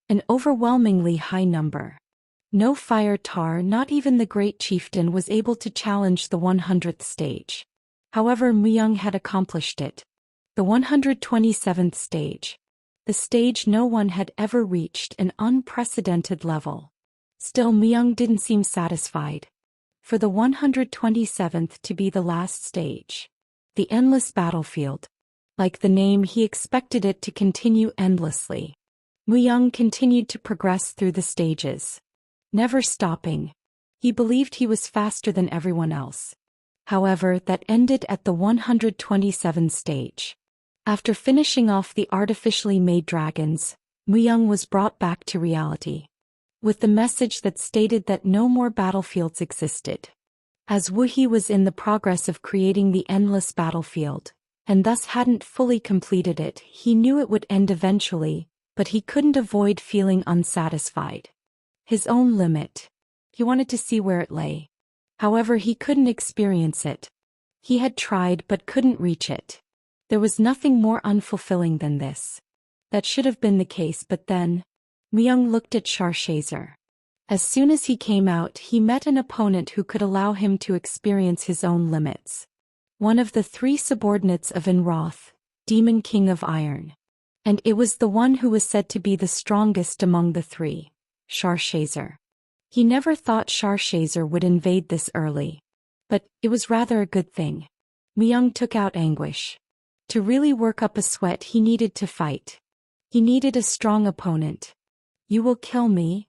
An overwhelmingly high number. No fire tar, not even the great chieftain, was able to challenge the 100th stage. However, Muyang had accomplished it. The 127th stage. The stage no one had ever reached, an unprecedented level. Still, Muyang didn't seem satisfied. For the 127th to be the last stage. The endless battlefield. Like the name, he expected it to continue endlessly. Muyang continued to progress through the stages. Never stopping. He believed he was faster than everyone else. However, that ended at the 127th stage. After finishing off the artificially made dragons, Muyang was brought back to reality. With the message that stated that no more battlefields existed. As Wuhi was in the progress of creating the endless battlefield, and thus hadn't fully completed it, he knew it would end eventually, but he couldn't avoid feeling unsatisfied. His own limit. He wanted to see where it lay. However, he couldn't experience it. He had tried but couldn't reach it. There was nothing more unfulfilling than this. That should have been the case, but then, Muyang looked at Sharshazer. As soon as he came out, he met an opponent who could allow him to experience his own limits. One of the three subordinates of Enroth, Demon King of Iron. And it was the one who was said to be the strongest among the three, Sharshazer. He never thought Sharshazer would invade this early. But it was rather a good thing. Muyang took out anguish. To really work up a sweat, he needed to fight. He needed a strong opponent. You will kill me?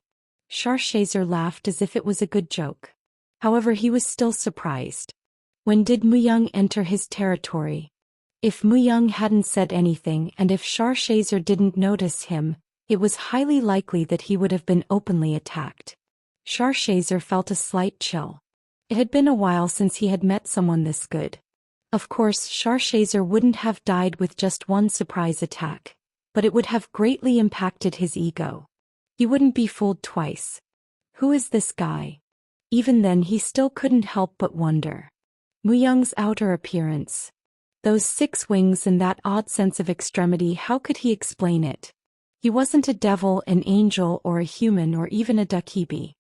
Sharshazer laughed as if it was a good joke. However, he was still surprised. When did Muyang enter his territory? If Muyang hadn't said anything and if Sharshazer didn't notice him, it was highly likely that he would have been openly attacked. Sharshazer felt a slight chill. It had been a while since he had met someone this good. Of course, Sharshazer wouldn't have died with just one surprise attack, but it would have greatly impacted his ego. He wouldn't be fooled twice. Who is this guy? Even then he still couldn't help but wonder. Muyang's outer appearance. Those 6 wings and that odd sense of extremity, how could he explain it? He wasn't a devil, an angel, or a human, or even a Dakibi.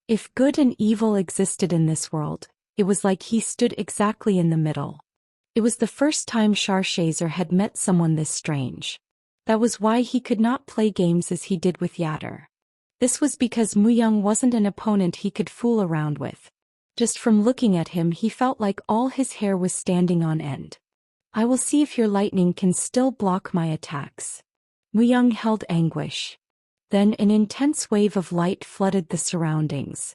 If good and evil existed in this world, it was like he stood exactly in the middle. It was the first time Sharshazer had met someone this strange. That was why he could not play games as he did with Yatter. This was because Muyang wasn't an opponent he could fool around with. Just from looking at him, he felt like all his hair was standing on end. I will see if your lightning can still block my attacks. Muyang held anguish. Then an intense wave of light flooded the surroundings.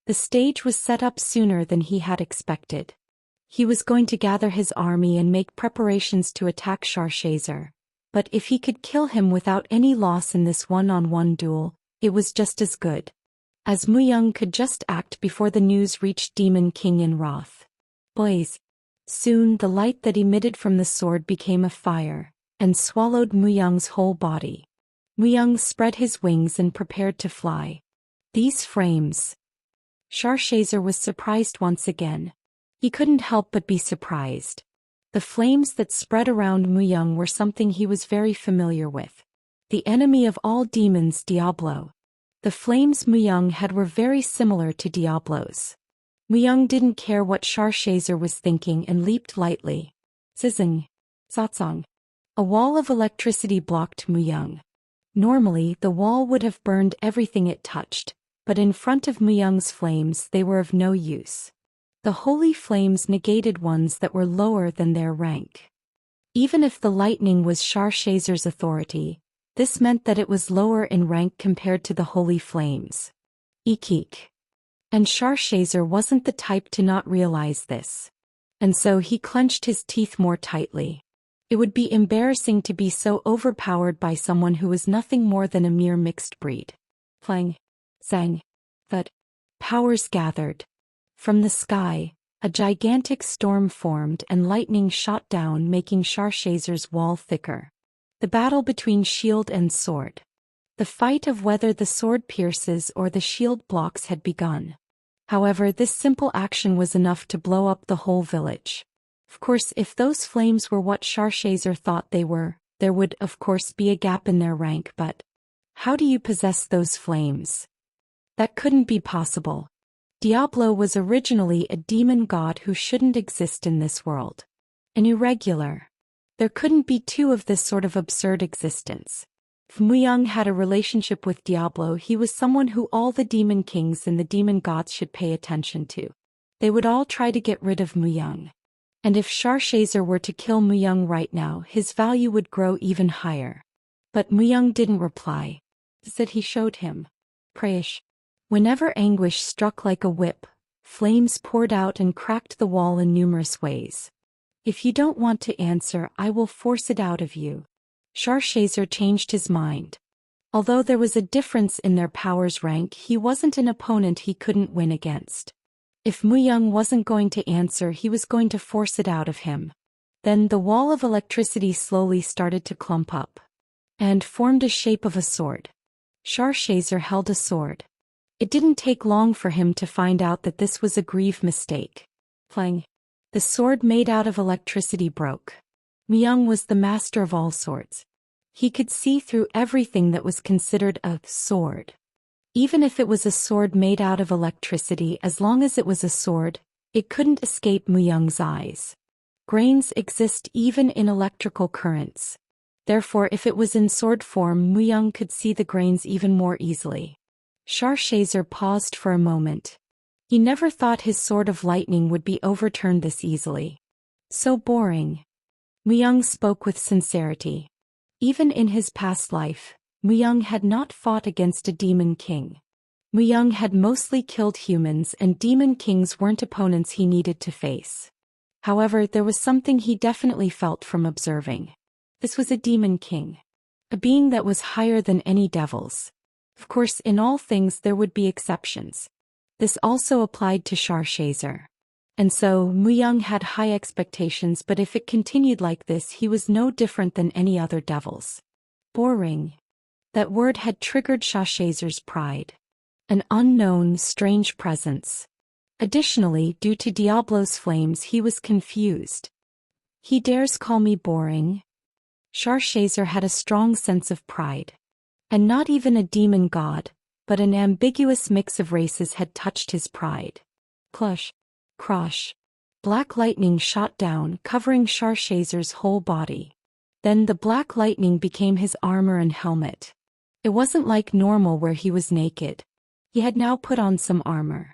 The stage was set up sooner than he had expected. He was going to gather his army and make preparations to attack Sharshazer. But if he could kill him without any loss in this one-on-one duel, it was just as good. As Muyang could just act before the news reached Demon King Enroth. Blaze. Soon the light that emitted from the sword became a fire, and swallowed Muyang's whole body. Muyang spread his wings and prepared to fly. These frames. Sharshazer was surprised once again. He couldn't help but be surprised. The flames that spread around Muyang were something he was very familiar with. The enemy of all demons, Diablo. The flames Muyang had were very similar to Diablo's. Muyang didn't care what Sharshazer was thinking and leaped lightly. Sizzing. Satsang. A wall of electricity blocked Muyang. Normally, the wall would have burned everything it touched, but in front of Muyang's flames they were of no use. The holy flames negated ones that were lower than their rank. Even if the lightning was Sharshazer's authority, this meant that it was lower in rank compared to the holy flames. Eek. And Sharshazer wasn't the type to not realize this. And so he clenched his teeth more tightly. It would be embarrassing to be so overpowered by someone who was nothing more than a mere mixed breed. Clang. Sang. Thud. Powers gathered. From the sky, a gigantic storm formed and lightning shot down, making Sharshazer's wall thicker. The battle between shield and sword. The fight of whether the sword pierces or the shield blocks had begun. However, this simple action was enough to blow up the whole village. Of course, if those flames were what Sharshazer thought they were, there would, of course, be a gap in their rank, but How do you possess those flames? That couldn't be possible. Diablo was originally a demon god who shouldn't exist in this world. An irregular. There couldn't be two of this sort of absurd existence. If Muyang had a relationship with Diablo, he was someone who all the demon kings and the demon gods should pay attention to. They would all try to get rid of Muyang. And if Sharshazer were to kill Muyang right now, his value would grow even higher. But Muyang didn't reply. Instead he showed him. Prayish. Whenever anguish struck like a whip, flames poured out and cracked the wall in numerous ways. If you don't want to answer, I will force it out of you. Sharshazer changed his mind. Although there was a difference in their power's rank, he wasn't an opponent he couldn't win against. If Muyang wasn't going to answer, he was going to force it out of him. Then the wall of electricity slowly started to clump up and formed a shape of a sword. Sharshazer held a sword. It didn't take long for him to find out that this was a grave mistake. Clang. The sword made out of electricity broke. Muyang was the master of all swords. He could see through everything that was considered a sword. Even if it was a sword made out of electricity, as long as it was a sword, it couldn't escape Muyang's eyes. Grains exist even in electrical currents. Therefore, if it was in sword form, Muyang could see the grains even more easily. Sharshazer paused for a moment. He never thought his sword of lightning would be overturned this easily. So boring. Muyang spoke with sincerity. Even in his past life, Muyang had not fought against a demon king. Muyang had mostly killed humans, and demon kings weren't opponents he needed to face. However, there was something he definitely felt from observing. This was a demon king. A being that was higher than any devils. Of course, in all things there would be exceptions. This also applied to Sharshazer. And so, Muyang had high expectations, but if it continued like this, he was no different than any other devils. Boring. That word had triggered Shashazer's pride. An unknown, strange presence. Additionally, due to Diablo's flames, he was confused. He dares call me boring? Sharshazer had a strong sense of pride. And not even a demon god, but an ambiguous mix of races had touched his pride. Clush. Crash. Black lightning shot down, covering Sharshazer's whole body. Then the black lightning became his armor and helmet. It wasn't like normal where he was naked. He had now put on some armor.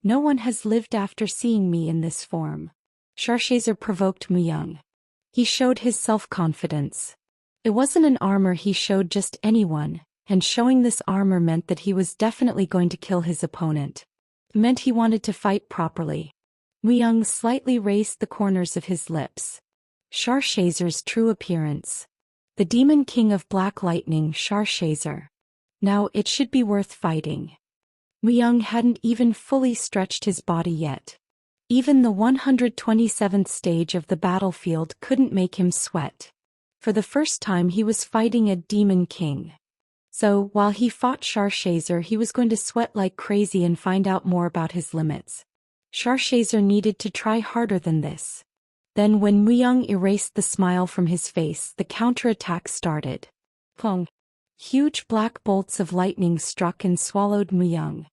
No one has lived after seeing me in this form. Sharshazer provoked Muyang. He showed his self-confidence. It wasn't an armor he showed just anyone, and showing this armor meant that he was definitely going to kill his opponent. It meant he wanted to fight properly. Muyang slightly raised the corners of his lips. Sharshazer's true appearance. The demon king of black lightning, Sharshazer. Now it should be worth fighting. Muyang hadn't even fully stretched his body yet. Even the 127th stage of the battlefield couldn't make him sweat. For the first time he was fighting a demon king. So, while he fought Sharshazer, he was going to sweat like crazy and find out more about his limits. Sharshazer needed to try harder than this. Then when Muyang erased the smile from his face, the counterattack started. Plong. Huge black bolts of lightning struck and swallowed Muyang.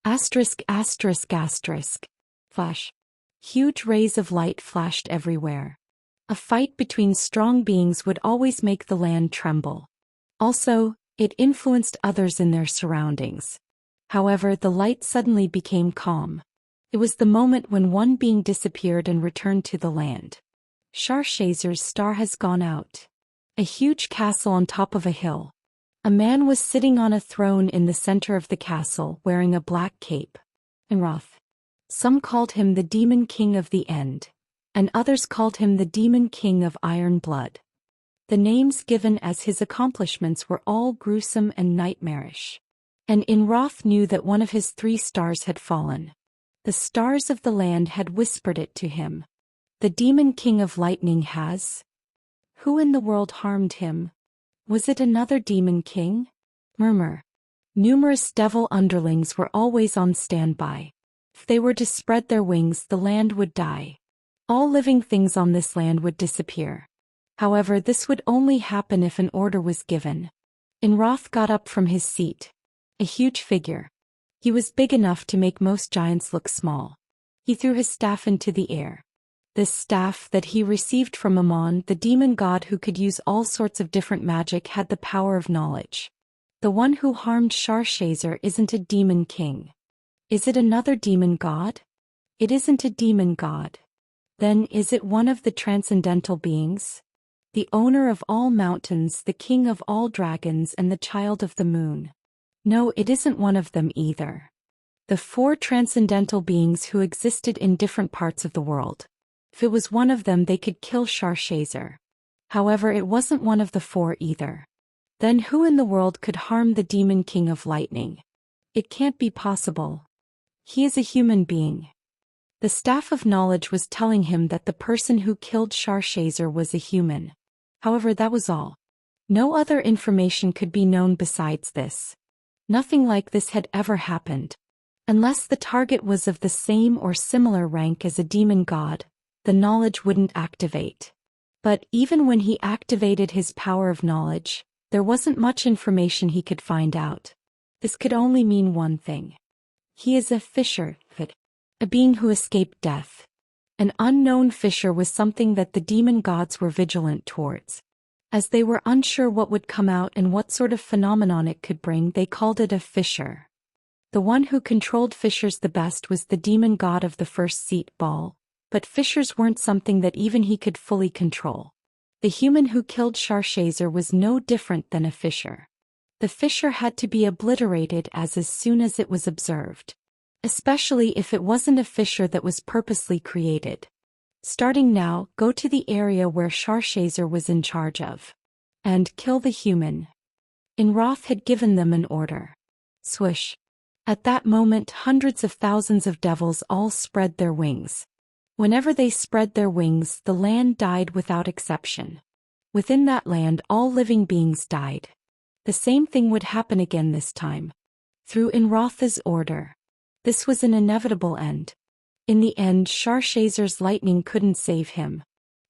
Asterisk asterisk asterisk. Flash. Huge rays of light flashed everywhere. A fight between strong beings would always make the land tremble. Also, it influenced others in their surroundings. However, the light suddenly became calm. It was the moment when one being disappeared and returned to the land. Sharshazer's star has gone out. A huge castle on top of a hill. A man was sitting on a throne in the center of the castle, wearing a black cape. And wrath. Some called him the Demon King of the End, and others called him the Demon King of Iron Blood. The names given as his accomplishments were all gruesome and nightmarish. And Inroth knew that one of his 3 stars had fallen. The stars of the land had whispered it to him. The Demon King of Lightning has? Who in the world harmed him? Was it another Demon King? Murmur. Numerous devil underlings were always on standby. If they were to spread their wings, the land would die. All living things on this land would disappear. However, this would only happen if an order was given. Inroth got up from his seat. A huge figure. He was big enough to make most giants look small. He threw his staff into the air. This staff that he received from Amon, the demon god who could use all sorts of different magic, had the power of knowledge. The one who harmed Sharshazer isn't a demon king. Is it another demon god? It isn't a demon god. Then is it one of the transcendental beings? The owner of all mountains, the king of all dragons, and the child of the moon? No, it isn't one of them either. The 4 transcendental beings who existed in different parts of the world. If it was one of them, they could kill Sharshazer. However, it wasn't one of the 4 either. Then who in the world could harm the demon king of lightning? It can't be possible. He is a human being. The staff of knowledge was telling him that the person who killed Sharshazer was a human. However, that was all. No other information could be known besides this. Nothing like this had ever happened. Unless the target was of the same or similar rank as a demon god, the knowledge wouldn't activate. But even when he activated his power of knowledge, there wasn't much information he could find out. This could only mean one thing. He is a fisher, a being who escaped death. An unknown fisher was something that the demon gods were vigilant towards. As they were unsure what would come out and what sort of phenomenon it could bring, they called it a fisher. The one who controlled fishers the best was the demon god of the first seat, Baal, but fishers weren't something that even he could fully control. The human who killed Sharshazer was no different than a fisher. The fisher had to be obliterated as soon as it was observed. Especially if it wasn't a fisher that was purposely created. Starting now, go to the area where Sharshazer was in charge of. And kill the human. Inroth had given them an order. Swish. At that moment, hundreds of thousands of devils all spread their wings. Whenever they spread their wings, the land died without exception. Within that land, all living beings died. The same thing would happen again this time. Through Inroth's order. This was an inevitable end. In the end, Sharshazer's lightning couldn't save him.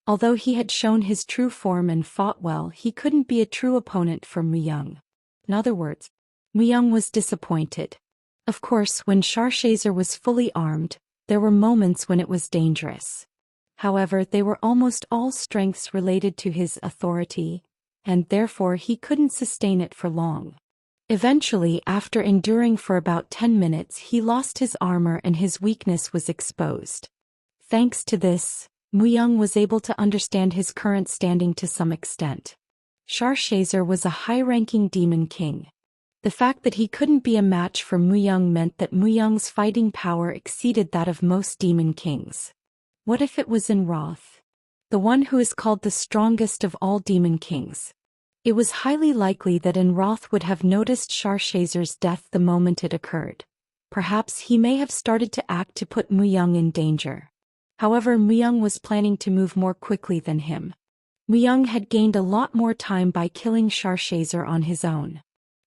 Although he had shown his true form and fought well, he couldn't be a true opponent for Muyang. In other words, Muyang was disappointed. Of course, when Sharshazer was fully armed, there were moments when it was dangerous. However, they were almost all strengths related to his authority, and therefore he couldn't sustain it for long. Eventually, after enduring for about 10 minutes, he lost his armor and his weakness was exposed. Thanks to this, Muyang was able to understand his current standing to some extent. Sharshazer was a high-ranking demon king. The fact that he couldn't be a match for Muyang meant that Muyang's fighting power exceeded that of most demon kings. What if it was Inroth? The one who is called the strongest of all demon kings. It was highly likely that Inroth would have noticed Sharshazer's death the moment it occurred. Perhaps he may have started to act to put Muyang in danger. However, Muyang was planning to move more quickly than him. Muyang had gained a lot more time by killing Sharshazer on his own.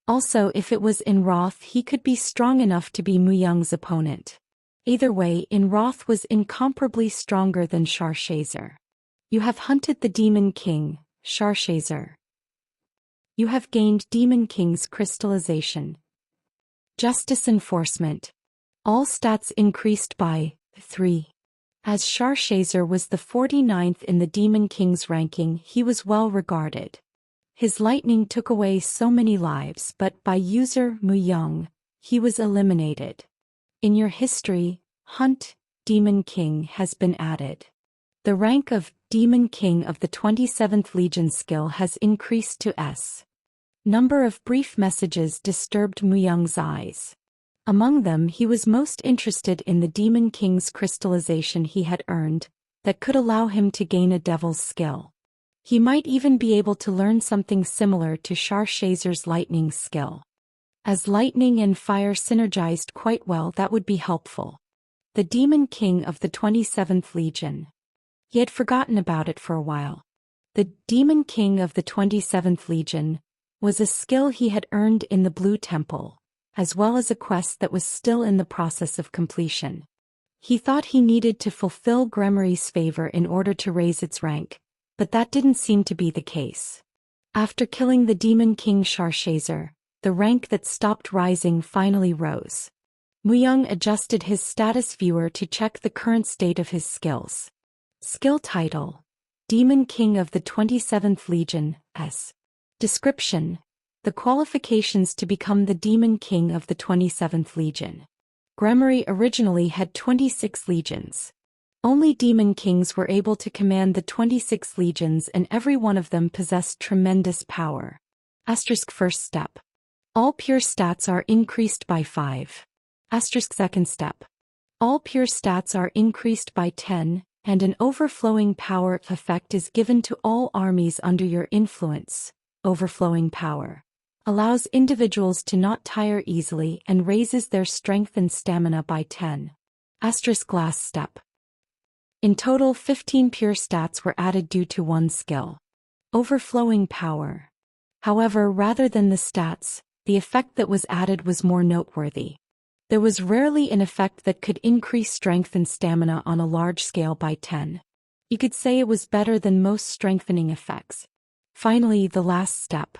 Also, if it was Inroth, he could be strong enough to be Muyang's opponent. Either way, Inroth was incomparably stronger than Sharshazer. You have hunted the Demon King, Sharshazer. You have gained Demon King's crystallization. Justice enforcement. All stats increased by 3. As Sharshazer was the 49th in the Demon King's ranking, he was well regarded. His lightning took away so many lives, but by user Muyang, he was eliminated. In your history, Hunt, Demon King has been added. The rank of Demon King of the 27th Legion skill has increased to S. Number of brief messages disturbed Muyang's eyes. Among them, he was most interested in the Demon King's crystallization he had earned, that could allow him to gain a devil's skill. He might even be able to learn something similar to Sharshazer's lightning skill. As lightning and fire synergized quite well, that would be helpful. The Demon King of the 27th Legion. He had forgotten about it for a while. The Demon King of the 27th Legion was a skill he had earned in the Blue Temple, as well as a quest that was still in the process of completion. He thought he needed to fulfill Gremory's favor in order to raise its rank, but that didn't seem to be the case. After killing the Demon King Sharshazer, the rank that stopped rising finally rose. Muyang adjusted his status viewer to check the current state of his skills. Skill title: Demon King of the 27th Legion, S. Description: the qualifications to become the Demon King of the 27th Legion. Gremory originally had 26 legions. Only Demon Kings were able to command the 26 legions, and every one of them possessed tremendous power. First step: all pure stats are increased by 5. Second step: all pure stats are increased by 10, and an overflowing power effect is given to all armies under your influence. Overflowing power allows individuals to not tire easily and raises their strength and stamina by 10. Last step: in total 15 pure stats were added due to one skill. Overflowing power. However, rather than the stats, the effect that was added was more noteworthy. There was rarely an effect that could increase strength and stamina on a large scale by 10. You could say it was better than most strengthening effects. Finally, the last step.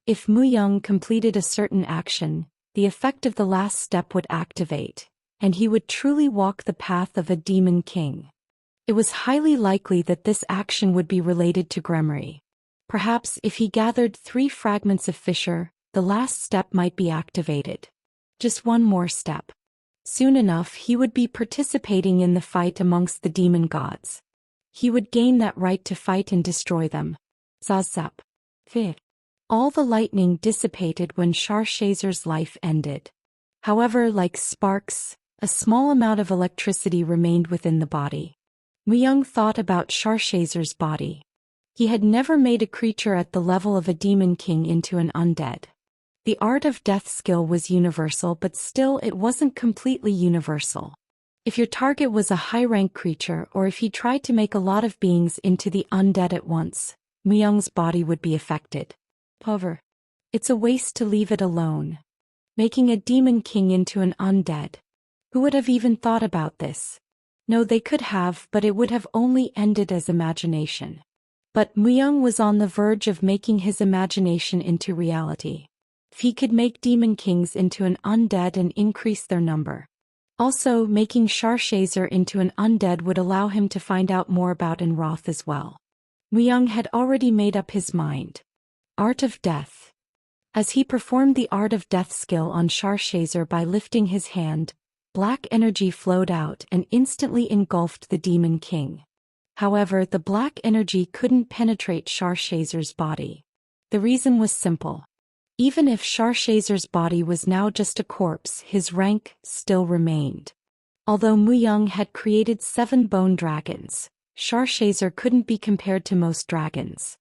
If Muyang completed a certain action, the effect of the last step would activate, and he would truly walk the path of a Demon King. It was highly likely that this action would be related to Gremory. Perhaps if he gathered 3 fragments of Fissure, the last step might be activated. Just one more step. Soon enough he would be participating in the fight amongst the demon gods. He would gain that right to fight and destroy them. Zazap. All the lightning dissipated when Sharshazer's life ended. However, like sparks, a small amount of electricity remained within the body. Muyang thought about Sharshazer's body. He had never made a creature at the level of a Demon King into an undead. The Art of Death skill was universal, but still it wasn't completely universal. If your target was a high-rank creature, or if he tried to make a lot of beings into the undead at once, Muyang's body would be affected. However, it's a waste to leave it alone. Making a Demon King into an undead. Who would have even thought about this? No, they could have, but it would have only ended as imagination. But Muyang was on the verge of making his imagination into reality. If he could make Demon Kings into an undead and increase their number. Also, making Sharshazer into an undead would allow him to find out more about Enroth as well. Muyang had already made up his mind. Art of Death. As he performed the Art of Death skill on Sharshazer by lifting his hand, black energy flowed out and instantly engulfed the Demon King. However, the black energy couldn't penetrate Sharshazer's body. The reason was simple. Even if Sharshazer's body was now just a corpse, his rank still remained. Although Muyang had created 7 bone dragons, Sharshazer couldn't be compared to most dragons.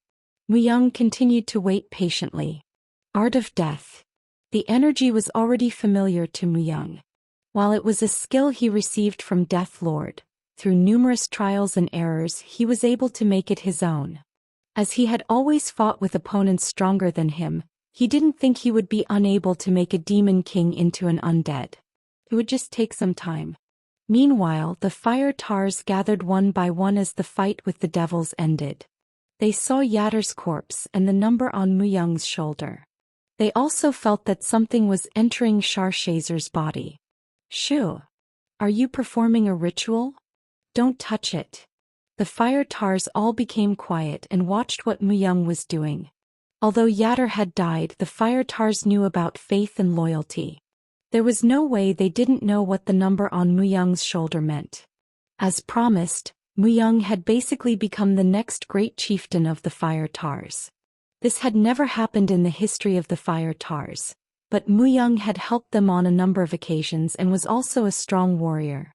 Muyang continued to wait patiently. Art of Death. The energy was already familiar to Muyang. While it was a skill he received from Death Lord, through numerous trials and errors he was able to make it his own. As he had always fought with opponents stronger than him, he didn't think he would be unable to make a Demon King into an undead. It would just take some time. Meanwhile, the fire tars gathered one by one as the fight with the devils ended. They saw Yatter's corpse and the number on Muyang's shoulder. They also felt that something was entering Sharshazer's body. Shu, are you performing a ritual? Don't touch it. The fire tars all became quiet and watched what Muyang was doing. Although Yatter had died, the fire tars knew about faith and loyalty. There was no way they didn't know what the number on Muyang's shoulder meant. As promised, Muyang had basically become the next great chieftain of the fire tars. This had never happened in the history of the fire tars, but Muyang had helped them on a number of occasions and was also a strong warrior.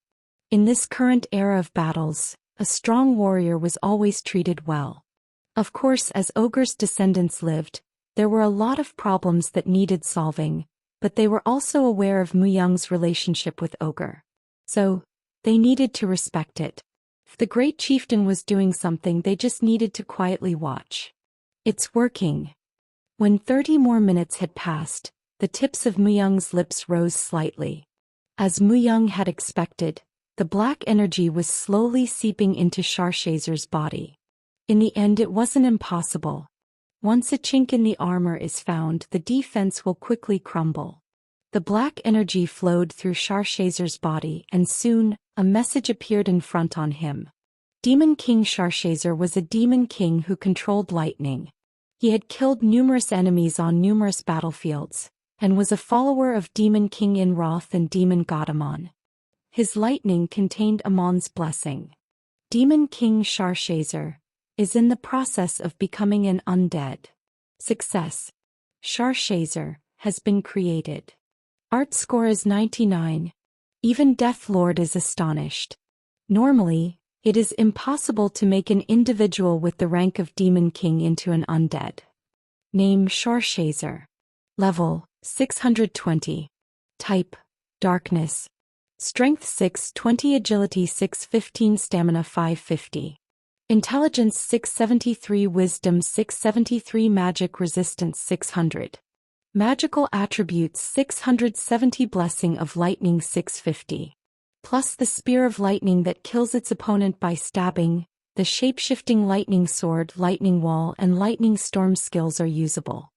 In this current era of battles, a strong warrior was always treated well. Of course, as Ogre's descendants lived, there were a lot of problems that needed solving, but they were also aware of Muyang's relationship with Ogre. So, they needed to respect it. If the great chieftain was doing something, they just needed to quietly watch. It's working. When 30 more minutes had passed, the tips of Muyang's lips rose slightly. As Muyang had expected, the black energy was slowly seeping into Sharshazer's body. In the end, it wasn't impossible. Once a chink in the armor is found, the defense will quickly crumble. The black energy flowed through Sharshazer's body, and soon, a message appeared in front on him. Demon King Sharshazer was a demon king who controlled lightning. He had killed numerous enemies on numerous battlefields, and was a follower of Demon King Inroth and Demon God Amon. His lightning contained Amon's blessing. Demon King Sharshazer is in the process of becoming an undead. Success. Sharshazer has been created. Art score is 99. Even Death Lord is astonished. Normally, it is impossible to make an individual with the rank of Demon King into an undead. Name Sharshazer. Level 620. Type Darkness. Strength 620, Agility 615, Stamina 550. Intelligence 673, Wisdom 673, Magic Resistance 600. Magical Attributes 670, Blessing of Lightning 650. Plus the Spear of Lightning that kills its opponent by stabbing, the Shape-Shifting Lightning Sword, Lightning Wall and Lightning Storm skills are usable.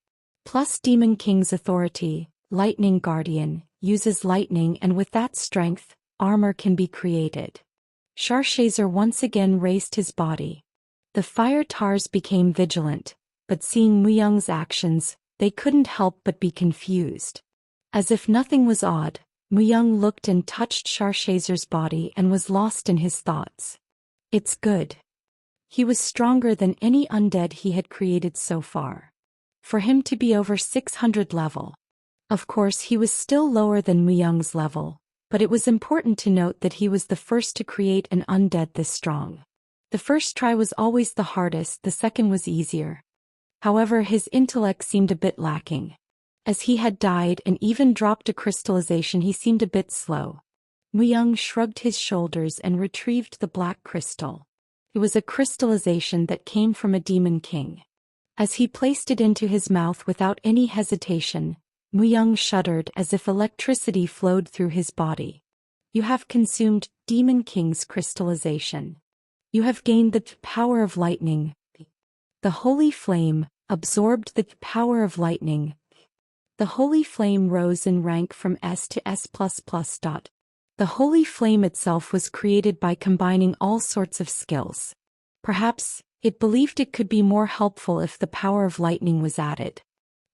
Plus Demon King's Authority, Lightning Guardian, uses lightning, and with that strength, armor can be created. Sharshazer once again raised his body. The fire tars became vigilant, but seeing Muyang's actions, they couldn't help but be confused. As if nothing was odd, Muyang looked and touched Sharshazer's body and was lost in his thoughts. It's good. He was stronger than any undead he had created so far. For him to be over 600 level. Of course he was still lower than Muyang's level, but it was important to note that he was the first to create an undead this strong. The first try was always the hardest, the second was easier. However, his intellect seemed a bit lacking. As he had died and even dropped a crystallization, he seemed a bit slow. Muyang shrugged his shoulders and retrieved the black crystal. It was a crystallization that came from a demon king. As he placed it into his mouth without any hesitation, Muyang shuddered as if electricity flowed through his body. You have consumed Demon King's crystallization. You have gained the power of lightning. The holy flame absorbed the power of lightning. The holy flame rose in rank from S to S++. The holy flame itself was created by combining all sorts of skills. Perhaps, it believed it could be more helpful if the power of lightning was added.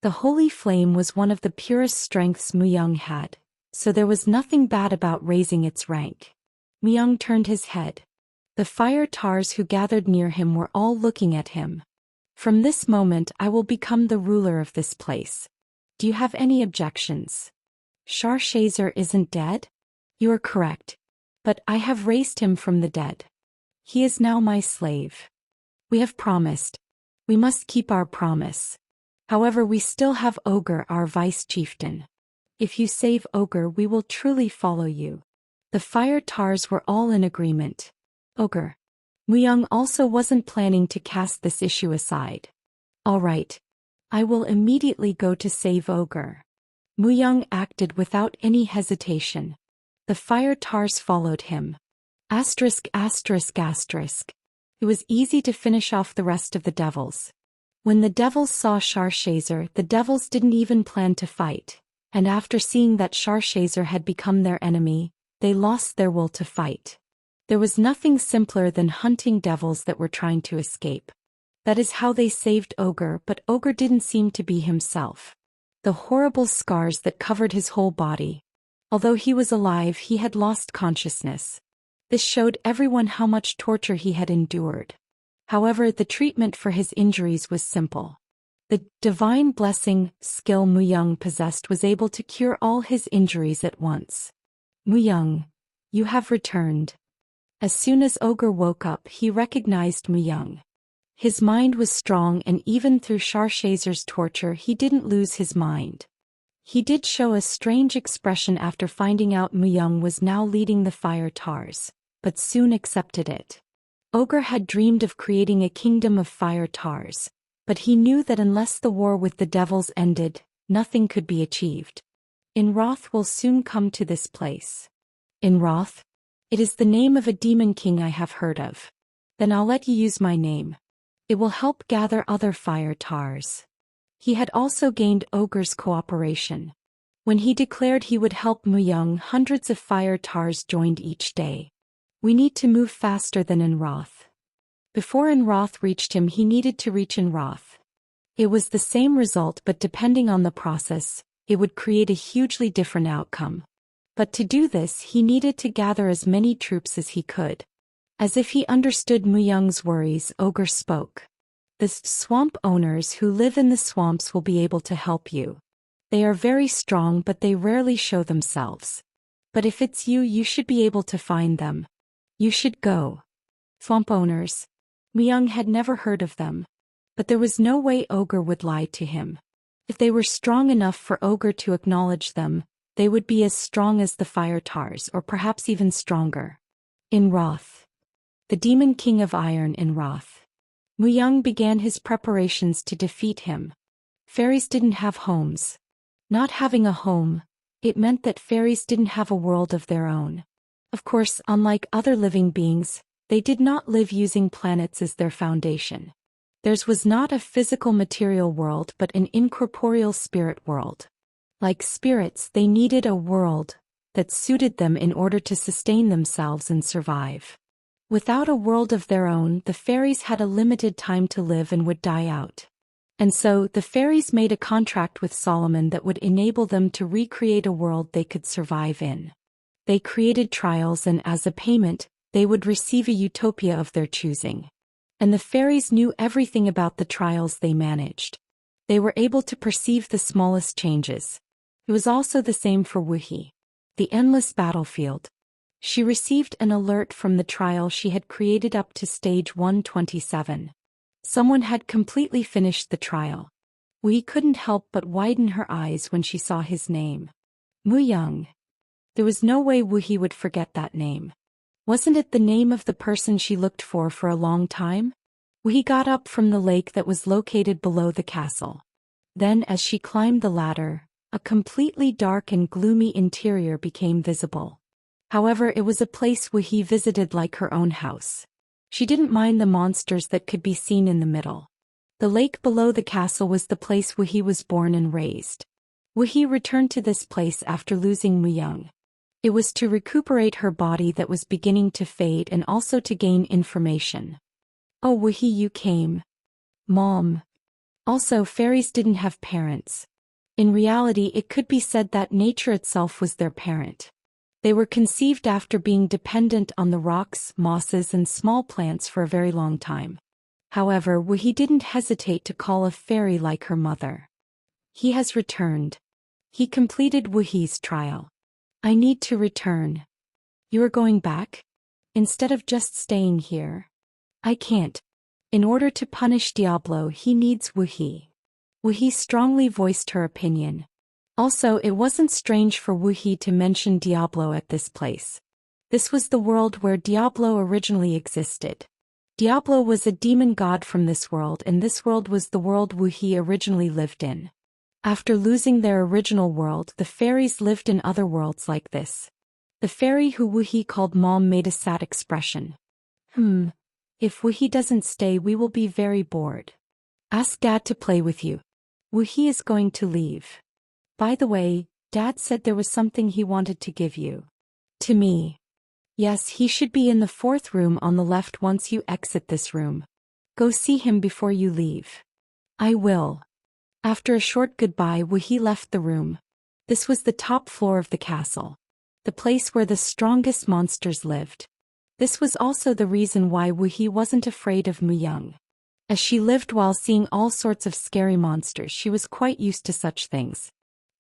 The holy flame was one of the purest strengths Muyang had, so there was nothing bad about raising its rank. Muyang turned his head. The fire tars who gathered near him were all looking at him. From this moment I will become the ruler of this place. Do you have any objections? Sharshazer isn't dead? You are correct. But I have raised him from the dead. He is now my slave. We have promised. We must keep our promise. However, we still have Ogre, our vice-chieftain. If you save Ogre, we will truly follow you. The fire tars were all in agreement. Ogre. Muyang also wasn't planning to cast this issue aside. All right. I will immediately go to save Ogre. Muyang acted without any hesitation. The fire tars followed him. Asterisk, asterisk, asterisk. It was easy to finish off the rest of the devils. When the devils saw Sharshazer, the devils didn't even plan to fight, and after seeing that Sharshazer had become their enemy, they lost their will to fight. There was nothing simpler than hunting devils that were trying to escape. That is how they saved Ogre, but Ogre didn't seem to be himself. The horrible scars that covered his whole body. Although he was alive, he had lost consciousness. This showed everyone how much torture he had endured. However, the treatment for his injuries was simple. The divine blessing skill Muyang possessed was able to cure all his injuries at once. Muyang, you have returned. As soon as Ogre woke up, he recognized Muyang. His mind was strong, and even through Sharshazer's torture he didn't lose his mind. He did show a strange expression after finding out Muyang was now leading the fire tars, but soon accepted it. Ogre had dreamed of creating a kingdom of fire tars, but he knew that unless the war with the devils ended, nothing could be achieved. Inroth will soon come to this place. Inroth? It is the name of a demon king I have heard of. Then I'll let you use my name. It will help gather other fire tars. He had also gained Ogre's cooperation. When he declared he would help Muyang, hundreds of fire tars joined each day. We need to move faster than Enroth. Before Enroth reached him, he needed to reach Enroth. It was the same result, but depending on the process, it would create a hugely different outcome. But to do this, he needed to gather as many troops as he could. As if he understood Muyang's worries, Ogre spoke. The swamp owners who live in the swamps will be able to help you. They are very strong, but they rarely show themselves. But if it's you, you should be able to find them. You should go. Swamp owners. Muyang had never heard of them. But there was no way Ogre would lie to him. If they were strong enough for Ogre to acknowledge them, they would be as strong as the fire tars, or perhaps even stronger. Enroth. The demon king of iron, Enroth. Muyang began his preparations to defeat him. Fairies didn't have homes. Not having a home, it meant that fairies didn't have a world of their own. Of course, unlike other living beings, they did not live using planets as their foundation. Theirs was not a physical material world but an incorporeal spirit world. Like spirits, they needed a world that suited them in order to sustain themselves and survive. Without a world of their own, the fairies had a limited time to live and would die out. And so, the fairies made a contract with Solomon that would enable them to recreate a world they could survive in. They created trials, and as a payment, they would receive a utopia of their choosing. And the fairies knew everything about the trials they managed. They were able to perceive the smallest changes. It was also the same for Wuhi. The endless battlefield. She received an alert from the trial she had created up to stage 127. Someone had completely finished the trial. Wuhi couldn't help but widen her eyes when she saw his name. Muyang. There was no way Wuhi would forget that name. Wasn't it the name of the person she looked for a long time? Wuhi got up from the lake that was located below the castle. Then, as she climbed the ladder, a completely dark and gloomy interior became visible. However, it was a place Wuhi visited like her own house. She didn't mind the monsters that could be seen in the middle. The lake below the castle was the place Wuhi was born and raised. Wuhi returned to this place after losing Muyang. It was to recuperate her body that was beginning to fade and also to gain information. Oh, Wuhi, you came. Mom. Also, fairies didn't have parents. In reality, it could be said that nature itself was their parent. They were conceived after being dependent on the rocks, mosses, and small plants for a very long time. However, Wuhi didn't hesitate to call a fairy like her mother. He has returned. He completed Wuhi's trial. I need to return. You are going back? Instead of just staying here? I can't. In order to punish Diablo, he needs Wuhi. Wuhi strongly voiced her opinion. Also, it wasn't strange for Wuhi to mention Diablo at this place. This was the world where Diablo originally existed. Diablo was a demon god from this world, and this world was the world Wuhi originally lived in. After losing their original world, the fairies lived in other worlds like this. The fairy who Wuhi called Mom made a sad expression. If Wuhi doesn't stay, we will be very bored. Ask Dad to play with you. Wuhi is going to leave. By the way, Dad said there was something he wanted to give you. To me. Yes, he should be in the 4th room on the left once you exit this room. Go see him before you leave. I will. After a short goodbye, Wuhi left the room. This was the top floor of the castle. The place where the strongest monsters lived. This was also the reason why Wuhi wasn't afraid of Muyang. As she lived while seeing all sorts of scary monsters, she was quite used to such things.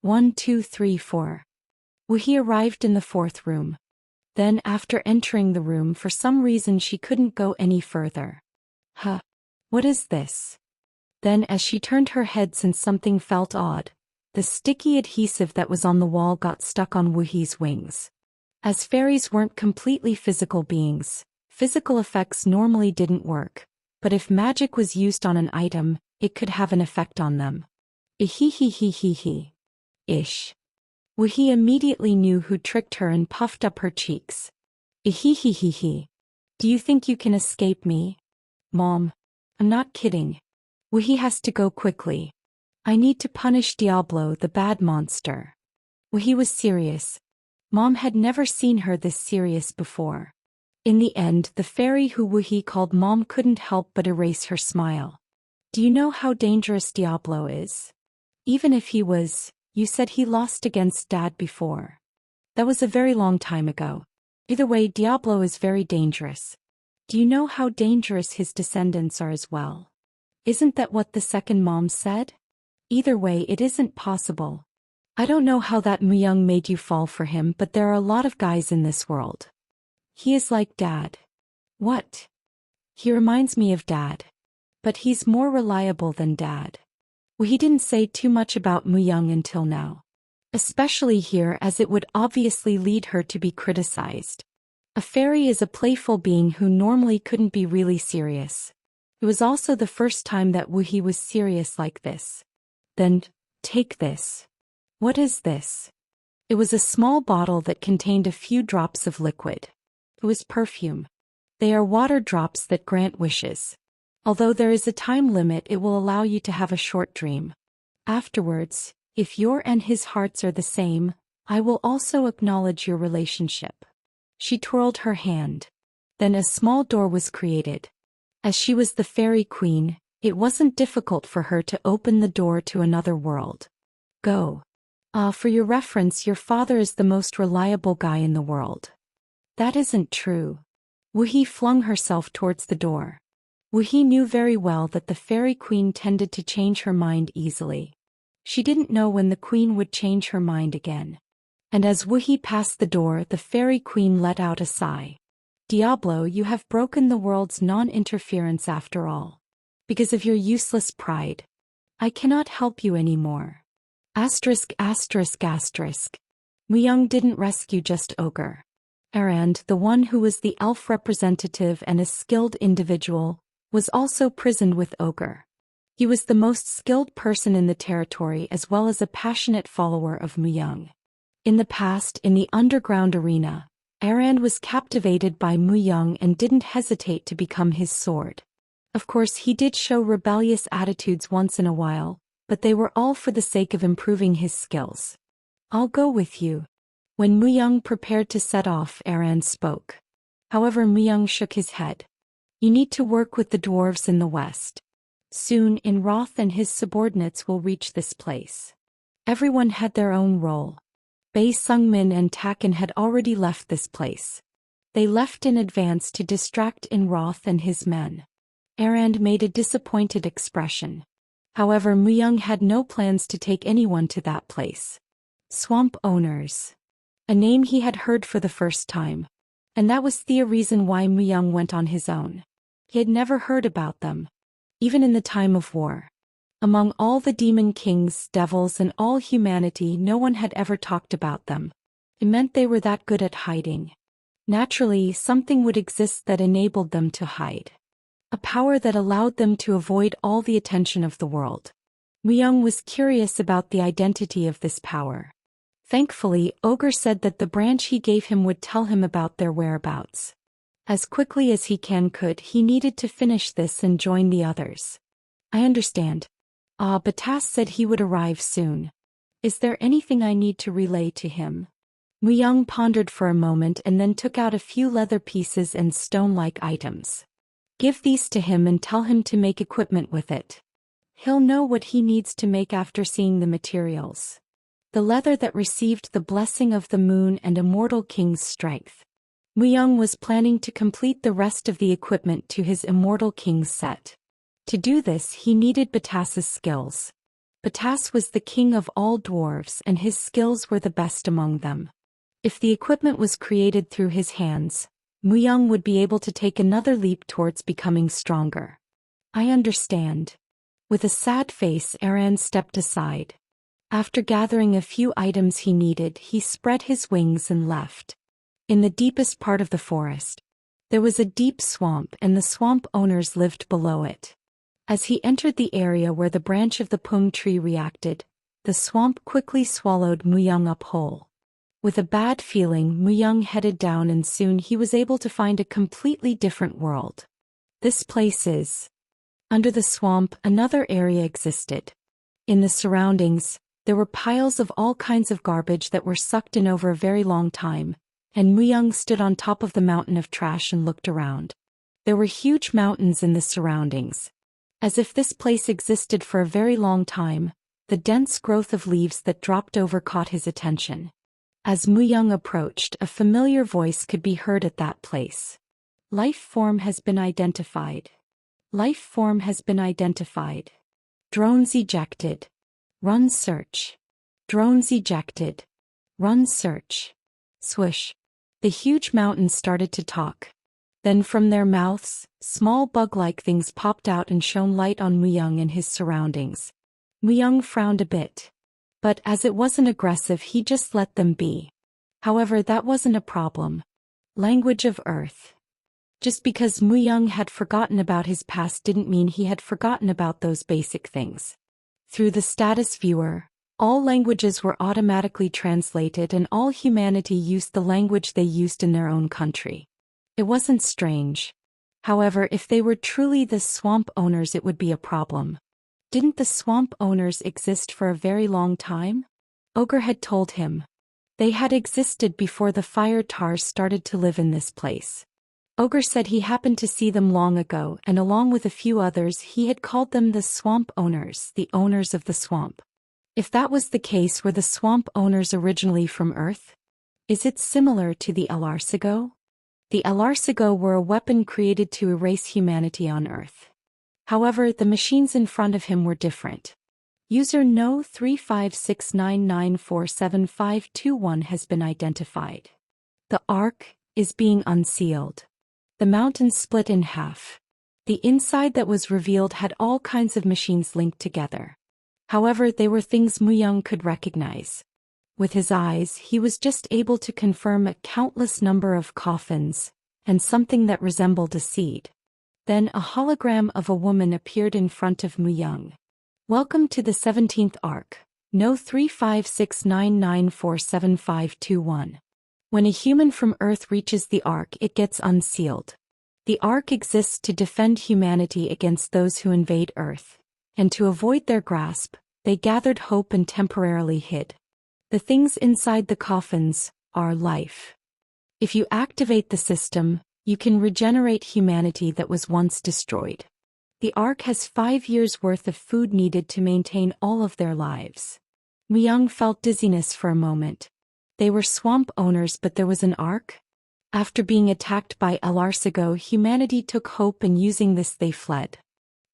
1, 2, 3, 4. Wuhi arrived in the 4th room. Then, after entering the room, for some reason she couldn't go any further. What is this? Then, as she turned her head since something felt odd, the sticky adhesive that was on the wall got stuck on Wuhi's wings. As fairies weren't completely physical beings, physical effects normally didn't work. But if magic was used on an item, it could have an effect on them. Ish. Wuhi immediately knew who tricked her and puffed up her cheeks. Do you think you can escape me? Mom. I'm not kidding. He has to go quickly. I need to punish Diablo, the bad monster. He was serious. Mom had never seen her this serious before. In the end, the fairy who he called Mom couldn't help but erase her smile. Do you know how dangerous Diablo is? Even if he was, you said he lost against Dad before. That was a very long time ago. Either way, Diablo is very dangerous. Do you know how dangerous his descendants are as well? Isn't that what the second mom said? Either way, it isn't possible. I don't know how that Muyang made you fall for him, but there are a lot of guys in this world. He is like Dad. What? He reminds me of Dad. But he's more reliable than Dad. He didn't say too much about Muyang until now. Especially here, as it would obviously lead her to be criticized. A fairy is a playful being who normally couldn't be really serious. It was also the first time that Wuhi was serious like this. Then, take this. What is this? It was a small bottle that contained a few drops of liquid. It was perfume. They are water drops that grant wishes. Although there is a time limit, it will allow you to have a short dream. Afterwards, if your and his hearts are the same, I will also acknowledge your relationship. She twirled her hand. Then a small door was created. As she was the fairy queen, it wasn't difficult for her to open the door to another world. Go. For your reference, your father is the most reliable guy in the world. That isn't true. Wuhi flung herself towards the door. Wuhi knew very well that the fairy queen tended to change her mind easily. She didn't know when the queen would change her mind again. And as Wuhi passed the door, the fairy queen let out a sigh. Diablo, you have broken the world's non-interference after all. Because of your useless pride. I cannot help you anymore. Asterisk. Muyang didn't rescue just Ogre. Arand, the one who was the elf representative and a skilled individual, was also prisoned with Ogre. He was the most skilled person in the territory as well as a passionate follower of Muyang. In the past, in the underground arena, Arand was captivated by Muyang and didn't hesitate to become his sword. Of course, he did show rebellious attitudes once in a while, but they were all for the sake of improving his skills. I'll go with you. When Muyang prepared to set off, Arand spoke. However, Muyang shook his head. You need to work with the dwarves in the west. Soon, Roth and his subordinates will reach this place. Everyone had their own role. Bei Sungmin and Takin had already left this place. They left in advance to distract Roth and his men. Arand made a disappointed expression. However, Muyang had no plans to take anyone to that place. Swamp owners. A name he had heard for the first time. And that was the reason why Muyang went on his own. He had never heard about them. Even in the time of war. Among all the demon kings, devils, and all humanity, no one had ever talked about them. It meant they were that good at hiding. Naturally, something would exist that enabled them to hide. A power that allowed them to avoid all the attention of the world. Muyang was curious about the identity of this power. Thankfully, Ogre said that the branch he gave him would tell him about their whereabouts. As quickly as he needed to finish this and join the others. I understand. Batas said he would arrive soon. Is there anything I need to relay to him? Muyang pondered for a moment and then took out a few leather pieces and stone-like items. Give these to him and tell him to make equipment with it. He'll know what he needs to make after seeing the materials. The leather that received the blessing of the moon and Immortal King's strength. Muyang was planning to complete the rest of the equipment to his Immortal King's set. To do this, he needed Batas's skills. Batas was the king of all dwarves and his skills were the best among them. If the equipment was created through his hands, Muyang would be able to take another leap towards becoming stronger. I understand. With a sad face, Arand stepped aside. After gathering a few items he needed, he spread his wings and left. In the deepest part of the forest, there was a deep swamp and the swamp owners lived below it. As he entered the area where the branch of the pung tree reacted, the swamp quickly swallowed Muyang up whole. With a bad feeling, Muyang headed down and soon he was able to find a completely different world. This place is... Under the swamp, another area existed. In the surroundings, there were piles of all kinds of garbage that were sucked in over a very long time, and Muyang stood on top of the mountain of trash and looked around. There were huge mountains in the surroundings. As if this place existed for a very long time, the dense growth of leaves that dropped over caught his attention. As Muyang approached, a familiar voice could be heard at that place. Life form has been identified. Life form has been identified. Drones ejected. Run search. Drones ejected. Run search. Swish. The huge mountains started to talk. Then from their mouths, small bug-like things popped out and shone light on Muyang and his surroundings. Muyang frowned a bit. But as it wasn't aggressive, he just let them be. However, that wasn't a problem. Language of Earth. Just because Muyang had forgotten about his past didn't mean he had forgotten about those basic things. Through the status viewer, all languages were automatically translated and all humanity used the language they used in their own country. It wasn't strange. However, if they were truly the swamp owners, it would be a problem. Didn't the swamp owners exist for a very long time? Ogre had told him. They had existed before the fire tars started to live in this place. Ogre said he happened to see them long ago, and along with a few others he had called them the swamp owners, the owners of the swamp. If that was the case, were the swamp owners originally from Earth? Is it similar to the Elarsigo? The Elarsigo were a weapon created to erase humanity on Earth. However, the machines in front of him were different. User No 35699475521 has been identified. The Ark is being unsealed. The mountain split in half. The inside that was revealed had all kinds of machines linked together. However, they were things Muyang could recognize. With his eyes, he was just able to confirm a countless number of coffins, and something that resembled a seed. Then a hologram of a woman appeared in front of Muyang. Welcome to the 17th Ark. No 35699475521. When a human from Earth reaches the Ark, it gets unsealed. The Ark exists to defend humanity against those who invade Earth, and to avoid their grasp, they gathered hope and temporarily hid. The things inside the coffins are life. If you activate the system, you can regenerate humanity that was once destroyed. The Ark has 5 years' worth of food needed to maintain all of their lives. Muyang felt dizziness for a moment. They were swamp owners, but there was an Ark? After being attacked by Elarsigo, humanity took hope, and using this they fled.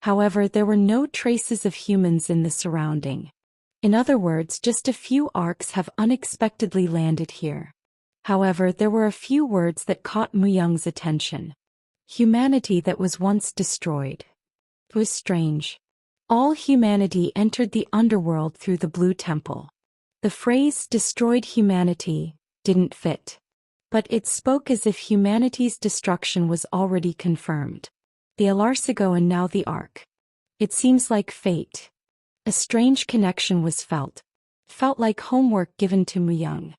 However, there were no traces of humans in the surrounding. In other words, just a few Arks have unexpectedly landed here. However, there were a few words that caught Muyang's attention. Humanity that was once destroyed. It was strange. All humanity entered the underworld through the Blue Temple. The phrase destroyed humanity didn't fit. But it spoke as if humanity's destruction was already confirmed. The Elarsigo and now the Ark. It seems like fate. A strange connection was felt. Felt like homework given to Muyang.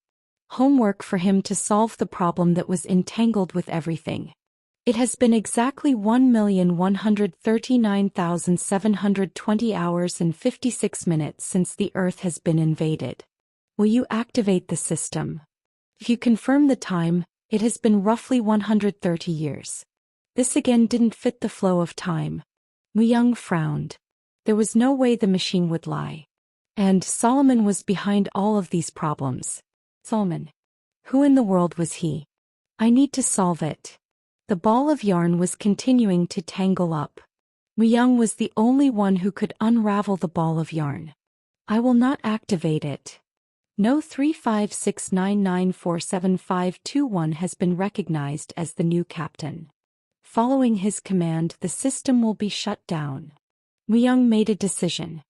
Homework for him to solve the problem that was entangled with everything. It has been exactly 1,139,720 hours and 56 minutes since the Earth has been invaded. Will you activate the system? If you confirm the time, it has been roughly 130 years. This again didn't fit the flow of time. Muyang frowned. There was no way the machine would lie. And Solomon was behind all of these problems. Solomon. Who in the world was he? I need to solve it. The ball of yarn was continuing to tangle up. Muyang was the only one who could unravel the ball of yarn. I will not activate it. No 35699475521 has been recognized as the new captain. Following his command, the system will be shut down. Muyang made a decision.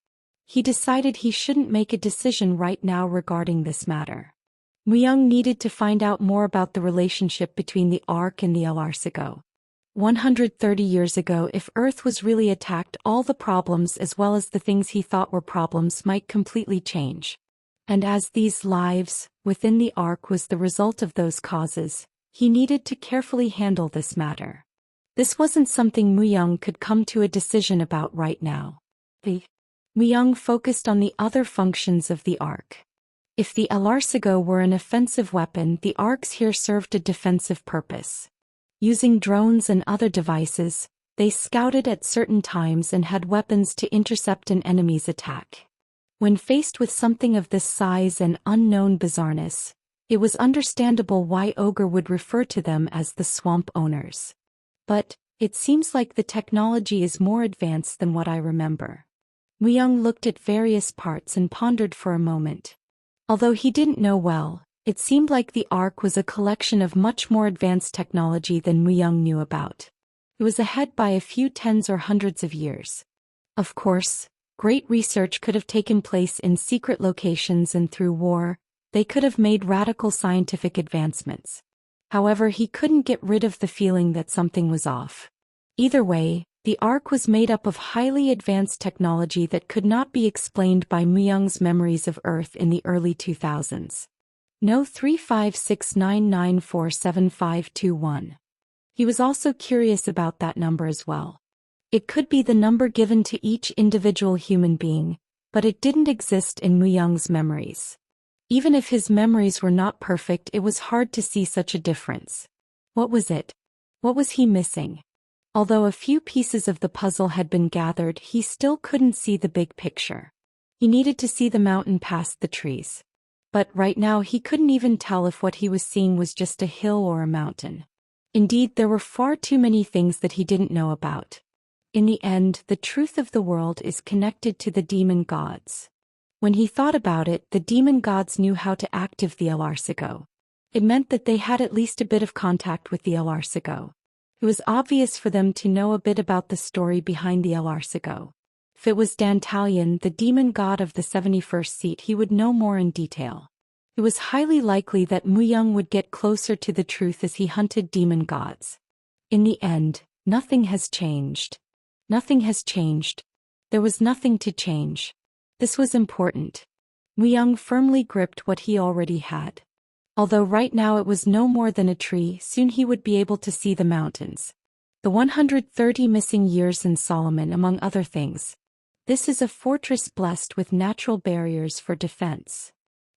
He decided he shouldn't make a decision right now regarding this matter. Muyang needed to find out more about the relationship between the Ark and the Elarsigo. 130 years ago, if Earth was really attacked, all the problems as well as the things he thought were problems might completely change. And as these lives within the Ark was the result of those causes, he needed to carefully handle this matter. This wasn't something Muyang could come to a decision about right now. Muyang focused on the other functions of the ark. If the Alarcigo were an offensive weapon, the arks here served a defensive purpose. Using drones and other devices, they scouted at certain times and had weapons to intercept an enemy's attack. When faced with something of this size and unknown bizarreness, it was understandable why Ogre would refer to them as the swamp owners. But it seems like the technology is more advanced than what I remember. Muyang looked at various parts and pondered for a moment. Although he didn't know well, it seemed like the Ark was a collection of much more advanced technology than Muyang knew about. It was ahead by a few tens or hundreds of years. Of course, great research could have taken place in secret locations, and through war, they could have made radical scientific advancements. However, he couldn't get rid of the feeling that something was off. Either way, the Ark was made up of highly advanced technology that could not be explained by Muyang's memories of Earth in the early 2000s. No 3569947521. He was also curious about that number as well. It could be the number given to each individual human being, but it didn't exist in Muyang's memories. Even if his memories were not perfect, it was hard to see such a difference. What was it? What was he missing? Although a few pieces of the puzzle had been gathered, he still couldn't see the big picture. He needed to see the mountain past the trees. But right now he couldn't even tell if what he was seeing was just a hill or a mountain. Indeed, there were far too many things that he didn't know about. In the end, the truth of the world is connected to the demon gods. When he thought about it, the demon gods knew how to activate the Alarcigo. It meant that they had at least a bit of contact with the Alarcigo. It was obvious for them to know a bit about the story behind the Alarcigo. If it was Dantalion, the demon god of the 71st seat, he would know more in detail. It was highly likely that Muyang would get closer to the truth as he hunted demon gods. In the end, nothing has changed. Nothing has changed. There was nothing to change. This was important. Muyang firmly gripped what he already had. Although right now it was no more than a tree, soon he would be able to see the mountains. The 130 missing years in Solomon, among other things. This is a fortress blessed with natural barriers for defense.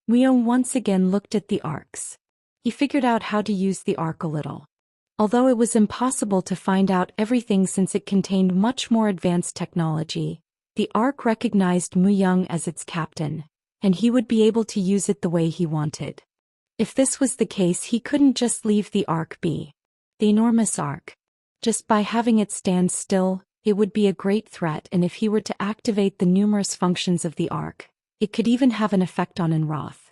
Muyang once again looked at the arks. He figured out how to use the ark a little. Although it was impossible to find out everything since it contained much more advanced technology, the ark recognized Muyang as its captain, and he would be able to use it the way he wanted. If this was the case, he couldn't just leave the ark be. The enormous ark. Just by having it stand still, it would be a great threat, and if he were to activate the numerous functions of the ark, it could even have an effect on Enroth.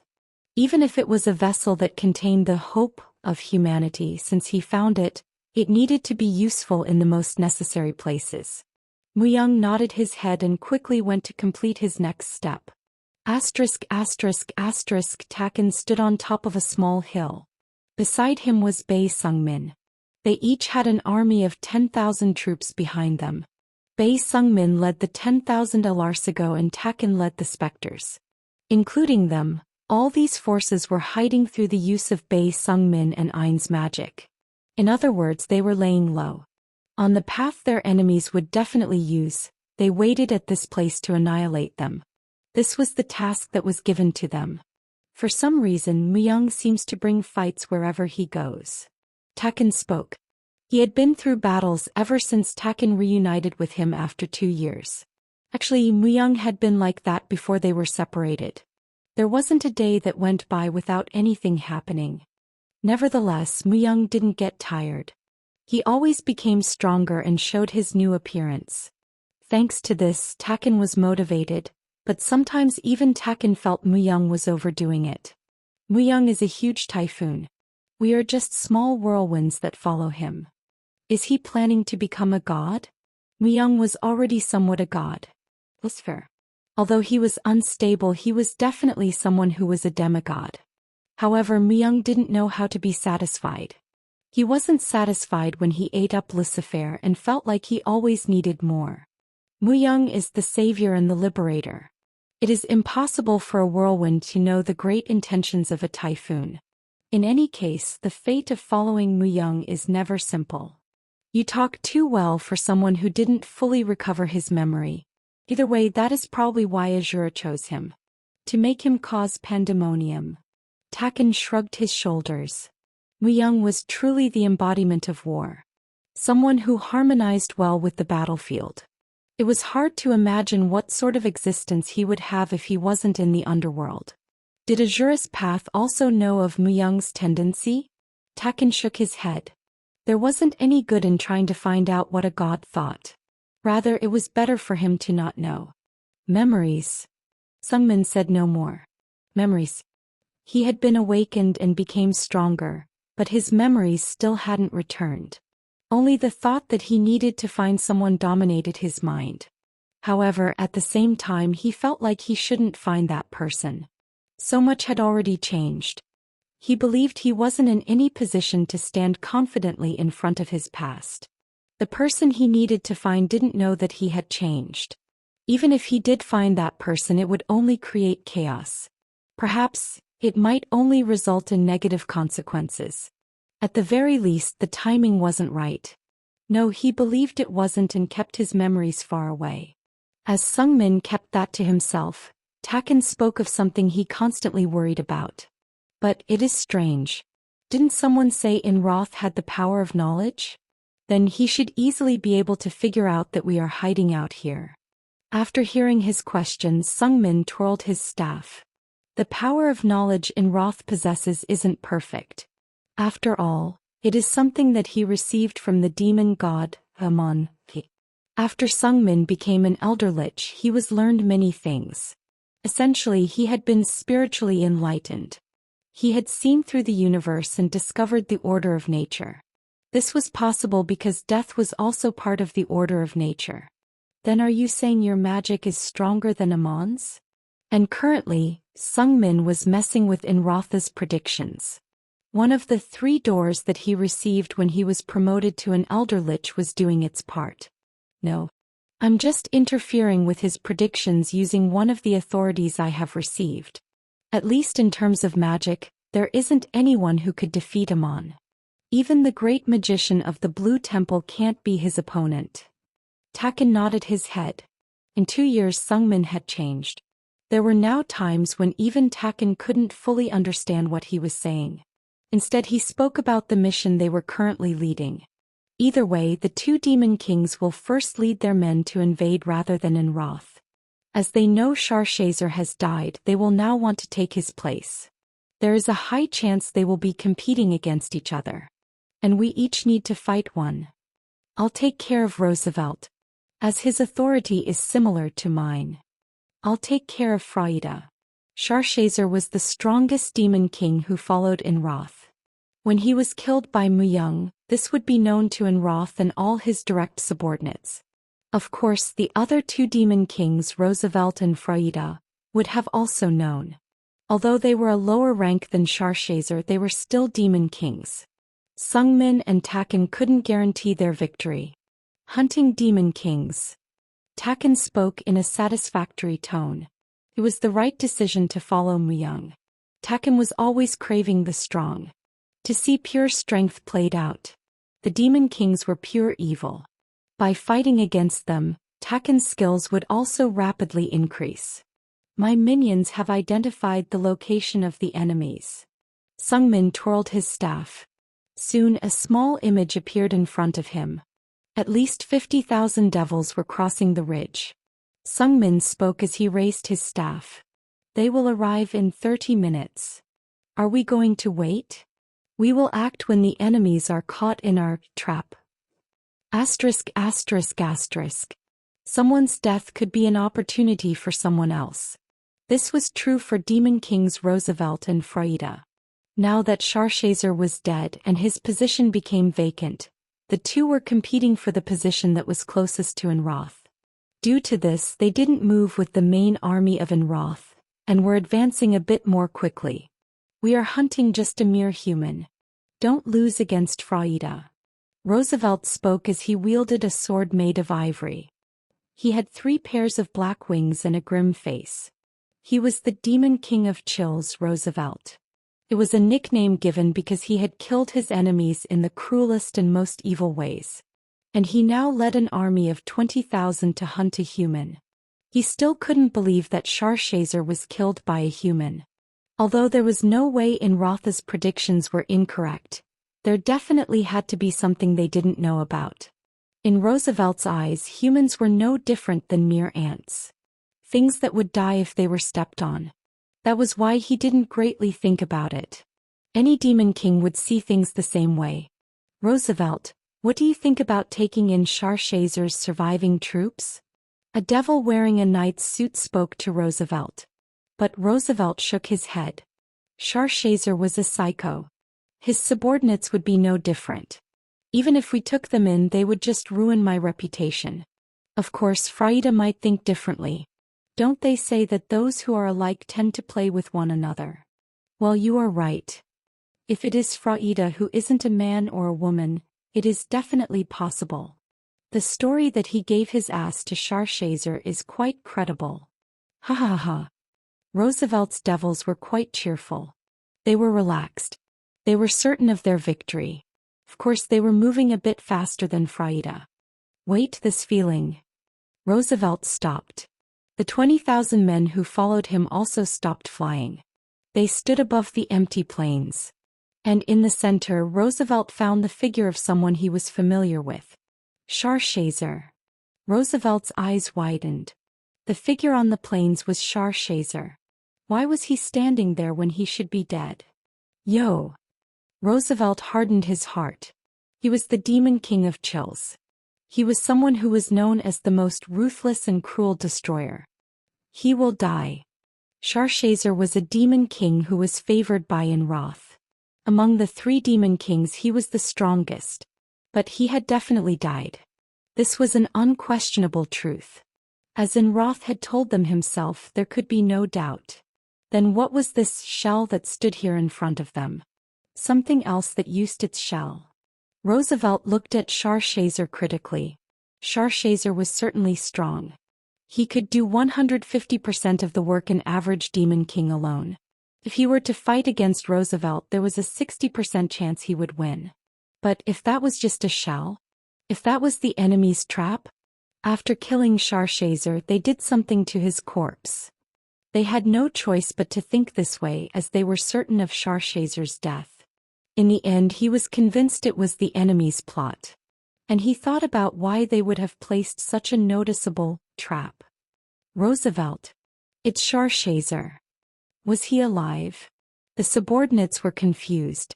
Even if it was a vessel that contained the hope of humanity, since he found it, it needed to be useful in the most necessary places. Muyang nodded his head and quickly went to complete his next step. Taken stood on top of a small hill. Beside him was Bei Sungmin. They each had an army of 10,000 troops behind them. Bei Sungmin led the 10,000 Alarcigo and Taken led the Spectres. Including them, all these forces were hiding through the use of Bei Sungmin and Ain's magic. In other words, they were laying low. On the path their enemies would definitely use, they waited at this place to annihilate them. This was the task that was given to them. For some reason, Muyang seems to bring fights wherever he goes. Taken spoke. He had been through battles ever since Taken reunited with him after 2 years. Actually, Muyang had been like that before they were separated. There wasn't a day that went by without anything happening. Nevertheless, Muyang didn't get tired. He always became stronger and showed his new appearance. Thanks to this, Taken was motivated, but sometimes even Taken felt Muyang was overdoing it. Muyang is a huge typhoon. We are just small whirlwinds that follow him. Is he planning to become a god? Muyang was already somewhat a god. Lucifer. Although he was unstable, he was definitely someone who was a demigod. However, Muyang didn't know how to be satisfied. He wasn't satisfied when he ate up Lucifer and felt like he always needed more. Muyang is the savior and the liberator. It is impossible for a whirlwind to know the great intentions of a typhoon. In any case, the fate of following Muyang is never simple. You talk too well for someone who didn't fully recover his memory. Either way, that is probably why Azura chose him. To make him cause pandemonium. Taken shrugged his shoulders. Muyang was truly the embodiment of war. Someone who harmonized well with the battlefield. It was hard to imagine what sort of existence he would have if he wasn't in the underworld. Did Azura's path also know of Muyang's tendency? Taken shook his head. There wasn't any good in trying to find out what a god thought. Rather, it was better for him to not know. Memories. Sungmin said no more. Memories. He had been awakened and became stronger, but his memories still hadn't returned. Only the thought that he needed to find someone dominated his mind. However, at the same time he felt like he shouldn't find that person. So much had already changed. He believed he wasn't in any position to stand confidently in front of his past. The person he needed to find didn't know that he had changed. Even if he did find that person, it would only create chaos. Perhaps, it might only result in negative consequences. At the very least, the timing wasn't right. No, he believed it wasn't and kept his memories far away. As Sungmin kept that to himself, Taken spoke of something he constantly worried about. But it is strange. Didn't someone say Inroth had the power of knowledge? Then he should easily be able to figure out that we are hiding out here. After hearing his questions, Sungmin twirled his staff. The power of knowledge Inroth possesses isn't perfect. After all, it is something that he received from the demon god, Amon. After Sungmin became an elder lich, he was learned many things. Essentially, he had been spiritually enlightened. He had seen through the universe and discovered the order of nature. This was possible because death was also part of the order of nature. Then are you saying your magic is stronger than Amon's? And currently, Sungmin was messing with Inrotha's predictions. One of the 3 doors that he received when he was promoted to an elder lich was doing its part. No. I'm just interfering with his predictions using one of the authorities I have received. At least in terms of magic, there isn't anyone who could defeat Amon. Even the great magician of the Blue Temple can't be his opponent. Taken nodded his head. In 2 years Sungmin had changed. There were now times when even Taken couldn't fully understand what he was saying. Instead he spoke about the mission they were currently leading. Either way, the 2 demon kings will first lead their men to invade rather than Inroth. As they know Sharshazer has died, they will now want to take his place. There is a high chance they will be competing against each other. And we each need to fight one. I'll take care of Roosevelt, as his authority is similar to mine. I'll take care of Fraida. Sharshazer was the strongest demon king who followed Inroth. When he was killed by Muyang, this would be known to Inroth and all his direct subordinates. Of course, the other 2 demon kings, Roosevelt and Fraida, would have also known. Although they were a lower rank than Sharshazer, they were still demon kings. Sungmin and Taken couldn't guarantee their victory. Hunting demon kings. Taken spoke in a satisfactory tone. It was the right decision to follow Muyang. Taken was always craving the strong. To see pure strength played out. The demon kings were pure evil. By fighting against them, Taken's skills would also rapidly increase. My minions have identified the location of the enemies. Sungmin twirled his staff. Soon a small image appeared in front of him. At least 50,000 devils were crossing the ridge. Sungmin spoke as he raised his staff. They will arrive in 30 minutes. Are we going to wait? We will act when the enemies are caught in our trap. Asterisk asterisk asterisk. Someone's death could be an opportunity for someone else. This was true for Demon Kings Roosevelt and Fraida. Now that Sharshazer was dead and his position became vacant, the 2 were competing for the position that was closest to Inroth. Due to this, they didn't move with the main army of Inroth, and were advancing a bit more quickly. We are hunting just a mere human. Don't lose against Fraida. Roosevelt spoke as he wielded a sword made of ivory. He had 3 pairs of black wings and a grim face. He was the Demon King of Chills, Roosevelt. It was a nickname given because he had killed his enemies in the cruelest and most evil ways. and he now led an army of 20,000 to hunt a human. He still couldn't believe that Sharshazer was killed by a human. Although there was no way in Rotha's predictions were incorrect, there definitely had to be something they didn't know about. In Roosevelt's eyes, humans were no different than mere ants. Things that would die if they were stepped on. That was why he didn't greatly think about it. Any demon king would see things the same way. Roosevelt, what do you think about taking in Sharshazer's surviving troops? A devil wearing a knight's suit spoke to Roosevelt. But Roosevelt shook his head. Sharshazer was a psycho. His subordinates would be no different. Even if we took them in, they would just ruin my reputation. Of course, Fraida might think differently. Don't they say that those who are alike tend to play with one another? Well, you are right. If it is Fraida who isn't a man or a woman, it is definitely possible. The story that he gave his ass to Sharshazer is quite credible. Ha ha ha. Roosevelt's devils were quite cheerful. They were relaxed. They were certain of their victory. Of course, they were moving a bit faster than Fraida. Wait, this feeling. Roosevelt stopped. The 20,000 men who followed him also stopped flying. They stood above the empty plains. And in the center, Roosevelt found the figure of someone he was familiar with. Sharshazer. Roosevelt's eyes widened. The figure on the plains was Sharshazer. Why was he standing there when he should be dead? Yo! Roosevelt hardened his heart. He was the demon king of chills. He was someone who was known as the most ruthless and cruel destroyer. He will die. Sharshazer was a demon king who was favored by Enroth. Among the 3 demon kings, he was the strongest. But he had definitely died. This was an unquestionable truth. As Enroth had told them himself, there could be no doubt. Then what was this shell that stood here in front of them? Something else that used its shell. Roosevelt looked at Sharshazer critically. Sharshazer was certainly strong. He could do 150% of the work an average demon king alone. If he were to fight against Roosevelt, there was a 60% chance he would win. But if that was just a shell? If that was the enemy's trap? After killing Sharshazer, they did something to his corpse. They had no choice but to think this way, as they were certain of Sharshazer's death. In the end, he was convinced it was the enemy's plot. And he thought about why they would have placed such a noticeable trap. Roosevelt. It's Sharshazer. Was he alive? The subordinates were confused.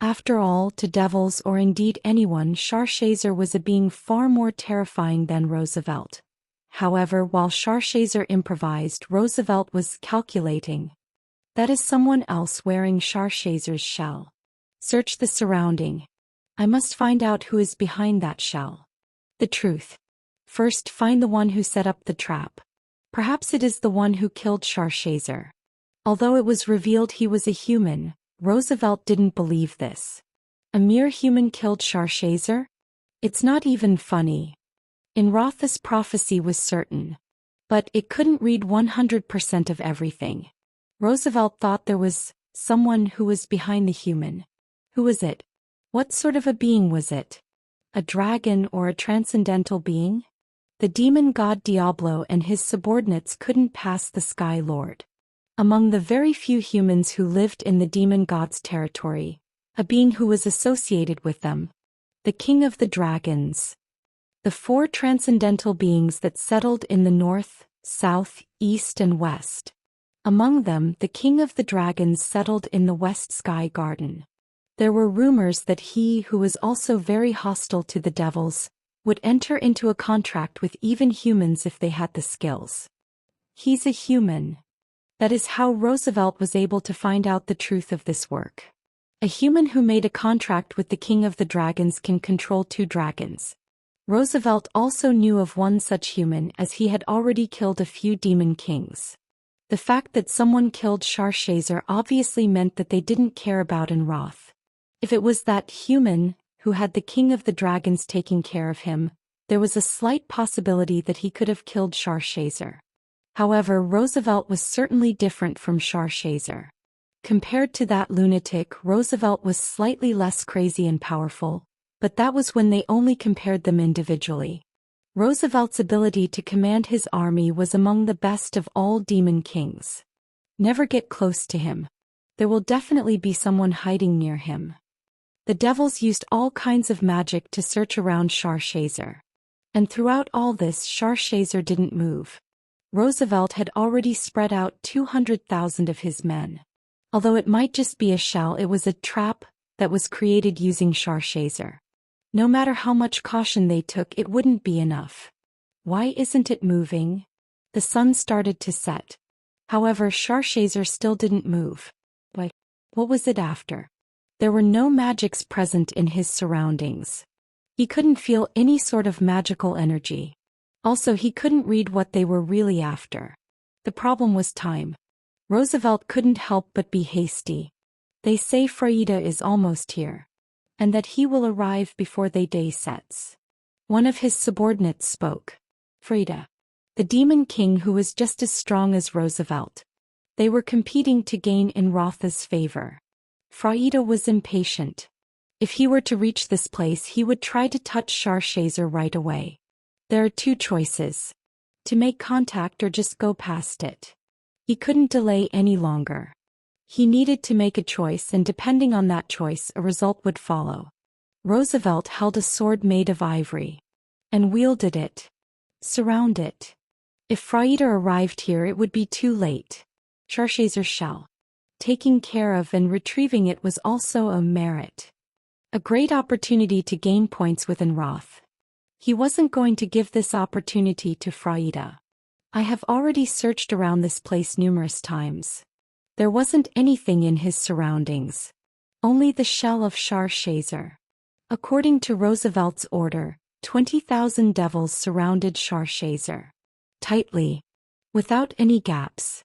After all, to devils or indeed anyone, Sharshazer was a being far more terrifying than Roosevelt. However, while Sharshazer improvised, Roosevelt was calculating. That is someone else wearing Sharshazer's shell. Search the surrounding. I must find out who is behind that shell. The truth. First, find the one who set up the trap. Perhaps it is the one who killed Sharshazer. Although it was revealed he was a human, Roosevelt didn't believe this. A mere human killed Sharshazer? It's not even funny. Enrotha's prophecy was certain. But it couldn't read 100% of everything. Roosevelt thought there was someone who was behind the human. Who was it? What sort of a being was it? A dragon or a transcendental being? The demon god Diablo and his subordinates couldn't pass the Sky Lord. Among the very few humans who lived in the demon god's territory, a being who was associated with them, the king of the dragons. The 4 transcendental beings that settled in the north, south, east and west. Among them, the king of the dragons settled in the West Sky Garden. There were rumors that he, who was also very hostile to the devils, would enter into a contract with even humans if they had the skills. He's a human. That is how Roosevelt was able to find out the truth of this work. A human who made a contract with the king of the dragons can control 2 dragons. Roosevelt also knew of one such human, as he had already killed a few demon kings. The fact that someone killed Sharshazer obviously meant that they didn't care about Enroth. If it was that human who had the king of the dragons taking care of him, there was a slight possibility that he could have killed Sharshazer. However, Roosevelt was certainly different from Sharshazer. Compared to that lunatic, Roosevelt was slightly less crazy and powerful. But that was when they only compared them individually. Roosevelt's ability to command his army was among the best of all demon kings. Never get close to him. There will definitely be someone hiding near him. The devils used all kinds of magic to search around Sharshazer. And throughout all this, Sharshazer didn't move. Roosevelt had already spread out 200,000 of his men. Although it might just be a shell, it was a trap that was created using Sharshazer. No matter how much caution they took, it wouldn't be enough. Why isn't it moving? The sun started to set. However, Sharshazer still didn't move. But what was it after? There were no magics present in his surroundings. He couldn't feel any sort of magical energy. Also, he couldn't read what they were really after. The problem was time. Roosevelt couldn't help but be hasty. They say Frida is almost here, and that he will arrive before the day sets. One of his subordinates spoke. Frida, the demon king who was just as strong as Roosevelt. They were competing to gain in Rotha's favor. Frida was impatient. If he were to reach this place, he would try to touch Sharshazer right away. There are two choices: to make contact or just go past it. He couldn't delay any longer. He needed to make a choice, and depending on that choice, a result would follow. Roosevelt held a sword made of ivory and wielded it. Surround it. If Frida arrived here, it would be too late. Sharshazer shell. Taking care of and retrieving it was also a merit. A great opportunity to gain points within Roth. He wasn't going to give this opportunity to Frida. I have already searched around this place numerous times. There wasn't anything in his surroundings. Only the shell of Sharshazer. According to Roosevelt's order, 20,000 devils surrounded Sharshazer. Tightly. Without any gaps.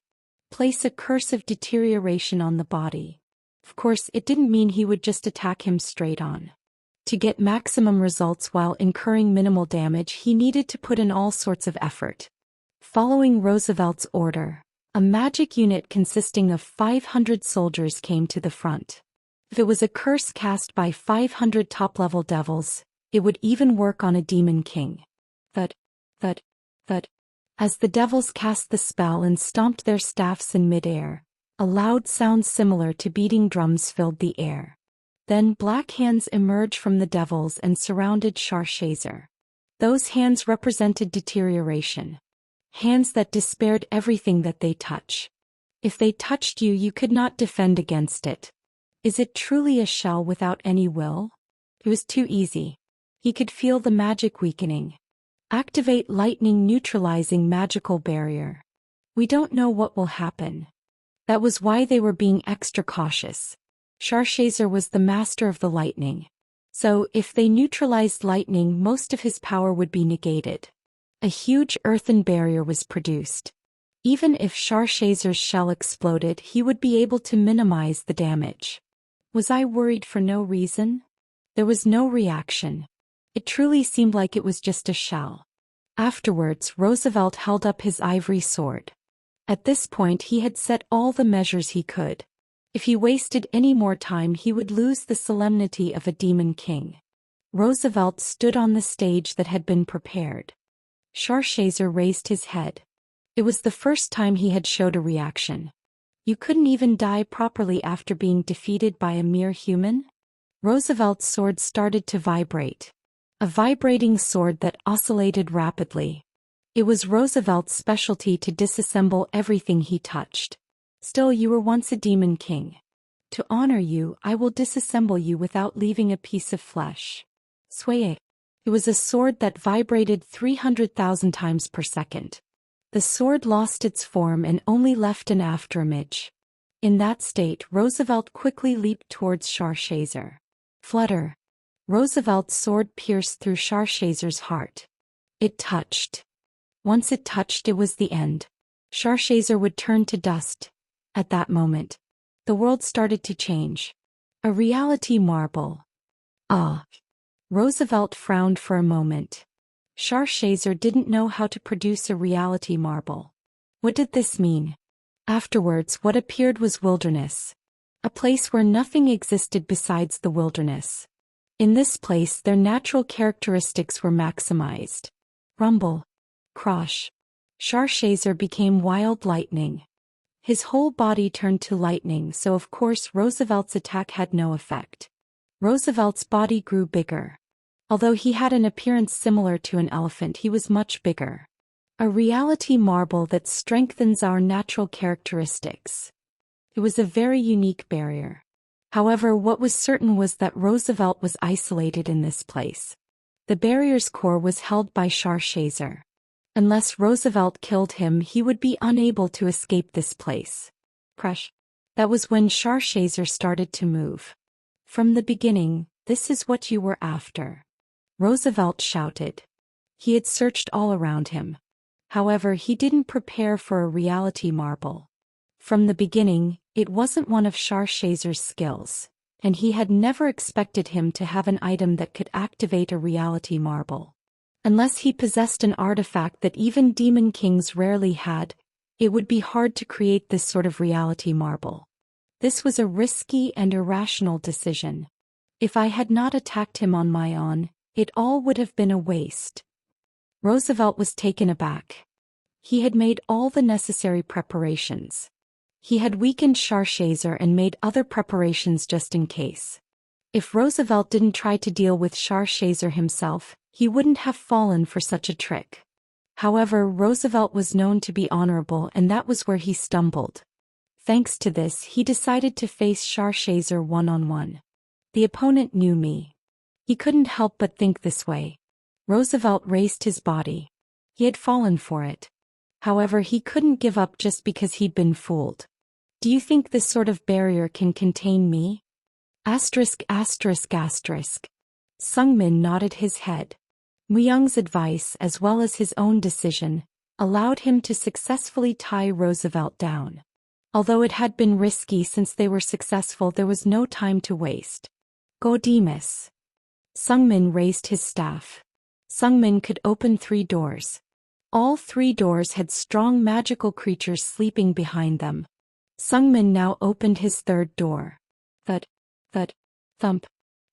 Place a curse of deterioration on the body. Of course, it didn't mean he would just attack him straight on. To get maximum results while incurring minimal damage, he needed to put in all sorts of effort. Following Roosevelt's order, a magic unit consisting of 500 soldiers came to the front. If it was a curse cast by 500 top-level devils, it would even work on a demon king. Thud. As the devils cast the spell and stomped their staffs in midair, a loud sound similar to beating drums filled the air. Then black hands emerged from the devils and surrounded Sharshazer. Those hands represented deterioration. Hands that despaired everything that they touch. If they touched you, you could not defend against it. Is it truly a shell without any will? It was too easy. He could feel the magic weakening. Activate lightning neutralizing magical barrier. We don't know what will happen. That was why they were being extra cautious. Sharshazer was the master of the lightning. So, if they neutralized lightning, most of his power would be negated. A huge earthen barrier was produced. Even if Sharshazer's shell exploded, he would be able to minimize the damage. Was I worried for no reason? There was no reaction. It truly seemed like it was just a shell. Afterwards, Roosevelt held up his ivory sword. At this point, he had set all the measures he could. If he wasted any more time, he would lose the solemnity of a demon king. Roosevelt stood on the stage that had been prepared. Sharshazer raised his head. It was the first time he had showed a reaction. You couldn't even die properly after being defeated by a mere human? Roosevelt's sword started to vibrate. A vibrating sword that oscillated rapidly. It was Roosevelt's specialty to disassemble everything he touched. Still, you were once a demon king. To honor you, I will disassemble you without leaving a piece of flesh. Sway. It was a sword that vibrated 300,000 times per second. The sword lost its form and only left an afterimage. In that state, Roosevelt quickly leaped towards Sharshazer. Flutter. Roosevelt's sword pierced through Sharshazer's heart. It touched. Once it touched, it was the end. Sharshazer would turn to dust. At that moment, the world started to change. A reality marble. Ah. Roosevelt frowned for a moment. Sharshazer didn't know how to produce a reality marble. What did this mean? Afterwards, what appeared was wilderness. A place where nothing existed besides the wilderness. In this place their natural characteristics were maximized. Rumble. Crash. Sharchazer became wild lightning. His whole body turned to lightning, so of course Roosevelt's attack had no effect. Roosevelt's body grew bigger. Although he had an appearance similar to an elephant, he was much bigger. A reality marble that strengthens our natural characteristics. It was a very unique barrier. However, what was certain was that Roosevelt was isolated in this place. The barrier's core was held by Sharchazer. Unless Roosevelt killed him, he would be unable to escape this place. Crush. That was when Sharchazer started to move. From the beginning, this is what you were after. Roosevelt shouted. He had searched all around him. However, he didn't prepare for a reality marble. From the beginning, it wasn't one of Sharchazer's skills, and he had never expected him to have an item that could activate a reality marble. Unless he possessed an artifact that even Demon Kings rarely had, it would be hard to create this sort of reality marble. This was a risky and irrational decision. If I had not attacked him on my own, it all would have been a waste. Roosevelt was taken aback. He had made all the necessary preparations. He had weakened Sharchazer and made other preparations just in case. If Roosevelt didn't try to deal with Sharchazer himself, he wouldn't have fallen for such a trick. However, Roosevelt was known to be honorable, and that was where he stumbled. Thanks to this, he decided to face Sharchazer one-on-one. The opponent knew me. He couldn't help but think this way. Roosevelt raised his body. He had fallen for it. However, he couldn't give up just because he'd been fooled. Do you think this sort of barrier can contain me? Sungmin nodded his head. Muyang's advice, as well as his own decision, allowed him to successfully tie Roosevelt down. Although it had been risky, since they were successful, there was no time to waste. Go Demas. Sungmin raised his staff. Sungmin could open 3 doors. All 3 doors had strong magical creatures sleeping behind them. Sungmin now opened his 3rd door. Thud, thud, thump.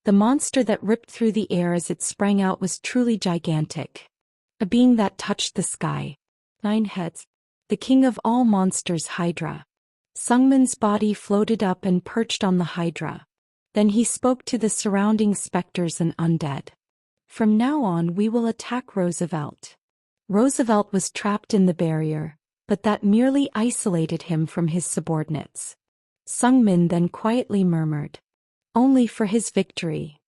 The monster that ripped through the air as it sprang out was truly gigantic. A being that touched the sky. 9 heads. The king of all monsters, Hydra. Sungmin's body floated up and perched on the Hydra. Then he spoke to the surrounding specters and undead. From now on we will attack Roosevelt. Roosevelt was trapped in the barrier, but that merely isolated him from his subordinates. Sungmin then quietly murmured. Only for his victory.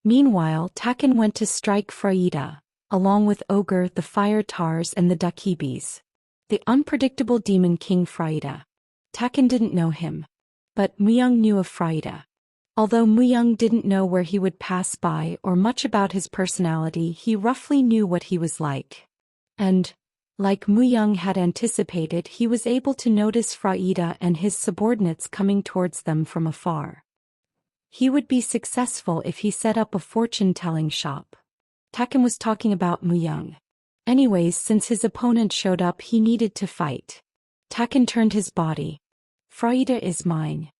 Meanwhile, Taken went to strike Fraida, along with Ogre, the Fire Tars and the Dakibis. The unpredictable Demon King Fraida. Taken didn't know him. But Muyang knew of Fraida. Although Muyang didn't know where he would pass by or much about his personality, he roughly knew what he was like. And, like Muyang had anticipated, he was able to notice Fraida and his subordinates coming towards them from afar. He would be successful if he set up a fortune-telling shop. Taken was talking about Muyang. Anyways, since his opponent showed up, he needed to fight. Taken turned his body. Fraida is mine.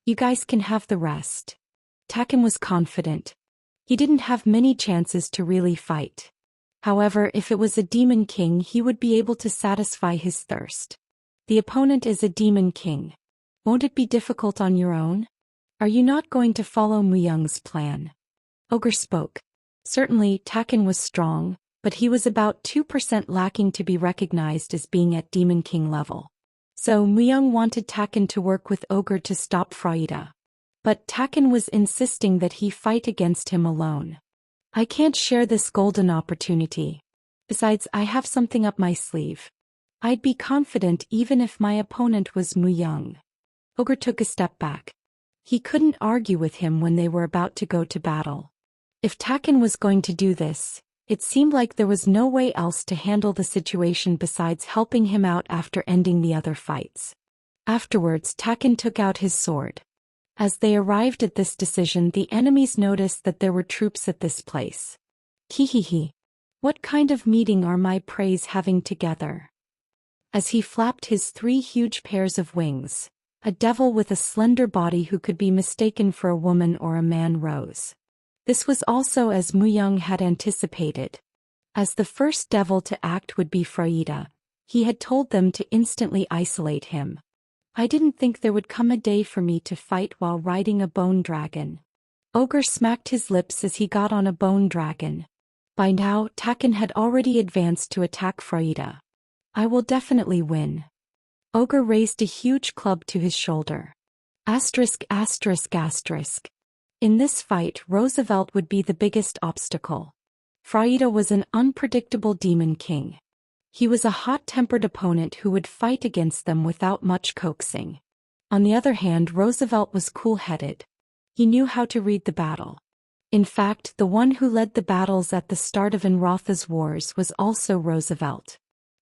You guys can have the rest. Taken was confident. He didn't have many chances to really fight. However, if it was a Demon King, he would be able to satisfy his thirst. The opponent is a Demon King. Won't it be difficult on your own? Are you not going to follow Muyang's plan? Ogre spoke. Certainly, Taken was strong, but he was about 2% lacking to be recognized as being at Demon King level. So Muyang wanted Taken to work with Ogre to stop Fraida. But Taken was insisting that he fight against him alone. I can't share this golden opportunity. Besides, I have something up my sleeve. I'd be confident even if my opponent was Muyang. Ogre took a step back. He couldn't argue with him when they were about to go to battle. If Taken was going to do this, it seemed like there was no way else to handle the situation besides helping him out after ending the other fights. Afterwards, Taken took out his sword. As they arrived at this decision, the enemies noticed that there were troops at this place. Hihihi. What kind of meeting are my preys having together? As he flapped his 3 huge pairs of wings, A devil with a slender body who could be mistaken for a woman or a man rose. This was also as Muyang had anticipated. As the first devil to act would be Frida, he had told them to instantly isolate him. I didn't think there would come a day for me to fight while riding a bone dragon. Ogre smacked his lips as he got on a bone dragon. By now, Taken had already advanced to attack Frida. I will definitely win. Ogre raised a huge club to his shoulder. Asterisk asterisk asterisk. In this fight, Roosevelt would be the biggest obstacle. Frida was an unpredictable demon king. He was a hot-tempered opponent who would fight against them without much coaxing. On the other hand, Roosevelt was cool-headed. He knew how to read the battle. In fact, the one who led the battles at the start of Enrotha's wars was also Roosevelt.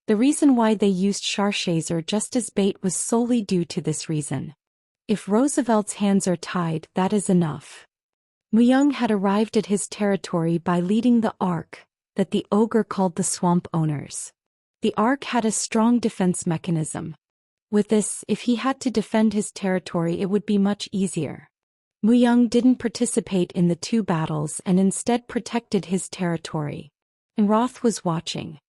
The reason why they used Sharchazer just as bait was solely due to this reason. If Roosevelt's hands are tied, that is enough. Muyang had arrived at his territory by leading the Ark, that the ogre called the Swamp Owners. The Ark had a strong defense mechanism. With this, if he had to defend his territory, it would be much easier. Muyang didn't participate in the two battles and instead protected his territory. Enroth was watching.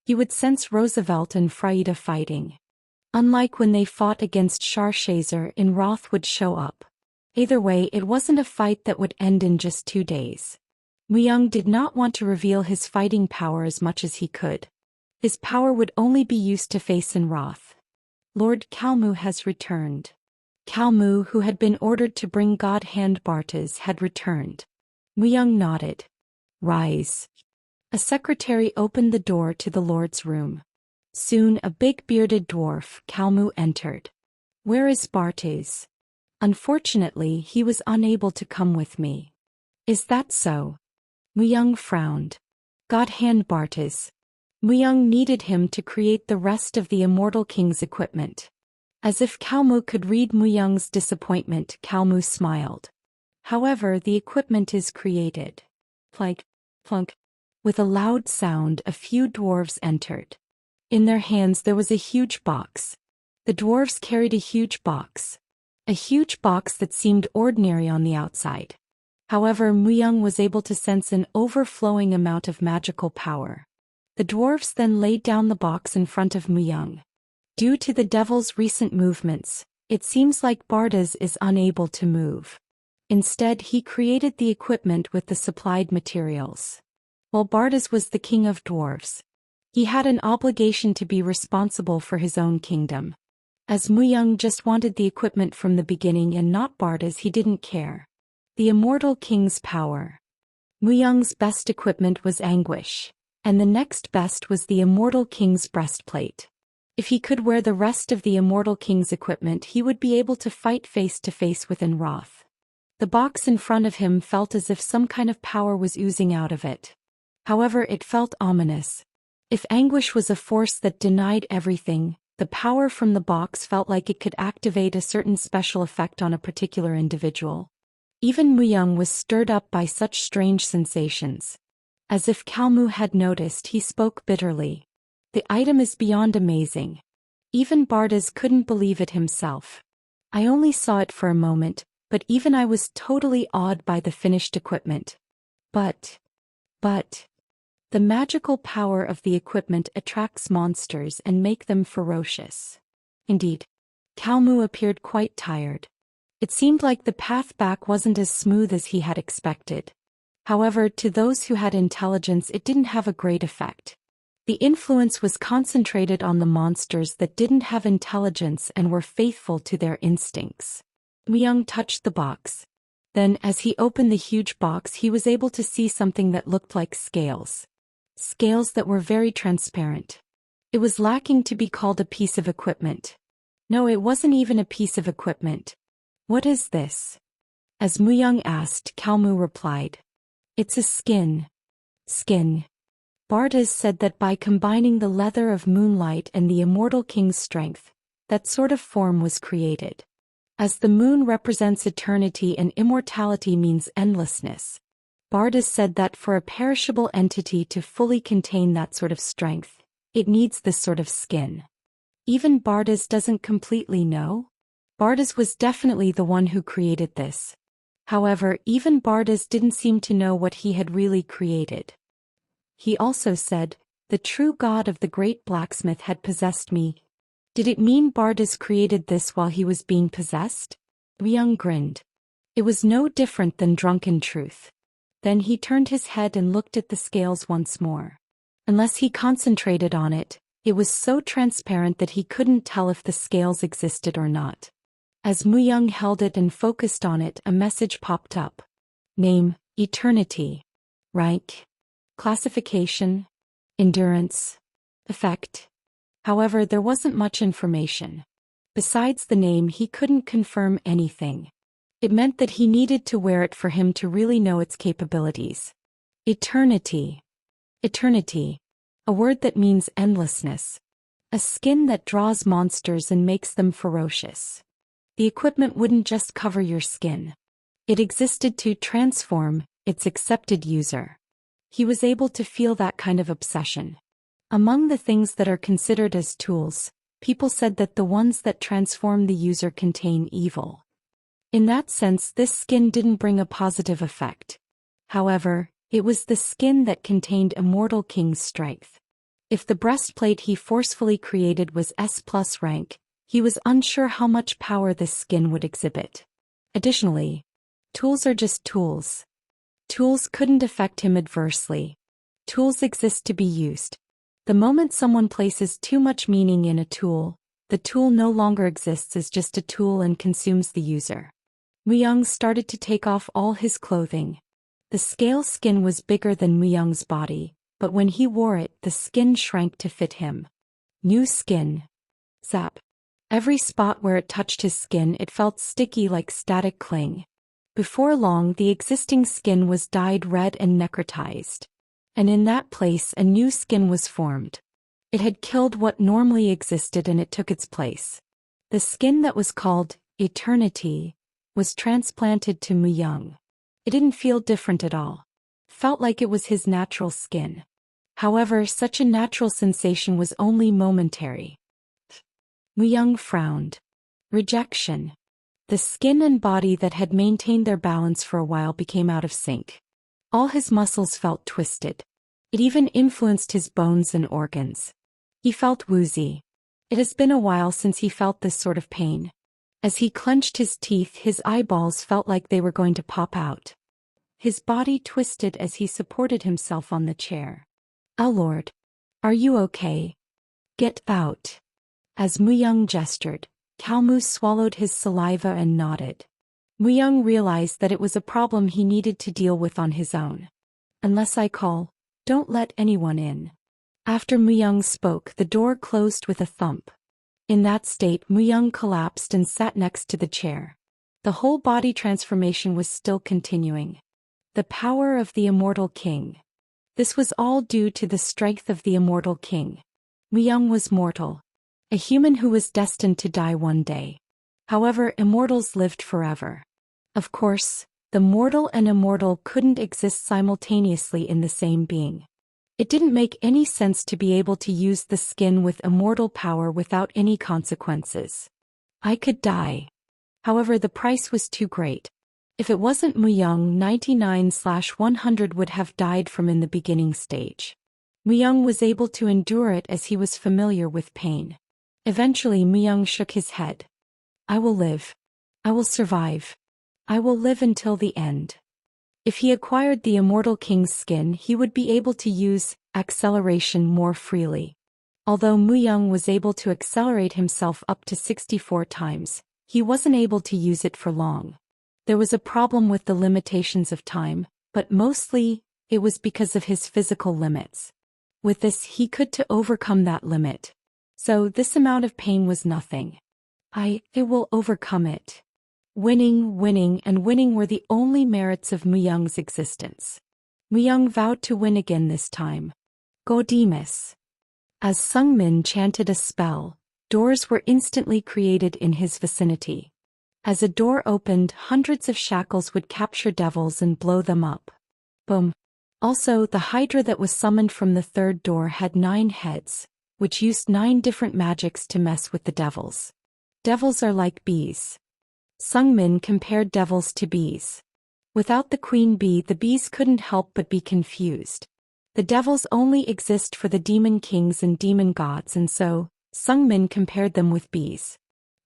He would sense Roosevelt and Frida fighting. Unlike when they fought against Sharchazer, Enroth would show up. Either way, it wasn't a fight that would end in just 2 days. Muyang did not want to reveal his fighting power as much as he could. His power would only be used to face Enroth. Lord Kalmu has returned. Kalmu, who had been ordered to bring God Hand Bartas, had returned. Muyang nodded. Rise. A secretary opened the door to the Lord's room. Soon a big bearded dwarf, Kalmu, entered. Where is Bartas? Unfortunately, he was unable to come with me. Is that so? Muyang frowned. God Hand Bartas. Muyang needed him to create the rest of the Immortal King's equipment. As if Kalmu could read Muyang's disappointment, Kalmu smiled. However, the equipment is created. Plunk, plunk. With a loud sound, a few dwarves entered. In their hands there was a huge box. The dwarves carried a huge box. A huge box that seemed ordinary on the outside. However, Muyang was able to sense an overflowing amount of magical power. The dwarves then laid down the box in front of Muyang. Due to the devil's recent movements, it seems like Bartas is unable to move. Instead, he created the equipment with the supplied materials. While Bartas was the king of dwarves, he had an obligation to be responsible for his own kingdom. As Muyang just wanted the equipment from the beginning and not Bartas, he didn't care. The Immortal King's power. Muyang's best equipment was Anguish, and the next best was the Immortal King's breastplate. If he could wear the rest of the Immortal King's equipment, he would be able to fight face to face with Enroth. The box in front of him felt as if some kind of power was oozing out of it. However, it felt ominous. If Anguish was a force that denied everything, the power from the box felt like it could activate a certain special effect on a particular individual. Even Muyang was stirred up by such strange sensations. As if Kalmu had noticed, he spoke bitterly. The item is beyond amazing. Even Bartas couldn't believe it himself. I only saw it for a moment, but even I was totally awed by the finished equipment. But, the magical power of the equipment attracts monsters and make them ferocious. Indeed, Kalmu appeared quite tired. It seemed like the path back wasn't as smooth as he had expected. However, to those who had intelligence, it didn't have a great effect. The influence was concentrated on the monsters that didn't have intelligence and were faithful to their instincts. Muyang touched the box. Then, as he opened the huge box, he was able to see something that looked like scales. Scales that were very transparent. It was lacking to be called a piece of equipment. No, it wasn't even a piece of equipment. What is this? As Muyang asked, Kalmu replied. It's a skin. Skin. Bartas said that by combining the leather of moonlight and the Immortal King's strength, that sort of form was created. As the moon represents eternity and immortality means endlessness, Bartas said that for a perishable entity to fully contain that sort of strength, it needs this sort of skin. Even Bartas doesn't completely know? Bardas was definitely the one who created this. However, even Bardas didn't seem to know what he had really created. He also said, "The true god of the great blacksmith had possessed me." Did it mean Bardas created this while he was being possessed? Myung grinned. It was no different than drunken truth. Then he turned his head and looked at the scales once more. Unless he concentrated on it, it was so transparent that he couldn't tell if the scales existed or not. As Myung held it and focused on it, a message popped up. Name, eternity. Rank, classification, endurance, effect. However, there wasn't much information. Besides the name, he couldn't confirm anything. It meant that he needed to wear it for him to really know its capabilities. Eternity. Eternity. A word that means endlessness. A skin that draws monsters and makes them ferocious. The equipment wouldn't just cover your skin. It existed to transform its accepted user. He was able to feel that kind of obsession. Among the things that are considered as tools, people said that the ones that transform the user contain evil. In that sense, this skin didn't bring a positive effect. However, it was the skin that contained Immortal King's strength. If the breastplate he forcefully created was S+ rank, he was unsure how much power this skin would exhibit. Additionally, tools are just tools. Tools couldn't affect him adversely. Tools exist to be used. The moment someone places too much meaning in a tool, the tool no longer exists as just a tool and consumes the user. Myung started to take off all his clothing. The scale skin was bigger than Myung's body, but when he wore it, the skin shrank to fit him. New skin. Zap. Every spot where it touched his skin, it felt sticky like static cling. Before long, the existing skin was dyed red and necrotized. And in that place, a new skin was formed. It had killed what normally existed and it took its place. The skin that was called Eternity was transplanted to Myung. It didn't feel different at all. Felt like it was his natural skin. However, such a natural sensation was only momentary. Myung frowned. Rejection. The skin and body that had maintained their balance for a while became out of sync. All his muscles felt twisted. It even influenced his bones and organs. He felt woozy. It has been a while since he felt this sort of pain. As he clenched his teeth, his eyeballs felt like they were going to pop out. His body twisted as he supported himself on the chair. "Oh Lord. Are you okay? Get out." As Myung gestured, Kalmu swallowed his saliva and nodded. Myung realized that it was a problem he needed to deal with on his own. "Unless I call, don't let anyone in." After Myung spoke, the door closed with a thump. In that state, Myung collapsed and sat next to the chair. The whole body transformation was still continuing. The power of the Immortal King. This was all due to the strength of the Immortal King. Myung was mortal. A human who was destined to die one day. However, immortals lived forever. Of course, the mortal and immortal couldn't exist simultaneously in the same being. It didn't make any sense to be able to use the skin with immortal power without any consequences. I could die. However, the price was too great. If it wasn't Myung, 99/100 would have died from in the beginning stage. Myung was able to endure it as he was familiar with pain. Eventually Myung shook his head. "I will live. I will survive. I will live until the end." If he acquired the Immortal King's skin, he would be able to use acceleration more freely. Although Myung was able to accelerate himself up to 64 times, he wasn't able to use it for long. There was a problem with the limitations of time, but mostly, it was because of his physical limits. With this, he could to overcome that limit. So this amount of pain was nothing. It will overcome it. Winning, winning, and winning were the only merits of Myung's existence. Myung vowed to win again this time. Godimus. As Sungmin chanted a spell, doors were instantly created in his vicinity. As a door opened, hundreds of shackles would capture devils and blow them up. Boom. Also, the Hydra that was summoned from the third door had 9 heads, which used 9 different magics to mess with the devils. Devils are like bees. Sungmin compared devils to bees. Without the queen bee, the bees couldn't help but be confused. The devils only exist for the demon kings and demon gods, and so, Sungmin compared them with bees.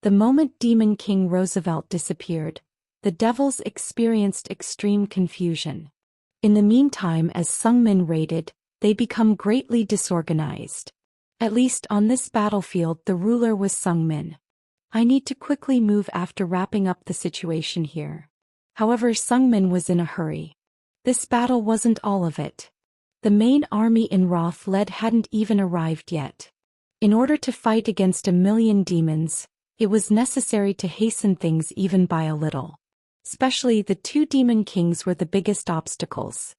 The moment Demon King Roosevelt disappeared, the devils experienced extreme confusion. In the meantime, as Sungmin raided, they become greatly disorganized. At least on this battlefield, the ruler was Sungmin. I need to quickly move after wrapping up the situation here. However, Sungmin was in a hurry. This battle wasn't all of it. The main army in Roth led hadn't even arrived yet. In order to fight against 1,000,000 demons, it was necessary to hasten things even by a little. Especially the two demon kings were the biggest obstacles.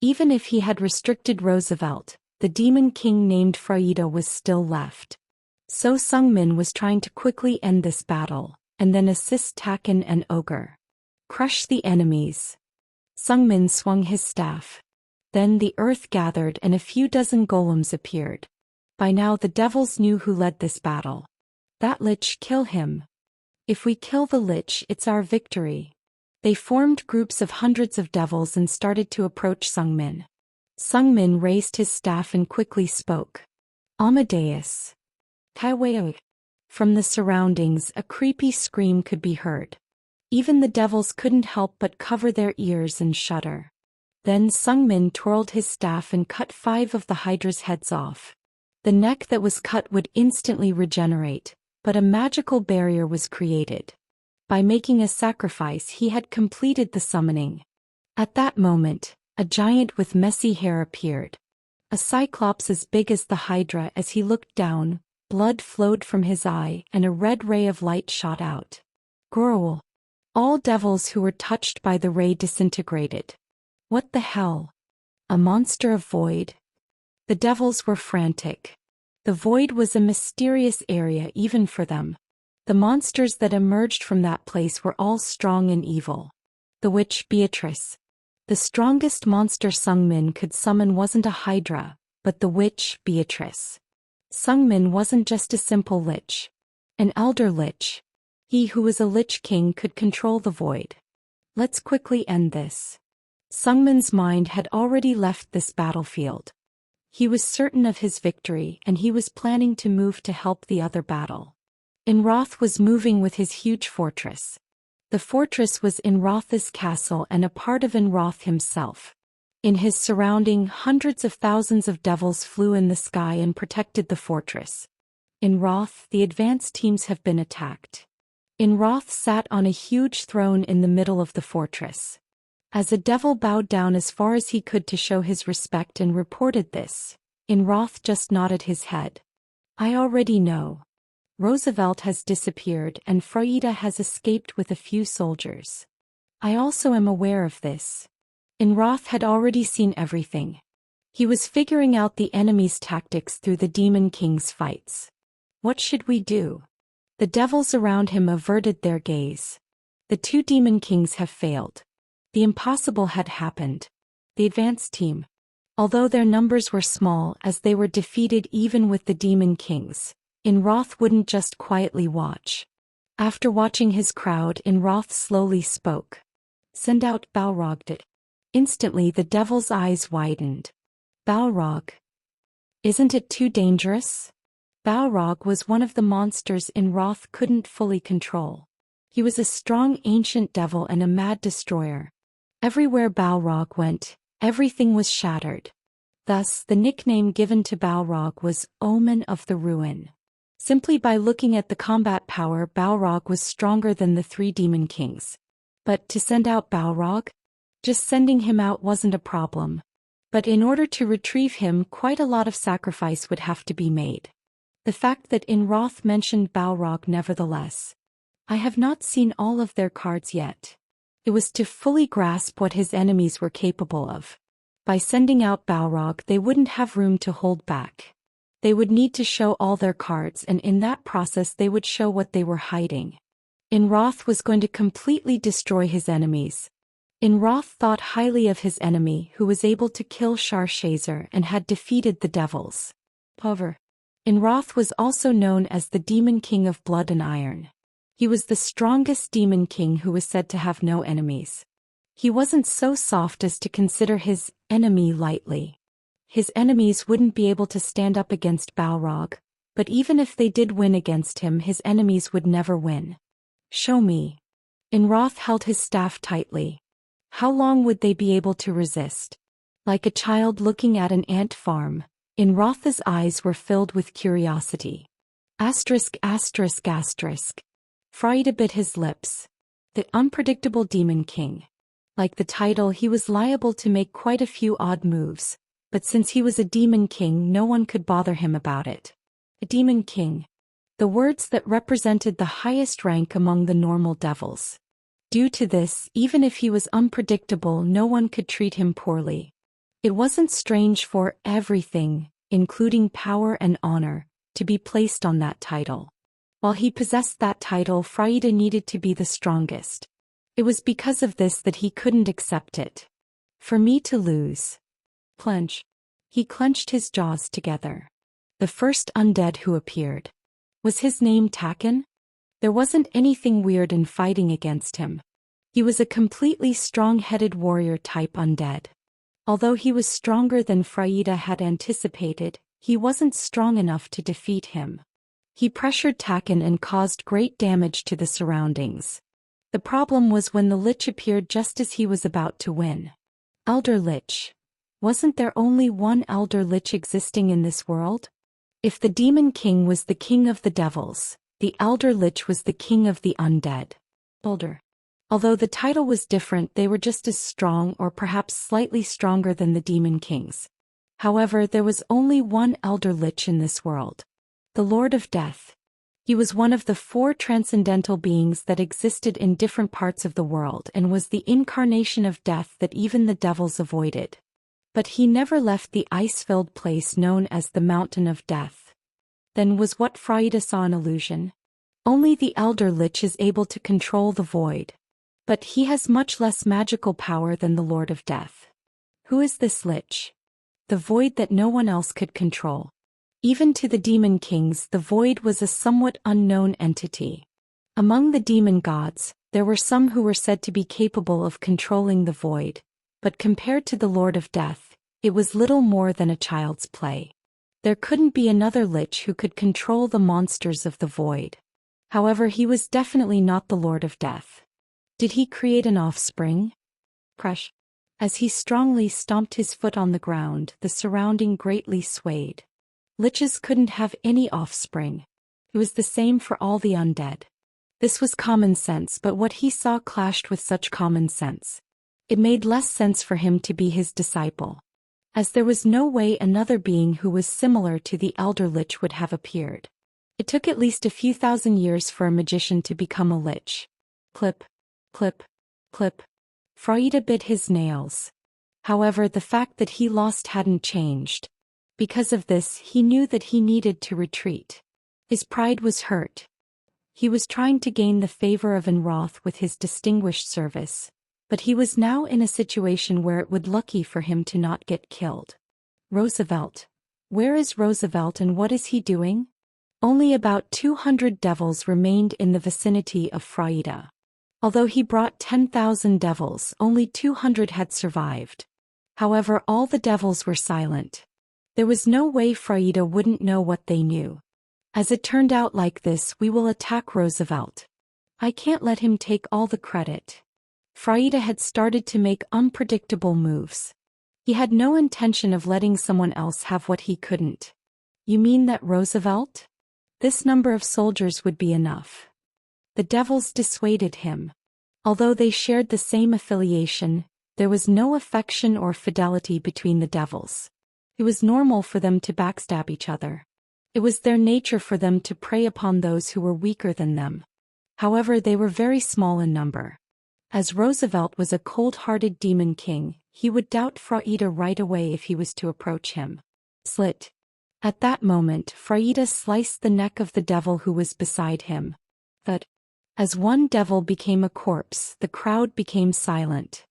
Even if he had restricted Roosevelt, the demon king named Freuda was still left. So Sungmin was trying to quickly end this battle, and then assist Taken and Ogre. Crush the enemies. Sungmin swung his staff. Then the earth gathered and a few dozen golems appeared. By now the devils knew who led this battle. That lich, kill him. If we kill the lich, it's our victory. They formed groups of hundreds of devils and started to approach Sungmin. Sungmin raised his staff and quickly spoke. Amadeus. Kaiweo. From the surroundings, a creepy scream could be heard. Even the devils couldn't help but cover their ears and shudder. Then Sungmin twirled his staff and cut 5 of the Hydra's heads off. The neck that was cut would instantly regenerate, but a magical barrier was created. By making a sacrifice, he had completed the summoning. At that moment, a giant with messy hair appeared. A cyclops as big as the Hydra. As he looked down, blood flowed from his eye and a red ray of light shot out. Growl. All devils who were touched by the ray disintegrated. What the hell? A monster of void? The devils were frantic. The void was a mysterious area even for them. The monsters that emerged from that place were all strong and evil. The witch Beatrice. The strongest monster Sungmin could summon wasn't a Hydra, but the witch Beatrice. Sungmin wasn't just a simple lich. An elder lich. He who was a lich king could control the void. Let's quickly end this. Sungmin's mind had already left this battlefield. He was certain of his victory and he was planning to move to help the other battle. Inroth was moving with his huge fortress. The fortress was Inroth's castle and a part of Inroth himself. In his surrounding, hundreds of thousands of devils flew in the sky and protected the fortress. Inroth, the advanced teams have been attacked. Inroth sat on a huge throne in the middle of the fortress. As a devil bowed down as far as he could to show his respect and reported this, Inroth just nodded his head. I already know. Roosevelt has disappeared and Freuda has escaped with a few soldiers. I also am aware of this. Inroth had already seen everything. He was figuring out the enemy's tactics through the Demon King's fights. What should we do? The devils around him averted their gaze. The 2 Demon Kings have failed. The impossible had happened. The advanced team. Although their numbers were small as they were defeated even with the Demon Kings, Inroth wouldn't just quietly watch. After watching his crowd, Inroth slowly spoke. Send out Balrog. Instantly the devil's eyes widened. Balrog. Isn't it too dangerous? Balrog was one of the monsters Inroth couldn't fully control. He was a strong ancient devil and a mad destroyer. Everywhere Balrog went, everything was shattered. Thus, the nickname given to Balrog was Omen of the Ruin. Simply by looking at the combat power, Balrog was stronger than the 3 Demon Kings. But to send out Balrog? Just sending him out wasn't a problem. But in order to retrieve him, quite a lot of sacrifice would have to be made. The fact that Inroth mentioned Balrog nevertheless. I have not seen all of their cards yet. It was to fully grasp what his enemies were capable of. By sending out Balrog, they wouldn't have room to hold back. They would need to show all their cards, and in that process they would show what they were hiding. Inroth was going to completely destroy his enemies. Inroth thought highly of his enemy who was able to kill Sharshazer and had defeated the devils. However, Inroth was also known as the Demon King of Blood and Iron. He was the strongest demon king who was said to have no enemies. He wasn't so soft as to consider his enemy lightly. His enemies wouldn't be able to stand up against Balrog, but even if they did win against him, his enemies would never win. Show me. Inroth held his staff tightly. How long would they be able to resist? Like a child looking at an ant farm, Inroth's eyes were filled with curiosity. Asterisk asterisk asterisk. Freyda bit his lips. The unpredictable demon king. Like the title, he was liable to make quite a few odd moves, but since he was a demon king, no one could bother him about it. A demon king. The words that represented the highest rank among the normal devils. Due to this, even if he was unpredictable, no one could treat him poorly. It wasn't strange for everything, including power and honor, to be placed on that title. While he possessed that title, Freyda needed to be the strongest. It was because of this that he couldn't accept it. For me to lose. Clench. He clenched his jaws together. The first undead who appeared. Was his name Taken? There wasn't anything weird in fighting against him. He was a completely strong-headed warrior-type undead. Although he was stronger than Freyda had anticipated, he wasn't strong enough to defeat him. He pressured Taken and caused great damage to the surroundings. The problem was when the Lich appeared just as he was about to win. Elder Lich. Wasn't there only one Elder Lich existing in this world? If the Demon King was the king of the devils, the Elder Lich was the king of the undead. Elder. Although the title was different, they were just as strong or perhaps slightly stronger than the Demon Kings. However, there was only one Elder Lich in this world. The Lord of Death. He was one of the 4 transcendental beings that existed in different parts of the world and was the incarnation of death that even the devils avoided. But he never left the ice-filled place known as the Mountain of Death. Then was what Freyda saw an illusion? Only the Elder Lich is able to control the void. But he has much less magical power than the Lord of Death. Who is this Lich? The void that no one else could control. Even to the Demon Kings, the void was a somewhat unknown entity. Among the demon gods, there were some who were said to be capable of controlling the void, but compared to the Lord of Death, it was little more than a child's play. There couldn't be another Lich who could control the monsters of the void. However, he was definitely not the Lord of Death. Did he create an offspring? Crush. As he strongly stomped his foot on the ground, the surrounding greatly swayed. Liches couldn't have any offspring. It was the same for all the undead. This was common sense, but what he saw clashed with such common sense. It made less sense for him to be his disciple, as there was no way another being who was similar to the Elder Lich would have appeared. It took at least a few thousand years for a magician to become a Lich. Clip, clip, clip. Freyda bit his nails. However, the fact that he lost hadn't changed. Because of this, he knew that he needed to retreat. His pride was hurt. He was trying to gain the favor of Inroth with his distinguished service, but he was now in a situation where it would be lucky for him to not get killed. Roosevelt. Where is Roosevelt and what is he doing? Only about 200 devils remained in the vicinity of Freyda. Although he brought 10,000 devils, only 200 had survived. However, all the devils were silent. There was no way Freyda wouldn't know what they knew. As it turned out like this, we will attack Roosevelt. I can't let him take all the credit. Freyda had started to make unpredictable moves. He had no intention of letting someone else have what he couldn't. You mean that Roosevelt? This number of soldiers would be enough. The devils dissuaded him. Although they shared the same affiliation, there was no affection or fidelity between the devils. It was normal for them to backstab each other. It was their nature for them to prey upon those who were weaker than them. However, they were very small in number. As Roosevelt was a cold-hearted demon king, he would doubt Freyda right away if he was to approach him. Slit. At that moment, Freyda sliced the neck of the devil who was beside him. But as one devil became a corpse, the crowd became silent.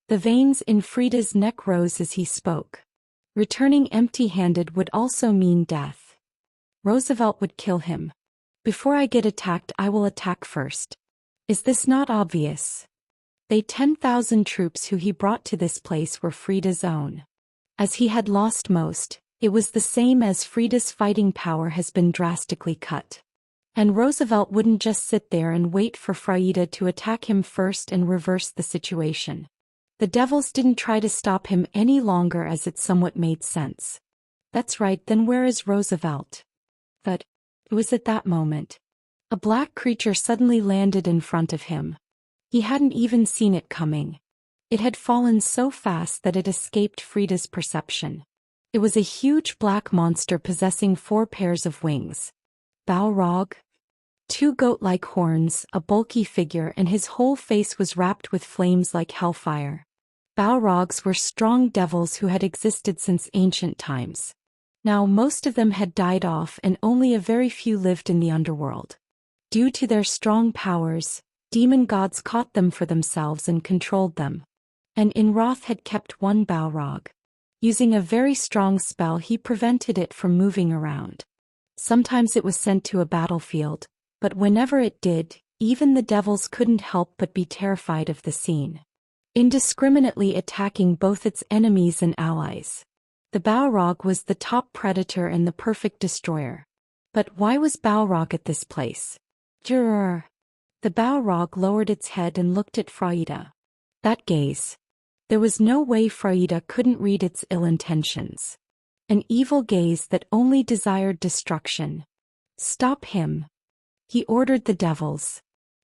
The veins in Freyda's neck rose as he spoke. Returning empty-handed would also mean death. Roosevelt would kill him. Before I get attacked, I will attack first. Is this not obvious? They 10,000 troops who he brought to this place were Frida's own. As he had lost most, it was the same as Frida's fighting power has been drastically cut. And Roosevelt wouldn't just sit there and wait for Frida to attack him first and reverse the situation. The devils didn't try to stop him any longer, as it somewhat made sense. That's right, then where is Roosevelt? But it was at that moment. A black creature suddenly landed in front of him. He hadn't even seen it coming. It had fallen so fast that it escaped Frida's perception. It was a huge black monster possessing 4 pairs of wings. Balrog? 2 goat-like horns, a bulky figure, and his whole face was wrapped with flames like hellfire. Balrogs were strong devils who had existed since ancient times. Now most of them had died off and only a very few lived in the underworld. Due to their strong powers, demon gods caught them for themselves and controlled them. And in wrath had kept one Balrog. Using a very strong spell, he prevented it from moving around. Sometimes it was sent to a battlefield, but whenever it did, even the devils couldn't help but be terrified of the scene. Indiscriminately attacking both its enemies and allies. The Balrog was the top predator and the perfect destroyer. But why was Balrog at this place? Jurr. The Balrog lowered its head and looked at Frida. That gaze. There was no way Frida couldn't read its ill intentions. An evil gaze that only desired destruction. Stop him. He ordered the devils.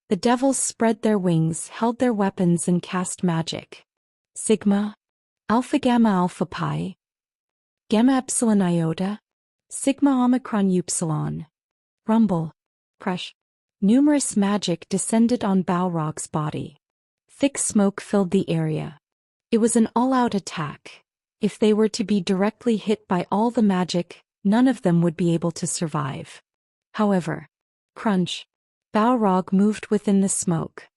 The devils spread their wings, held their weapons, and cast magic. Sigma. Alpha Gamma Alpha Pi. Gamma Epsilon Iota. Sigma Omicron Upsilon. Rumble. Crush. Numerous magic descended on Balrog's body. Thick smoke filled the area. It was an all-out attack. If they were to be directly hit by all the magic, none of them would be able to survive. However, crunch. Balrog moved within the smoke.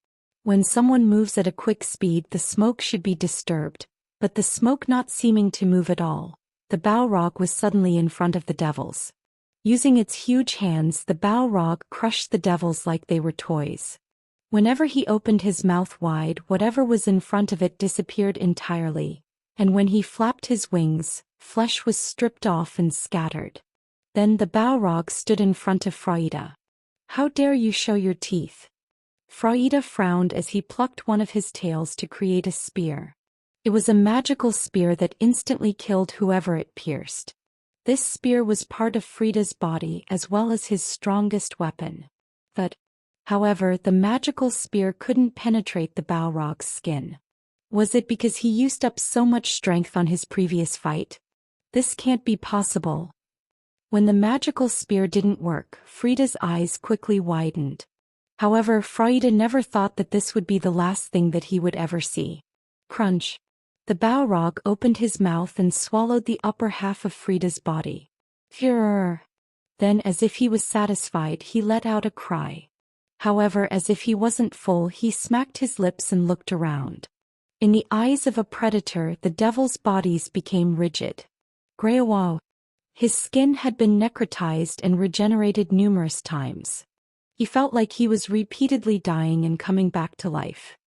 When someone moves at a quick speed, the smoke should be disturbed, but the smoke not seeming to move at all, the Balrog was suddenly in front of the devils. Using its huge hands, the Balrog crushed the devils like they were toys. Whenever he opened his mouth wide, whatever was in front of it disappeared entirely, and when he flapped his wings, flesh was stripped off and scattered. Then the Balrog stood in front of Frida. How dare you show your teeth? Frida frowned as he plucked one of his tails to create a spear. It was a magical spear that instantly killed whoever it pierced. This spear was part of Frida's body as well as his strongest weapon. However, the magical spear couldn't penetrate the Balrog's skin. Was it because he used up so much strength on his previous fight? This can't be possible. When the magical spear didn't work, Frida's eyes quickly widened. However, Frida never thought that this would be the last thing that he would ever see. Crunch. The Balrog opened his mouth and swallowed the upper half of Frida's body. Furr. Then, as if he was satisfied, he let out a cry. However, as if he wasn't full, he smacked his lips and looked around. In the eyes of a predator, the devil's bodies became rigid. Greywall. His skin had been necrotized and regenerated numerous times. He felt like he was repeatedly dying and coming back to life.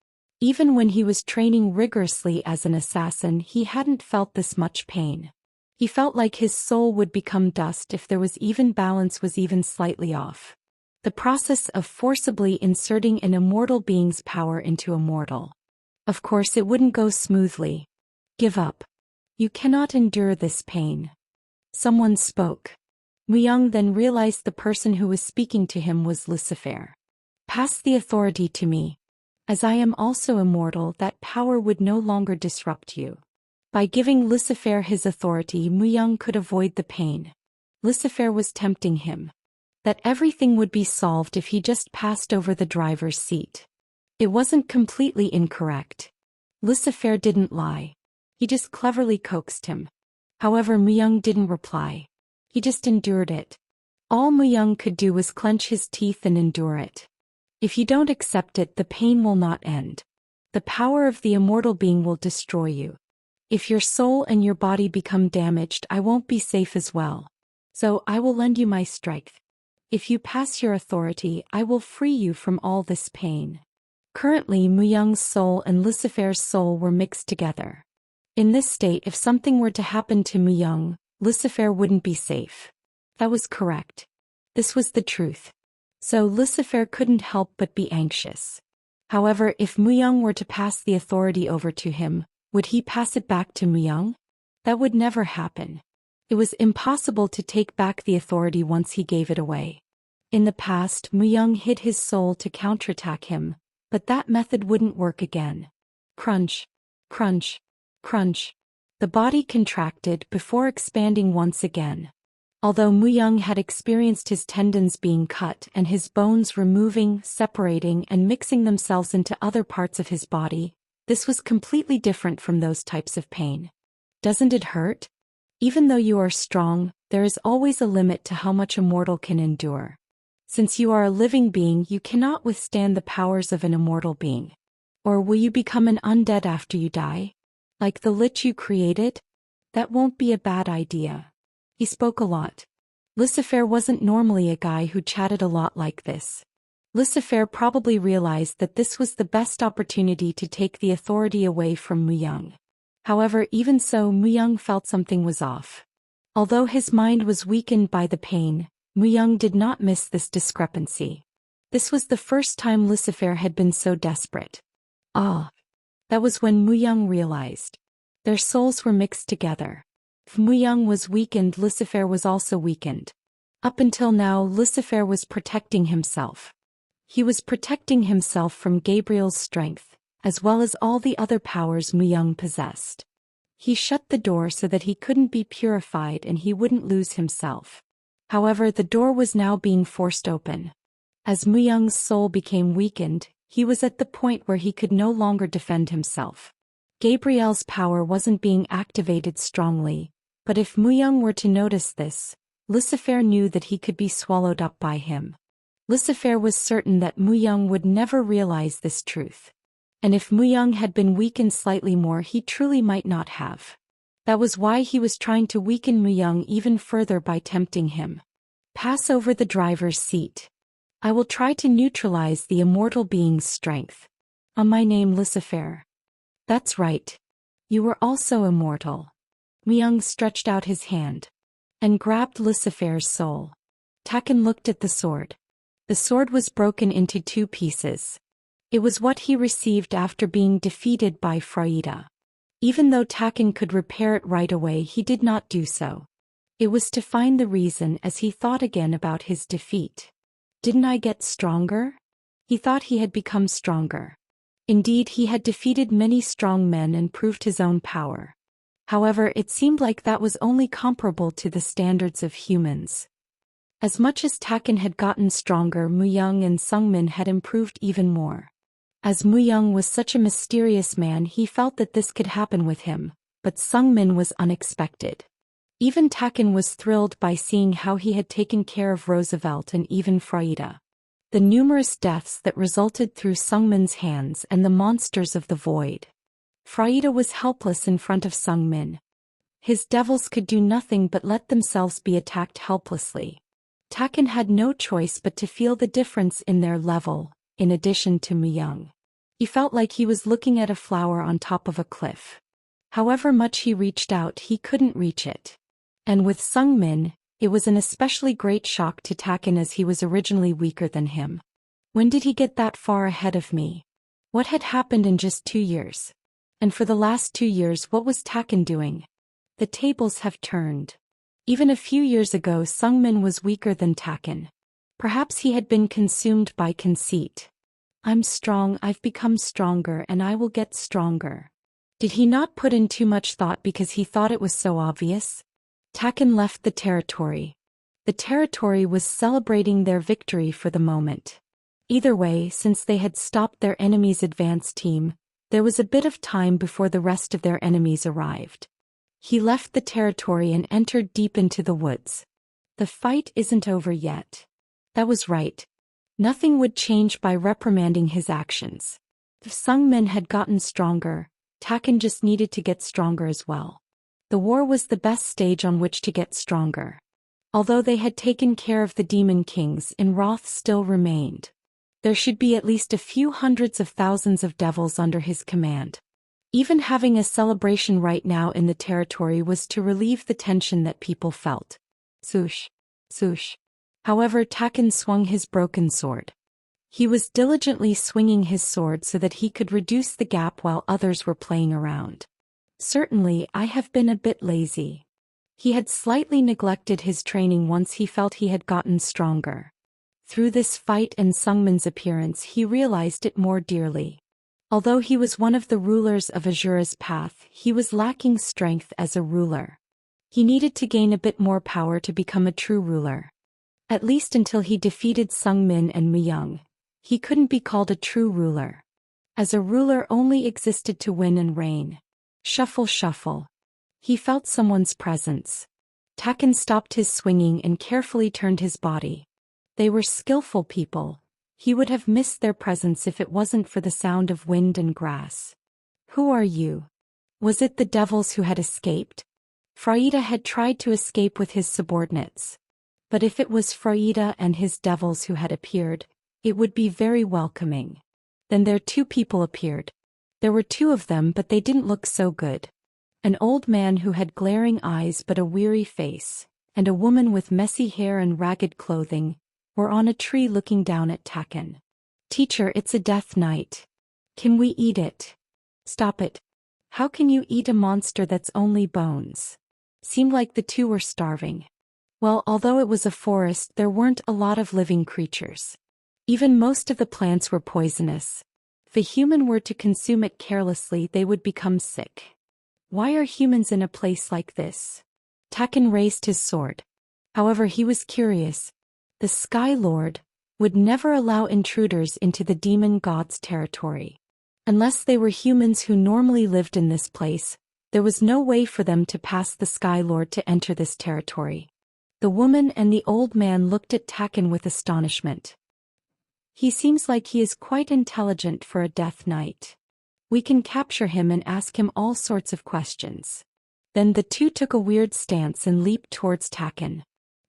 Even when he was training rigorously as an assassin, he hadn't felt this much pain. He felt like his soul would become dust if there was even balance was even slightly off. The process of forcibly inserting an immortal being's power into a mortal. Of course it wouldn't go smoothly. Give up. You cannot endure this pain. Someone spoke. Muyang then realized the person who was speaking to him was Lucifer. Pass the authority to me. As I am also immortal, that power would no longer disrupt you. By giving Lucifer his authority, Muyang could avoid the pain. Lucifer was tempting him. That everything would be solved if he just passed over the driver's seat. It wasn't completely incorrect. Lucifer didn't lie. He just cleverly coaxed him. However, Muyang didn't reply. He just endured it. All Muyang could do was clench his teeth and endure it. If you don't accept it, the pain will not end. The power of the immortal being will destroy you. If your soul and your body become damaged, I won't be safe as well. So I will lend you my strength. If you pass your authority, I will free you from all this pain. Currently, Muyang's soul and Lucifer's soul were mixed together. In this state, if something were to happen to Muyang, Lucifer wouldn't be safe. That was correct. This was the truth. So Lucifer couldn't help but be anxious. However, if Muyang were to pass the authority over to him, would he pass it back to Muyang? That would never happen. It was impossible to take back the authority once he gave it away. In the past, Muyang hid his soul to counterattack him, but that method wouldn't work again. Crunch, crunch, crunch. The body contracted before expanding once again. Although Muyang had experienced his tendons being cut and his bones removing, separating, and mixing themselves into other parts of his body, this was completely different from those types of pain. Doesn't it hurt? Even though you are strong, there is always a limit to how much a mortal can endure. Since you are a living being, you cannot withstand the powers of an immortal being. Or will you become an undead after you die? Like the lich you created? That won't be a bad idea. He spoke a lot. Lucifer wasn't normally a guy who chatted a lot like this. Lucifer probably realized that this was the best opportunity to take the authority away from Muyang. However, even so, Muyang felt something was off. Although his mind was weakened by the pain, Muyang did not miss this discrepancy. This was the first time Lucifer had been so desperate. That was when Muyang realized. Their souls were mixed together. If Muyang was weakened, Lucifer was also weakened. Up until now, Lucifer was protecting himself. He was protecting himself from Gabriel's strength, as well as all the other powers Muyang possessed. He shut the door so that he couldn't be purified and he wouldn't lose himself. However, the door was now being forced open. As Muyang's soul became weakened, he was at the point where he could no longer defend himself. Gabriel's power wasn't being activated strongly, but if Muyang were to notice this, Lucifer knew that he could be swallowed up by him. Lucifer was certain that Muyang would never realize this truth. And if Muyang had been weakened slightly more, he truly might not have. That was why he was trying to weaken Muyang even further by tempting him. Pass over the driver's seat. I will try to neutralize the immortal being's strength. My name Lucifer. That's right. You were also immortal. Muyang stretched out his hand and grabbed Lucifer's soul. Taken looked at the sword. The sword was broken into 2 pieces. It was what he received after being defeated by Fraida. Even though Taken could repair it right away, he did not do so. It was to find the reason as he thought again about his defeat. Didn't I get stronger? He thought he had become stronger. Indeed, he had defeated many strong men and proved his own power. However, it seemed like that was only comparable to the standards of humans. As much as Taken had gotten stronger, Muyang and Sungmin had improved even more. As Muyang was such a mysterious man, he felt that this could happen with him, but Sungmin was unexpected. Even Taken was thrilled by seeing how he had taken care of Roosevelt and even Fraida. The numerous deaths that resulted through Sungmin's hands and the monsters of the void. Fraida was helpless in front of Sungmin. His devils could do nothing but let themselves be attacked helplessly. Taken had no choice but to feel the difference in their level, in addition to Muyang. He felt like he was looking at a flower on top of a cliff. However much he reached out, he couldn't reach it. And with Sungmin, it was an especially great shock to Taken as he was originally weaker than him. When did he get that far ahead of me? What had happened in just 2 years? And for the last 2 years, what was Taken doing? The tables have turned. Even a few years ago, Sungmin was weaker than Taken. Perhaps he had been consumed by conceit. I'm strong, I've become stronger, and I will get stronger. Did he not put in too much thought because he thought it was so obvious? Taken left the territory. The territory was celebrating their victory for the moment. Either way, since they had stopped their enemy's advance team, there was a bit of time before the rest of their enemies arrived. He left the territory and entered deep into the woods. The fight isn't over yet. That was right. Nothing would change by reprimanding his actions. If Sungmin had gotten stronger, Taken just needed to get stronger as well. The war was the best stage on which to get stronger. Although they had taken care of the demon kings, in wrath still remained. There should be at least a few hundreds of thousands of devils under his command. Even having a celebration right now in the territory was to relieve the tension that people felt. Swoosh, swoosh. However, Taken swung his broken sword. He was diligently swinging his sword so that he could reduce the gap while others were playing around. Certainly, I have been a bit lazy. He had slightly neglected his training once he felt he had gotten stronger. Through this fight and Sungmin's appearance, he realized it more dearly. Although he was one of the rulers of Azura's path, he was lacking strength as a ruler. He needed to gain a bit more power to become a true ruler. At least until he defeated Sungmin and Myung, he couldn't be called a true ruler. As a ruler only existed to win and reign. Shuffle shuffle. He felt someone's presence. Taken stopped his swinging and carefully turned his body. They were skillful people. He would have missed their presence if it wasn't for the sound of wind and grass. Who are you? Was it the devils who had escaped? Fraida had tried to escape with his subordinates. But if it was Fraida and his devils who had appeared, it would be very welcoming. Then there 2 people appeared. There were 2 of them, but they didn't look so good. An old man who had glaring eyes but a weary face, and a woman with messy hair and ragged clothing, were on a tree looking down at Taken. Teacher, it's a death night. Can we eat it? Stop it. How can you eat a monster that's only bones? Seemed like the 2 were starving. Well, although it was a forest, there weren't a lot of living creatures. Even most of the plants were poisonous. If a human were to consume it carelessly, they would become sick. Why are humans in a place like this? Taken raised his sword. However, he was curious. The Sky Lord would never allow intruders into the demon god's territory. Unless they were humans who normally lived in this place, there was no way for them to pass the Sky Lord to enter this territory. The woman and the old man looked at Taken with astonishment. He seems like he is quite intelligent for a death knight. We can capture him and ask him all sorts of questions. Then the 2 took a weird stance and leaped towards Taken.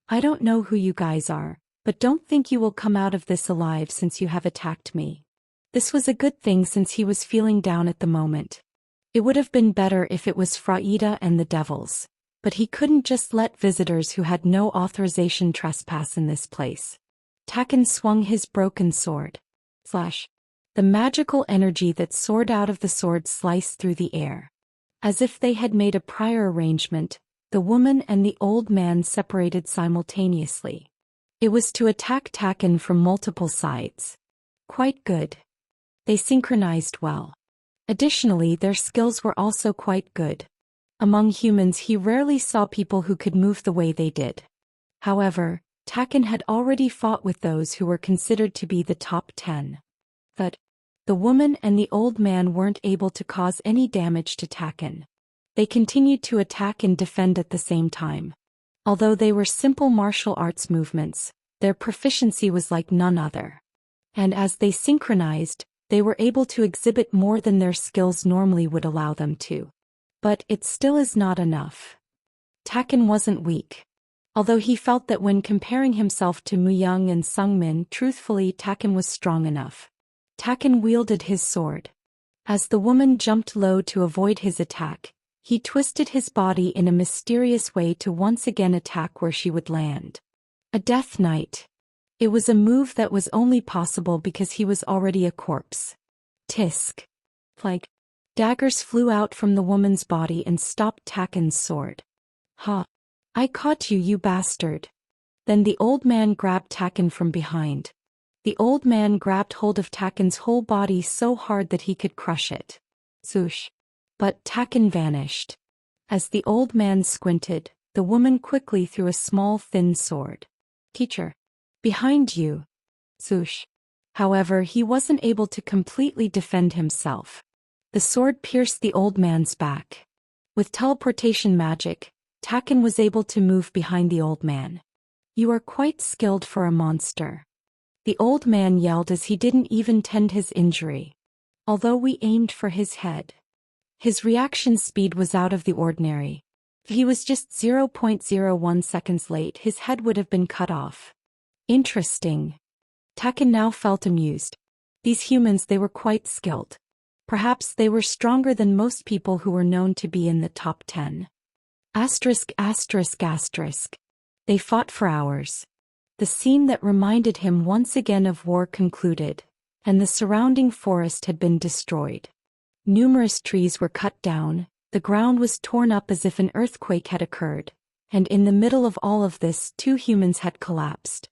I don't know who you guys are, but don't think you will come out of this alive since you have attacked me. This was a good thing since he was feeling down at the moment. It would have been better if it was Fraida and the devils, but he couldn't just let visitors who had no authorization trespass in this place. Taken swung his broken sword. Slash. The magical energy that soared out of the sword sliced through the air. As if they had made a prior arrangement, the woman and the old man separated simultaneously. It was to attack Taken from multiple sides. Quite good. They synchronized well. Additionally, their skills were also quite good. Among humans, he rarely saw people who could move the way they did. However, Taken had already fought with those who were considered to be the top 10. But the woman and the old man weren't able to cause any damage to Taken. They continued to attack and defend at the same time. Although they were simple martial arts movements, their proficiency was like none other. And as they synchronized, they were able to exhibit more than their skills normally would allow them to. But it still is not enough. Taken wasn't weak. Although he felt that when comparing himself to Myung and Sungmin, truthfully, Taken was strong enough. Taken wielded his sword. As the woman jumped low to avoid his attack, he twisted his body in a mysterious way to once again attack where she would land. A death knight. It was a move that was only possible because he was already a corpse. Tisk. Like daggers flew out from the woman's body and stopped Taken's sword. Ha! I caught you, you bastard. Then the old man grabbed Taken from behind. The old man grabbed hold of Taken's whole body so hard that he could crush it. Swoosh. But Taken vanished. As the old man squinted, the woman quickly threw a small thin sword. Teacher. Behind you. Swoosh. However, he wasn't able to completely defend himself. The sword pierced the old man's back. With teleportation magic, Taken was able to move behind the old man. You are quite skilled for a monster. The old man yelled as he didn't even tend his injury. Although we aimed for his head. His reaction speed was out of the ordinary. He was just 0.01 seconds late, his head would have been cut off. Interesting. Taken now felt amused. These humans, they were quite skilled. Perhaps they were stronger than most people who were known to be in the top 10. Asterisk, asterisk, asterisk. They fought for hours. The scene that reminded him once again of war concluded, and the surrounding forest had been destroyed. Numerous trees were cut down, the ground was torn up as if an earthquake had occurred, and in the middle of all of this, 2 humans had collapsed.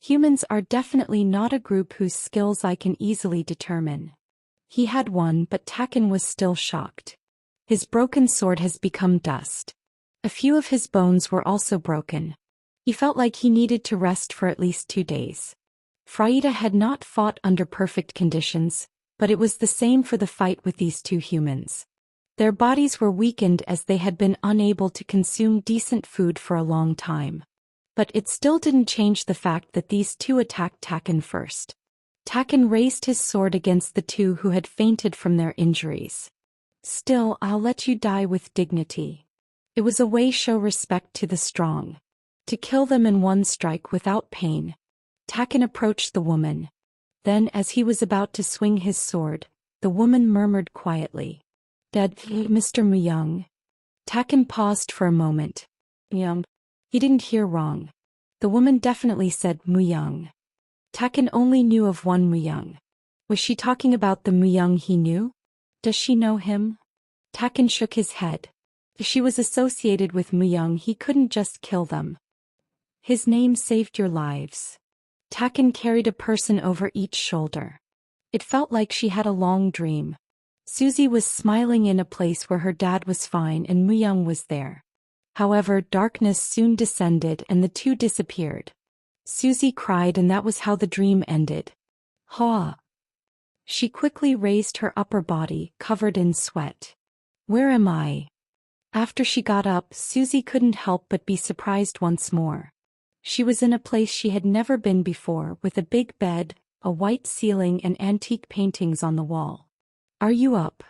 Humans are definitely not a group whose skills I can easily determine. He had won, but Taken was still shocked. His broken sword has become dust. A few of his bones were also broken. He felt like he needed to rest for at least 2 days. Frieda had not fought under perfect conditions, but it was the same for the fight with these 2 humans. Their bodies were weakened as they had been unable to consume decent food for a long time. But it still didn't change the fact that these 2 attacked Taken first. Taken raised his sword against the 2 who had fainted from their injuries. Still, I'll let you die with dignity. It was a way to show respect to the strong. To kill them in one strike without pain. Taken approached the woman. Then, as he was about to swing his sword, the woman murmured quietly, "Dead, Mr. Muyang." Taken paused for a moment. Muyang. He didn't hear wrong. The woman definitely said Muyang. Taken only knew of one Muyang. Was she talking about the Muyang he knew? Does she know him? Taken shook his head. If she was associated with Muyang, he couldn't just kill them. His name saved your lives. Taken carried a person over each shoulder. It felt like she had a long dream. Susie was smiling in a place where her dad was fine and Muyang was there. However, darkness soon descended and the 2 disappeared. Susie cried, and that was how the dream ended. Ha! She quickly raised her upper body, covered in sweat. Where am I? After she got up, Susie couldn't help but be surprised once more. She was in a place she had never been before, with a big bed, a white ceiling and antique paintings on the wall. Are you up?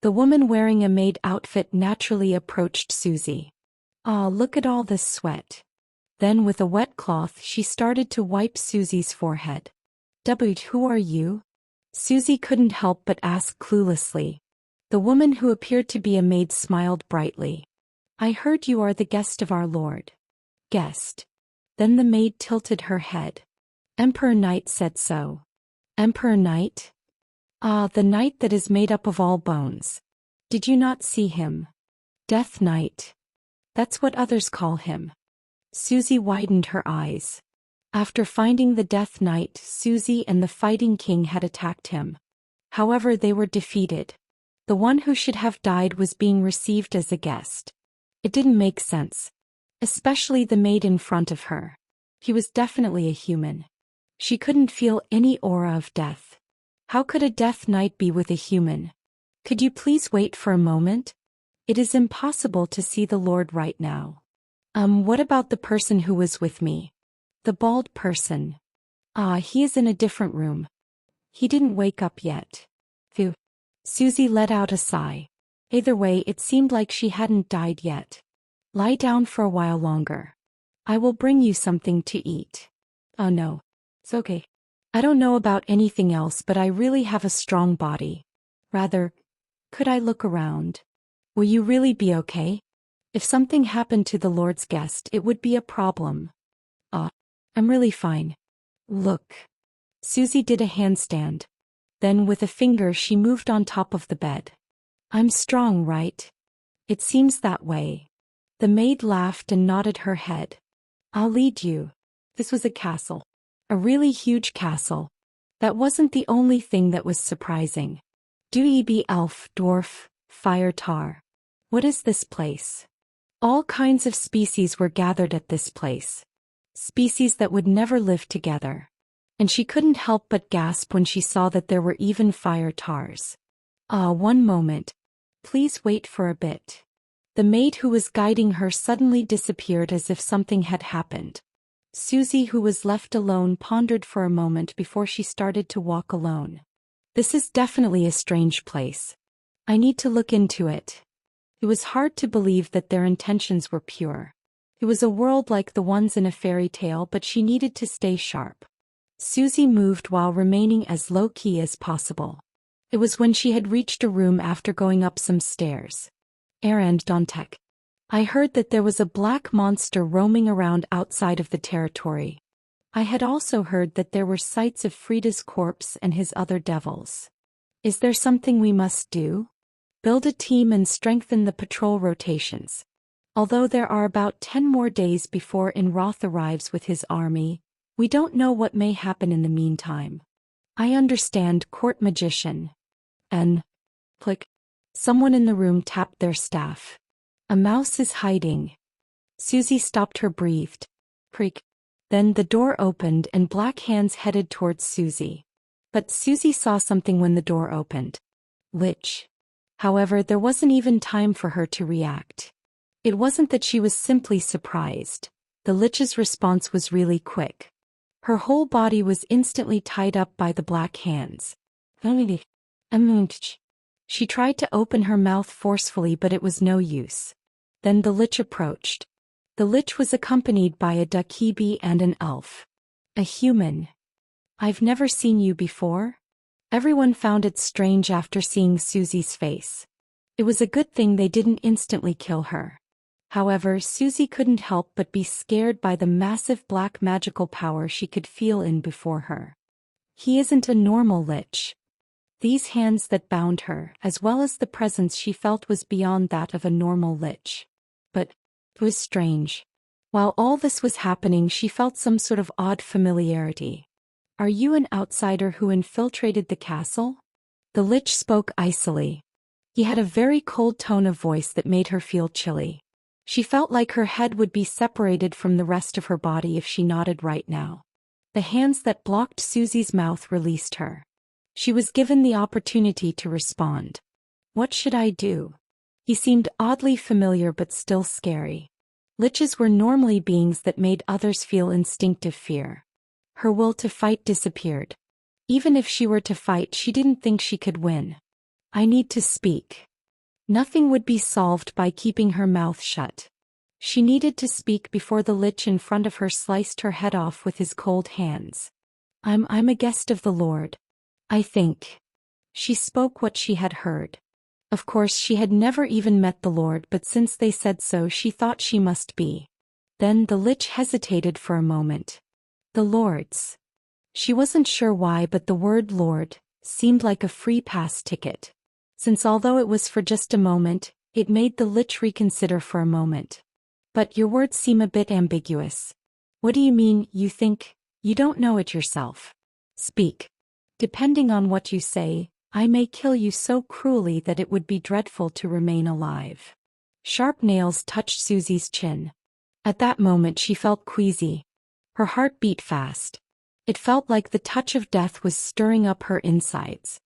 The woman wearing a maid outfit naturally approached Susie. Ah, look at all this sweat. Then with a wet cloth she started to wipe Susie's forehead. Who are you? Susie couldn't help but ask cluelessly. The woman who appeared to be a maid smiled brightly. I heard you are the guest of our lord. Guest. Then the maid tilted her head. Emperor Knight said so. Emperor Knight? Ah, the knight that is made up of all bones. Did you not see him? Death Knight. That's what others call him. Susie widened her eyes. After finding the Death Knight, Susie and the Fighting King had attacked him. However, they were defeated. The one who should have died was being received as a guest. It didn't make sense. Especially the maid in front of her. He was definitely a human. She couldn't feel any aura of death. How could a Death Knight be with a human? Could you please wait for a moment? It is impossible to see the Lord right now. What about the person who was with me? The bald person. Ah, he is in a different room. He didn't wake up yet. Phew. Susie let out a sigh. Either way, it seemed like she hadn't died yet. Lie down for a while longer. I will bring you something to eat. Oh no. It's okay. I don't know about anything else, but I really have a strong body. Rather, could I look around? Will you really be okay? If something happened to the Lord's guest, it would be a problem. I'm really fine. Look. Susie did a handstand. Then with a finger she moved on top of the bed. I'm strong, right? It seems that way. The maid laughed and nodded her head. I'll lead you. This was a castle. A really huge castle. That wasn't the only thing that was surprising. Dweeby elf, dwarf, fire tar. What is this place? All kinds of species were gathered at this place. Species that would never live together. And she couldn't help but gasp when she saw that there were even fire tars. One moment. Please wait for a bit. The maid who was guiding her suddenly disappeared as if something had happened. Susie, who was left alone, pondered for a moment before she started to walk alone. This is definitely a strange place. I need to look into it. It was hard to believe that their intentions were pure. It was a world like the ones in a fairy tale, but she needed to stay sharp. Susie moved while remaining as low-key as possible. It was when she had reached a room after going up some stairs. Erend Dontek. I heard that there was a black monster roaming around outside of the territory. I had also heard that there were sights of Frida's corpse and his other devils. Is there something we must do? Build a team and strengthen the patrol rotations. Although there are about 10 more days before Inroth arrives with his army, we don't know what may happen in the meantime. I understand, Court Magician. And click. Someone in the room tapped their staff. A mouse is hiding. Susie stopped her, breathed. Creak. Then the door opened and black hands headed towards Susie. But Susie saw something when the door opened. Lich. However, there wasn't even time for her to react. It wasn't that she was simply surprised. The Lich's response was really quick. Her whole body was instantly tied up by the black hands. She tried to open her mouth forcefully, but it was no use. Then the Lich approached. The Lich was accompanied by a Dakibi and an elf. A human. I've never seen you before? Everyone found it strange after seeing Susie's face. It was a good thing they didn't instantly kill her. However, Susie couldn't help but be scared by the massive black magical power she could feel in before her. He isn't a normal Lich. These hands that bound her, as well as the presence she felt, was beyond that of a normal Lich. But it was strange. While all this was happening, she felt some sort of odd familiarity. Are you an outsider who infiltrated the castle? The Lich spoke icily. He had a very cold tone of voice that made her feel chilly. She felt like her head would be separated from the rest of her body if she nodded right now. The hands that blocked Susie's mouth released her. She was given the opportunity to respond. What should I do? He seemed oddly familiar but still scary. Liches were normally beings that made others feel instinctive fear. Her will to fight disappeared. Even if she were to fight, she didn't think she could win. I need to speak. Nothing would be solved by keeping her mouth shut. She needed to speak before the Lich in front of her sliced her head off with his cold hands. I'm a guest of the Lord. I think. She spoke what she had heard. Of course, she had never even met the Lord, but since they said so, she thought she must be. Then the Lich hesitated for a moment. The Lords. She wasn't sure why, but the word Lord seemed like a free pass ticket. Since although it was for just a moment, it made the Lich reconsider for a moment. But your words seem a bit ambiguous. What do you mean, you think? You don't know it yourself. Speak. Depending on what you say, I may kill you so cruelly that it would be dreadful to remain alive. Sharp nails touched Susie's chin. At that moment she felt queasy. Her heart beat fast. It felt like the touch of death was stirring up her insides.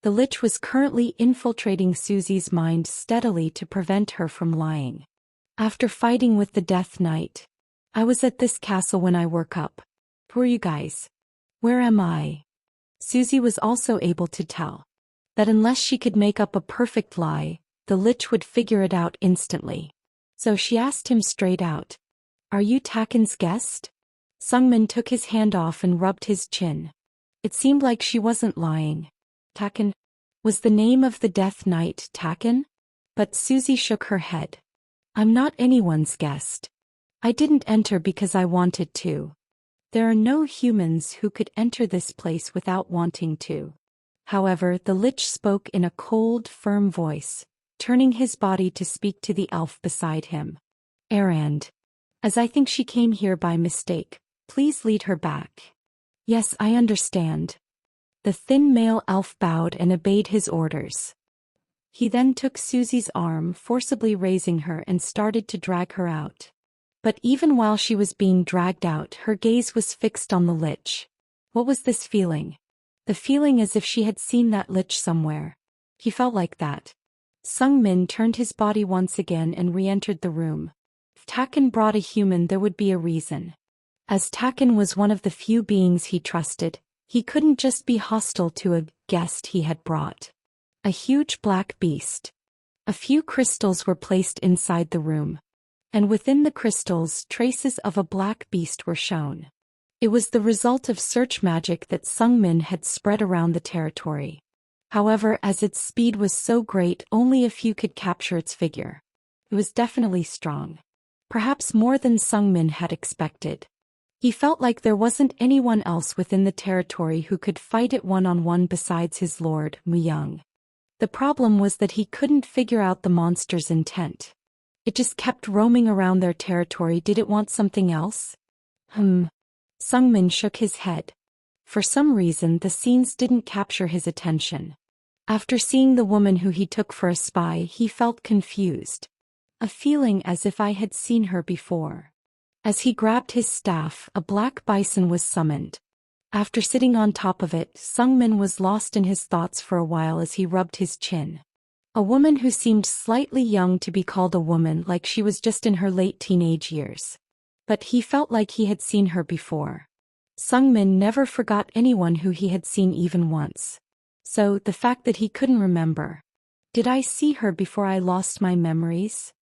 The Lich was currently infiltrating Susie's mind steadily to prevent her from lying. After fighting with the Death Knight, I was at this castle when I woke up. Who are you guys? Where am I? Susie was also able to tell that unless she could make up a perfect lie, the Lich would figure it out instantly. So she asked him straight out. Are you Taken's guest? Sungmin took his hand off and rubbed his chin. It seemed like she wasn't lying. Taken? Was the name of the Death Knight Taken? But Susie shook her head. I'm not anyone's guest. I didn't enter because I wanted to. There are no humans who could enter this place without wanting to. However, the Lich spoke in a cold, firm voice, turning his body to speak to the elf beside him. Erend. As I think she came here by mistake, please lead her back. Yes, I understand. The thin male elf bowed and obeyed his orders. He then took Susie's arm, forcibly raising her, and started to drag her out. But even while she was being dragged out, her gaze was fixed on the Lich. What was this feeling? The feeling as if she had seen that Lich somewhere. He felt like that. Sungmin turned his body once again and re-entered the room. If Taken brought a human, there would be a reason. As Taken was one of the few beings he trusted, he couldn't just be hostile to a guest he had brought. A huge black beast. A few crystals were placed inside the room. And within the crystals, traces of a black beast were shown. It was the result of search magic that Sungmin had spread around the territory. However, as its speed was so great, only a few could capture its figure. It was definitely strong. Perhaps more than Sungmin had expected. He felt like there wasn't anyone else within the territory who could fight it one-on-one besides his lord, Muyang. The problem was that he couldn't figure out the monster's intent. It just kept roaming around their territory. Did it want something else? Sungmin shook his head. For some reason, the scenes didn't capture his attention. After seeing the woman who he took for a spy, he felt confused. A feeling as if I had seen her before. As he grabbed his staff, a black bison was summoned. After sitting on top of it, Sungmin was lost in his thoughts for a while as he rubbed his chin. A woman who seemed slightly young to be called a woman, like she was just in her late teenage years. But he felt like he had seen her before. Sungmin never forgot anyone who he had seen even once. So, the fact that he couldn't remember. Did I see her before I lost my memories?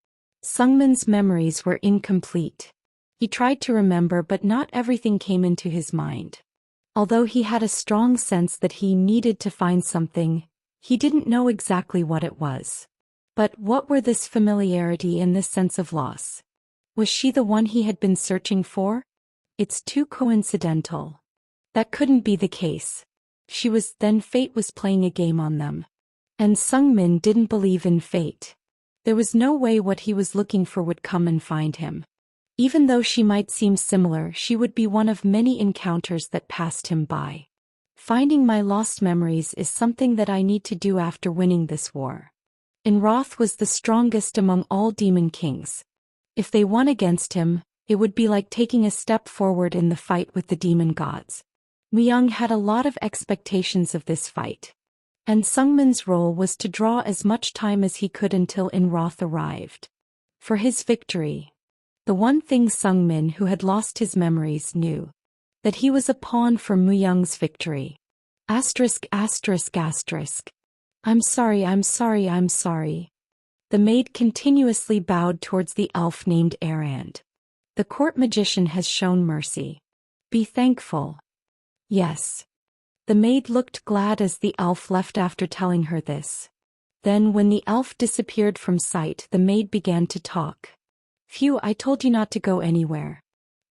Sungmin's memories were incomplete. He tried to remember, but not everything came into his mind. Although he had a strong sense that he needed to find something, he didn't know exactly what it was. But what were this familiarity and this sense of loss? Was she the one he had been searching for? It's too coincidental. That couldn't be the case. She was. Then fate was playing a game on them. And Sungmin didn't believe in fate. There was no way what he was looking for would come and find him. Even though she might seem similar, she would be one of many encounters that passed him by. Finding my lost memories is something that I need to do after winning this war. Enroth was the strongest among all demon kings. If they won against him, it would be like taking a step forward in the fight with the demon gods. Muyang had a lot of expectations of this fight. And Sungmin's role was to draw as much time as he could until Enroth arrived. For his victory. The one thing Sungmin, who had lost his memories, knew. That he was a pawn for Muyang's victory. Asterisk. I'm sorry. The maid continuously bowed towards the elf named Erand. The court magician has shown mercy. Be thankful. Yes. The maid looked glad as the elf left after telling her this. Then when the elf disappeared from sight, the maid began to talk. Phew, I told you not to go anywhere.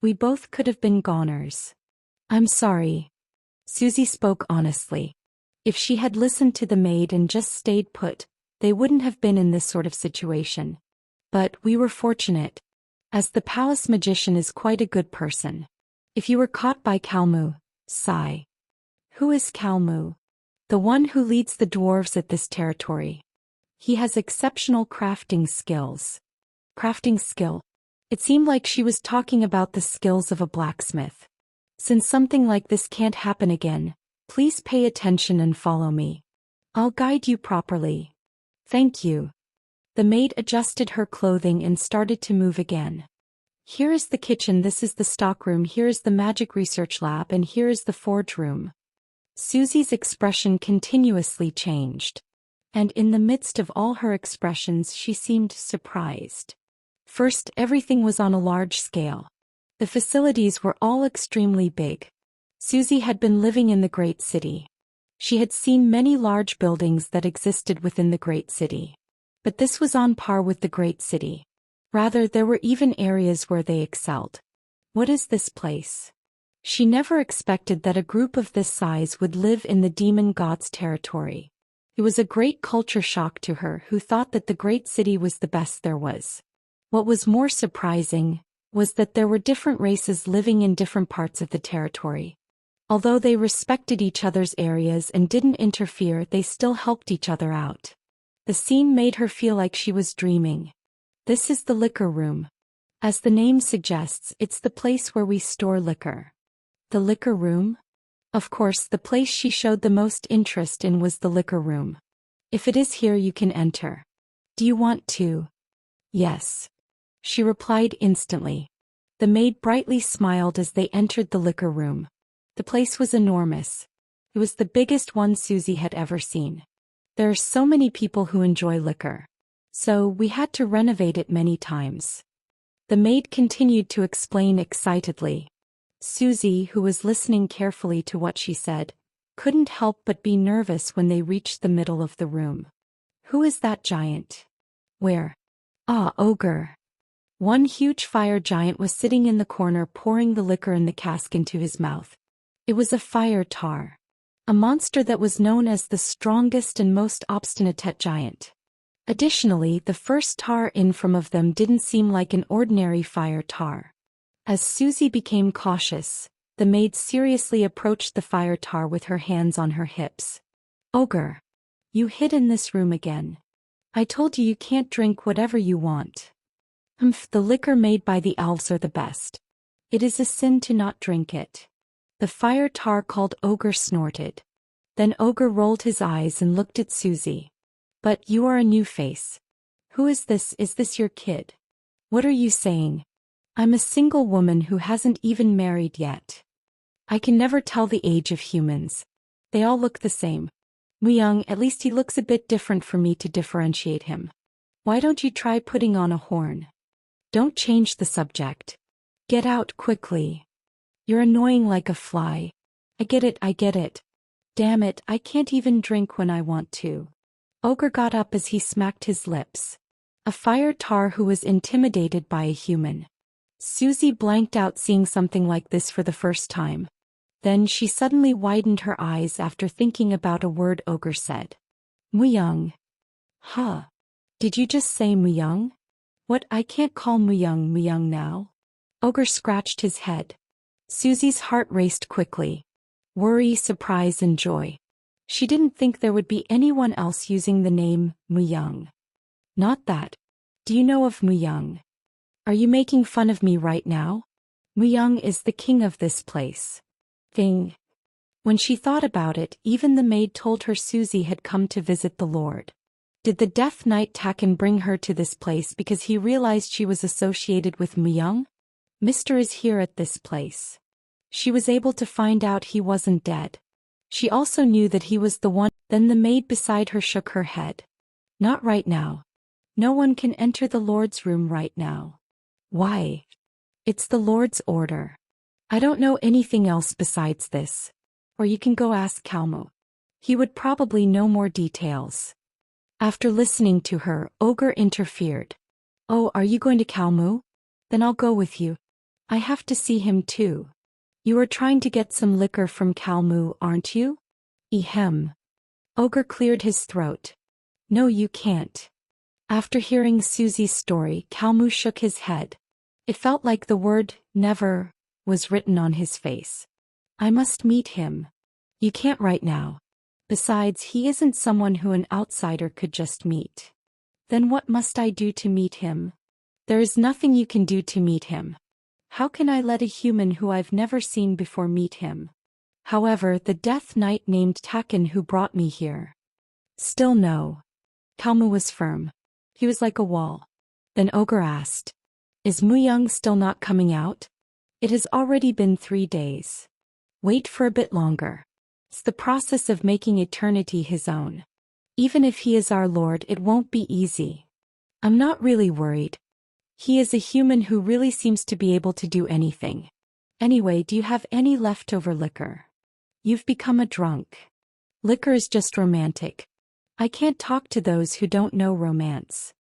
We both could have been goners. I'm sorry. Susie spoke honestly. If she had listened to the maid and just stayed put, they wouldn't have been in this sort of situation. But we were fortunate, as the palace magician is quite a good person. If you were caught by Kalmu, sigh. Who is Kalmu? The one who leads the dwarves at this territory. He has exceptional crafting skills. Crafting skill? It seemed like she was talking about the skills of a blacksmith. Since something like this can't happen again, please pay attention and follow me. I'll guide you properly. Thank you. The maid adjusted her clothing and started to move again. Here is the kitchen, this is the stockroom, here is the magic research lab, and here is the forge room. Susie's expression continuously changed. And in the midst of all her expressions, she seemed surprised. First, everything was on a large scale. The facilities were all extremely big. Susie had been living in the great city. She had seen many large buildings that existed within the great city. But this was on par with the great city. Rather, there were even areas where they excelled. What is this place? She never expected that a group of this size would live in the demon god's territory. It was a great culture shock to her, who thought that the great city was the best there was. What was more surprising was that there were different races living in different parts of the territory. Although they respected each other's areas and didn't interfere, they still helped each other out. The scene made her feel like she was dreaming. This is the liquor room. As the name suggests, it's the place where we store liquor. The liquor room? Of course, the place she showed the most interest in was the liquor room. If it is here, you can enter. Do you want to? Yes. She replied instantly. The maid brightly smiled as they entered the liquor room. The place was enormous. It was the biggest one Susie had ever seen. There are so many people who enjoy liquor. So we had to renovate it many times. The maid continued to explain excitedly. Susie, who was listening carefully to what she said, couldn't help but be nervous when they reached the middle of the room. Who is that giant? Where? Ah, ogre. One huge fire giant was sitting in the corner pouring the liquor in the cask into his mouth. It was a fire tar. A monster that was known as the strongest and most obstinate giant. Additionally, the first tar in from of them didn't seem like an ordinary fire tar. As Susie became cautious, the maid seriously approached the fire tar with her hands on her hips. Ogre. You hid in this room again. I told you can't drink whatever you want. The liquor made by the elves are the best. It is a sin to not drink it. The fire tar called Ogre snorted. Then Ogre rolled his eyes and looked at Susie. But you are a new face. Who is this? Is this your kid? What are you saying? I'm a single woman who hasn't even married yet. I can never tell the age of humans. They all look the same. Young, at least he looks a bit different for me to differentiate him. Why don't you try putting on a horn? Don't change the subject. Get out quickly. You're annoying like a fly. I get it. Damn it, I can't even drink when I want to. Ogre got up as he smacked his lips. A fire tar who was intimidated by a human. Susie blanked out seeing something like this for the first time. Then she suddenly widened her eyes after thinking about a word Ogre said. Young. Huh. Did you just say Young? What, I can't call Young now? Ogre scratched his head. Susie's heart raced quickly. Worry, surprise and joy. She didn't think there would be anyone else using the name Young. Not that. Do you know of Young? Are you making fun of me right now? Young is the king of this place. Thing. When she thought about it, even the maid told her Susie had come to visit the Lord. Did the Death Knight Taken bring her to this place because he realized she was associated with Young? Mr. is here at this place. She was able to find out he wasn't dead. She also knew that he was the one. Then the maid beside her shook her head. Not right now. No one can enter the Lord's room right now. Why? It's the Lord's order. I don't know anything else besides this. Or you can go ask Kalmu. He would probably know more details. After listening to her, Ogre interfered. Oh, are you going to Kalmu? Then I'll go with you. I have to see him too. You are trying to get some liquor from Kalmu, aren't you? Ehem. Ogre cleared his throat. No, you can't. After hearing Susie's story, Kalmu shook his head. It felt like the word, never, was written on his face. I must meet him. You can't right now. Besides, he isn't someone who an outsider could just meet. Then what must I do to meet him? There is nothing you can do to meet him. How can I let a human who I've never seen before meet him? However, the Death Knight named Taken who brought me here. Still no. Kalmu was firm. He was like a wall. Then Ogre asked. Is Young still not coming out? It has already been 3 days. Wait for a bit longer. It's the process of making eternity his own. Even if he is our Lord, it won't be easy. I'm not really worried. He is a human who really seems to be able to do anything. Anyway, do you have any leftover liquor? You've become a drunk. Liquor is just romantic. I can't talk to those who don't know romance.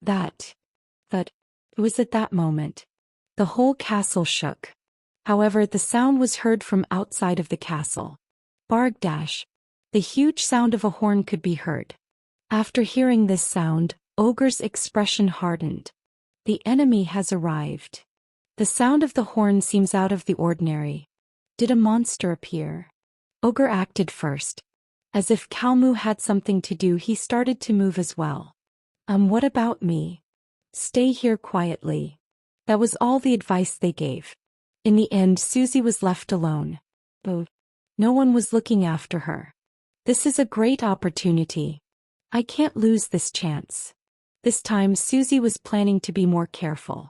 It was at that moment. The whole castle shook. However, the sound was heard from outside of the castle. Bargdash. The huge sound of a horn could be heard. After hearing this sound, Ogre's expression hardened. The enemy has arrived. The sound of the horn seems out of the ordinary. Did a monster appear? Ogre acted first. As if Kalmu had something to do, he started to move as well. What about me? Stay here quietly. That was all the advice they gave. In the end, Susie was left alone. But no one was looking after her. This is a great opportunity. I can't lose this chance. This time Susie was planning to be more careful.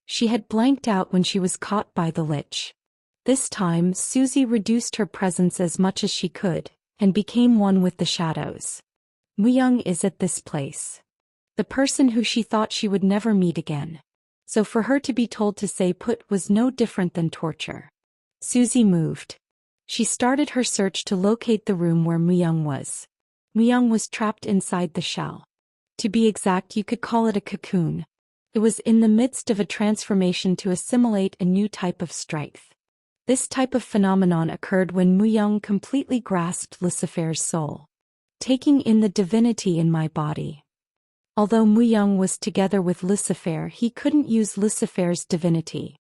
She had blanked out when she was caught by the lich. This time Susie reduced her presence as much as she could, and became one with the shadows. Young is at this place. the person who she thought she would never meet again. So for her to be told to stay put was no different than torture. Susie moved. She started her search to locate the room where Mu-young was. Mu-young was trapped inside the shell. To be exact, you could call it a cocoon. It was in the midst of a transformation to assimilate a new type of strength. This type of phenomenon occurred when Mu-young completely grasped Lucifer's soul. Taking in the divinity in my body. Although Mu-young was together with Lucifer, he couldn't use Lucifer's divinity.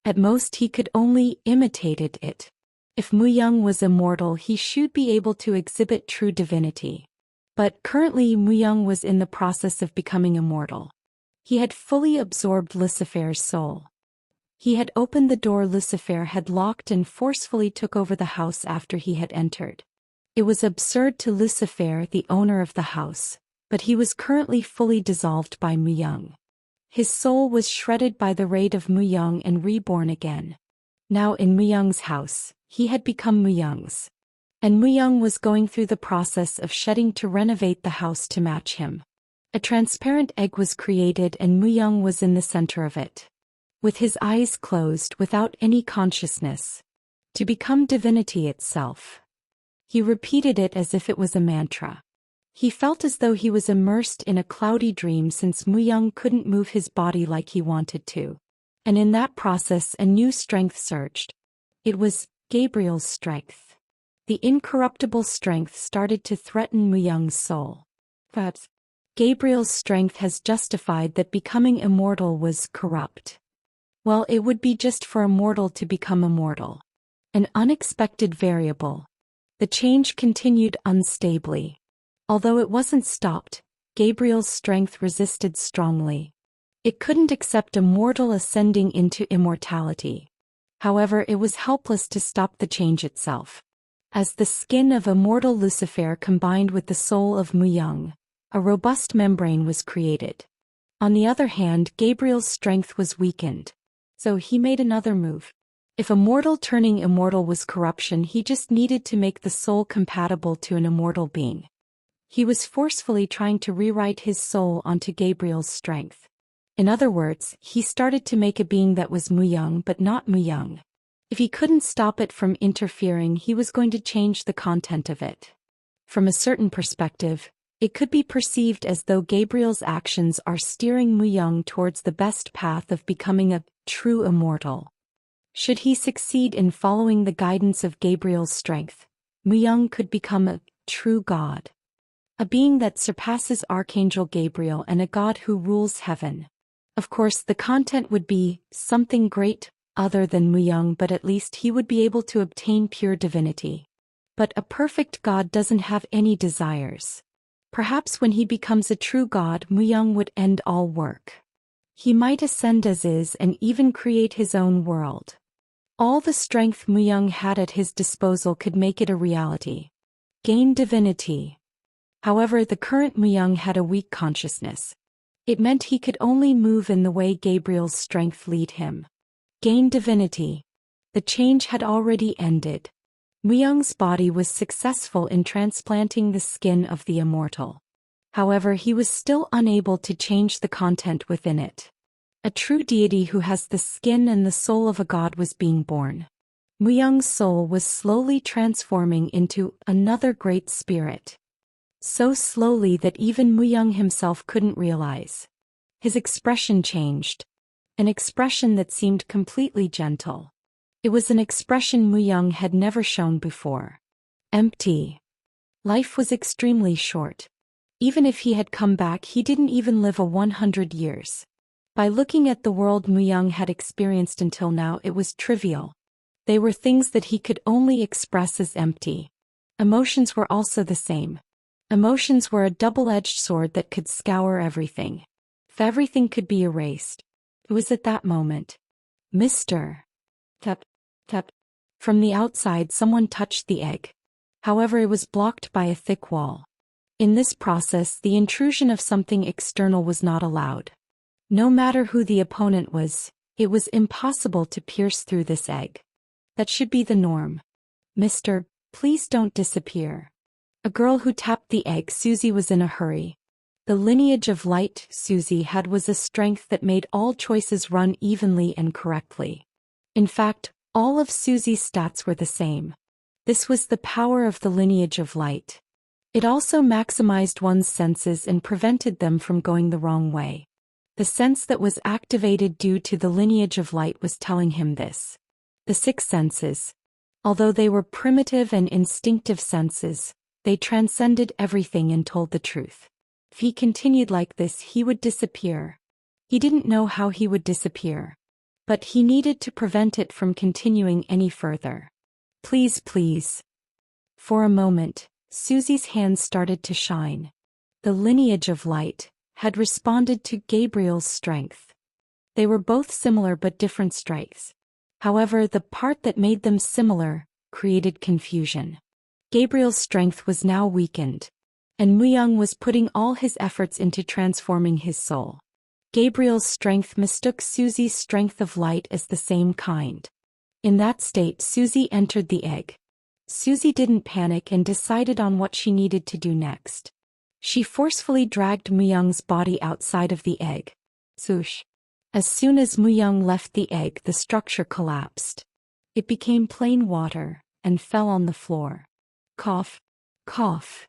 At most he could only imitate it. If Mu-young was immortal, he should be able to exhibit true divinity. But currently Mu-young was in the process of becoming immortal. He had fully absorbed Lucifer's soul. He had opened the door Lucifer had locked and forcefully took over the house after he had entered. It was absurd to Lucifer, the owner of the house, but he was currently fully dissolved by Mu-young. His soul was shredded by the raid of Mu-young and reborn again. Now in Mu-young's house, he had become Mu-young's. And Mu-young was going through the process of shedding to renovate the house to match him. A transparent egg was created and Mu-young was in the center of it. With his eyes closed without any consciousness. To become divinity itself. He repeated it as if it was a mantra. He felt as though he was immersed in a cloudy dream since Mu-young couldn't move his body like he wanted to. And in that process a new strength surged. It was Gabriel's strength. The incorruptible strength started to threaten Mu-young's soul. But Gabriel's strength has justified that becoming immortal was corrupt. Well, it would be just for a mortal to become immortal. An unexpected variable. The change continued unstably. Although it wasn't stopped, Gabriel's strength resisted strongly. It couldn't accept a mortal ascending into immortality. However, it was helpless to stop the change itself. As the skin of immortal Lucifer combined with the soul of Mu-young, a robust membrane was created. On the other hand, Gabriel's strength was weakened. So he made another move. If a mortal turning immortal was corruption, he just needed to make the soul compatible to an immortal being. He was forcefully trying to rewrite his soul onto Gabriel's strength. In other words, he started to make a being that was Mu-young but not Mu-young. If he couldn't stop it from interfering, he was going to change the content of it. From a certain perspective, it could be perceived as though Gabriel's actions are steering Mu-young towards the best path of becoming a true immortal. Should he succeed in following the guidance of Gabriel's strength, Mu-young could become a true god. A being that surpasses Archangel Gabriel and a god who rules heaven. Of course, the content would be something great other than Mu-young, but at least he would be able to obtain pure divinity. But a perfect god doesn't have any desires. Perhaps when he becomes a true god, Mu-young would end all work. He might ascend as is and even create his own world. All the strength Mu-young had at his disposal could make it a reality. Gain divinity. However, the current Mu-young had a weak consciousness. It meant he could only move in the way Gabriel's strength lead him. Gain divinity. The change had already ended. Mu-young's body was successful in transplanting the skin of the immortal. However, he was still unable to change the content within it. A true deity who has the skin and the soul of a god was being born. Mu-young's soul was slowly transforming into another great spirit. So slowly that even Mu-young himself couldn't realize. His expression changed. An expression that seemed completely gentle. It was an expression Mu-young had never shown before. Empty. Life was extremely short. Even if he had come back, he didn't even live 100 years. By looking at the world Mu-young had experienced until now, it was trivial. They were things that he could only express as empty. Emotions were also the same. Emotions were a double-edged sword that could scour everything. If everything could be erased. It was at that moment. Mr. Tap, tap. From the outside someone touched the egg. However, it was blocked by a thick wall. In this process, the intrusion of something external was not allowed. No matter who the opponent was, it was impossible to pierce through this egg. That should be the norm. Mr. Please don't disappear. A girl who tapped the egg. Susie was in a hurry. The lineage of light Susie had was a strength that made all choices run evenly and correctly. In fact, all of Susie's stats were the same. This was the power of the lineage of light. It also maximized one's senses and prevented them from going the wrong way. The sense that was activated due to the lineage of light was telling him this. The six senses. Although they were primitive and instinctive senses, they transcended everything and told the truth. If he continued like this, he would disappear. He didn't know how he would disappear. But he needed to prevent it from continuing any further. Please, please. For a moment, Susie's hands started to shine. The lineage of light had responded to Gabriel's strength. They were both similar but different strengths. However, the part that made them similar created confusion. Gabriel's strength was now weakened, and Muyang was putting all his efforts into transforming his soul. Gabriel's strength mistook Susie's strength of light as the same kind. In that state, Susie entered the egg. Susie didn't panic and decided on what she needed to do next. She forcefully dragged Muyang's body outside of the egg. Swoosh. As soon as Muyang left the egg, the structure collapsed. It became plain water and fell on the floor. Cough. Cough.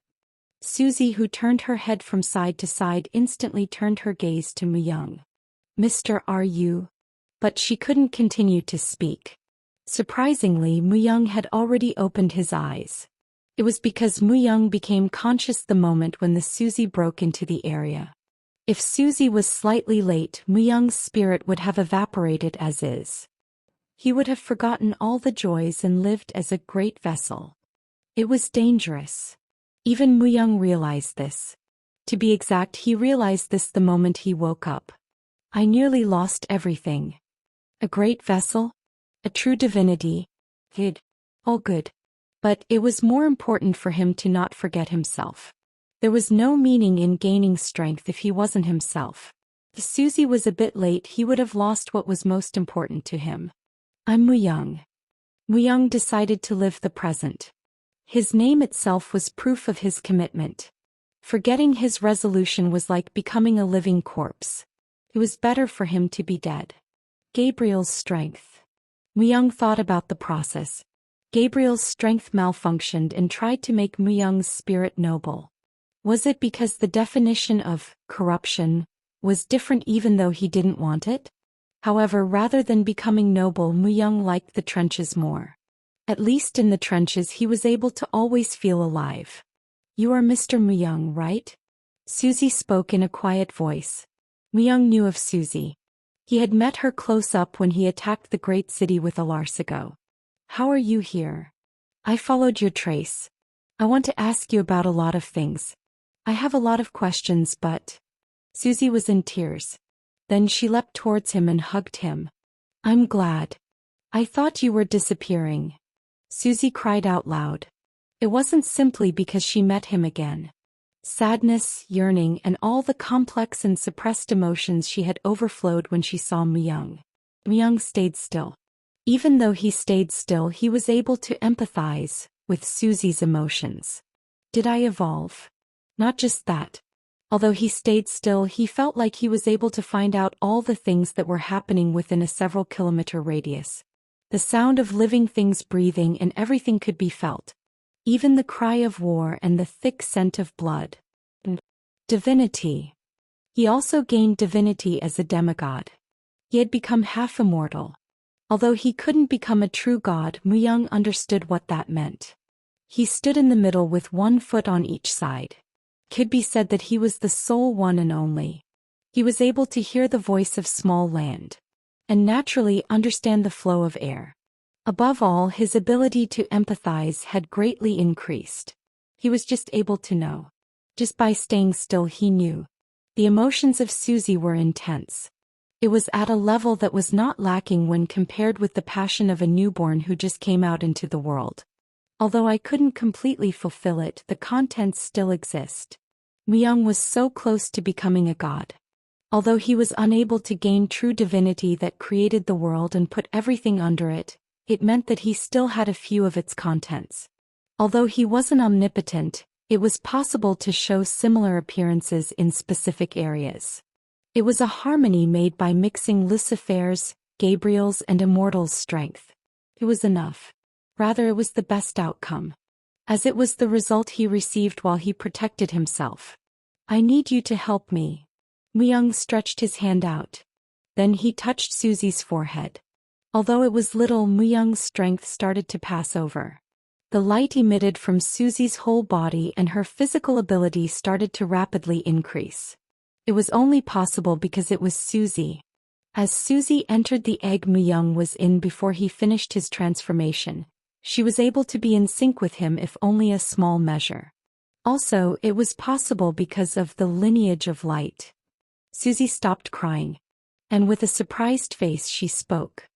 Susie, who turned her head from side to side, instantly turned her gaze to Muyang. Mister, are you? But she couldn't continue to speak. Surprisingly, Muyang had already opened his eyes. It was because Muyang became conscious the moment when the Susie broke into the area. If Susie was slightly late, Muyang's spirit would have evaporated as is. He would have forgotten all the joys and lived as a great vessel. It was dangerous. Even Muyang realized this. To be exact, he realized this the moment he woke up. I nearly lost everything. A great vessel? A true divinity? Good. All good. But it was more important for him to not forget himself. There was no meaning in gaining strength if he wasn't himself. If Susie was a bit late, he would have lost what was most important to him. I'm Muyang. Muyang decided to live the present. His name itself was proof of his commitment. Forgetting his resolution was like becoming a living corpse. It was better for him to be dead. Gabriel's strength. Muyang thought about the process. Gabriel's strength malfunctioned and tried to make Muyang's spirit noble. Was it because the definition of corruption was different even though he didn't want it? However, rather than becoming noble, Muyang liked the trenches more. At least in the trenches he was able to always feel alive. You are Mr. Muyang, right? Susie spoke in a quiet voice. Muyang knew of Susie. He had met her close up when he attacked the great city with Alarsigo. How are you here? I followed your trace. I want to ask you about a lot of things. I have a lot of questions, but... Susie was in tears. Then she leapt towards him and hugged him. I'm glad. I thought you were disappearing. Susie cried out loud. It wasn't simply because she met him again. Sadness, yearning, and all the complex and suppressed emotions she had overflowed when she saw Muyang. Muyang stayed still. Even though he stayed still, he was able to empathize with Susie's emotions. Did I evolve? Not just that. Although he stayed still, he felt like he was able to find out all the things that were happening within a several-kilometer radius. The sound of living things breathing and everything could be felt. Even the cry of war and the thick scent of blood. Divinity. He also gained divinity as a demigod. He had become half immortal. Although he couldn't become a true god, Muyang understood what that meant. He stood in the middle with one foot on each side. Could be said that he was the sole one and only. He was able to hear the voice of small land, and naturally understand the flow of air. Above all, his ability to empathize had greatly increased. He was just able to know. Just by staying still, he knew. The emotions of Susie were intense. It was at a level that was not lacking when compared with the passion of a newborn who just came out into the world. Although I couldn't completely fulfill it, the contents still exist. Muyang was so close to becoming a god. Although he was unable to gain true divinity that created the world and put everything under it, it meant that he still had a few of its contents. Although he wasn't omnipotent, It was possible to show similar appearances in specific areas. It was a harmony made by mixing Lucifer's, Gabriel's and Immortal's strength. It was enough. Rather, it was the best outcome. As it was the result he received while he protected himself. I need you to help me. Myung stretched his hand out. Then he touched Susie's forehead. Although it was little, Myung's strength started to pass over. The light emitted from Susie's whole body and her physical ability started to rapidly increase. It was only possible because it was Susie. As Susie entered the egg Myung was in before he finished his transformation, she was able to be in sync with him if only a small measure. Also, it was possible because of the lineage of light. Susie stopped crying. And with a surprised face she spoke.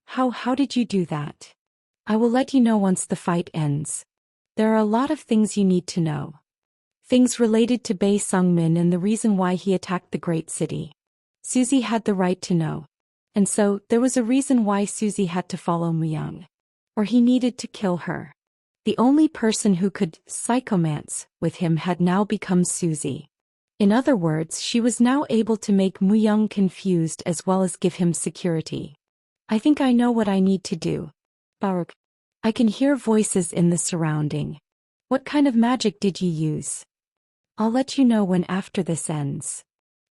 How did you do that? I will let you know once the fight ends. There are a lot of things you need to know. Things related to Bae Sung-min and the reason why he attacked the great city. Susie had the right to know. And so, there was a reason why Susie had to follow Myung. Or he needed to kill her. The only person who could psychomance with him had now become Susie. In other words, she was now able to make Myung confused as well as give him security. I think I know what I need to do. Baruch. I can hear voices in the surrounding. What kind of magic did you use? I'll let you know when after this ends.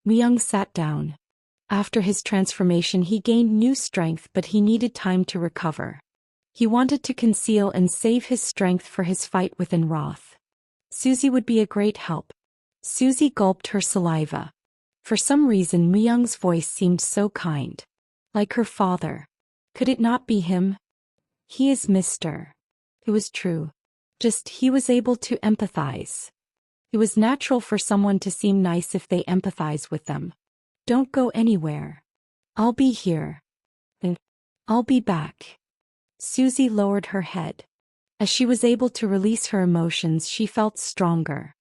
Myung sat down. After his transformation he gained new strength, but he needed time to recover. He wanted to conceal and save his strength for his fight within Roth. Susie would be a great help. Susie gulped her saliva. For some reason Myung's voice seemed so kind. Like her father. Could it not be him? He is Mr. It was true. Just he was able to empathize. It was natural for someone to seem nice if they empathize with them. Don't go anywhere. I'll be here. And I'll be back. Susie lowered her head. As she was able to release her emotions, she felt stronger.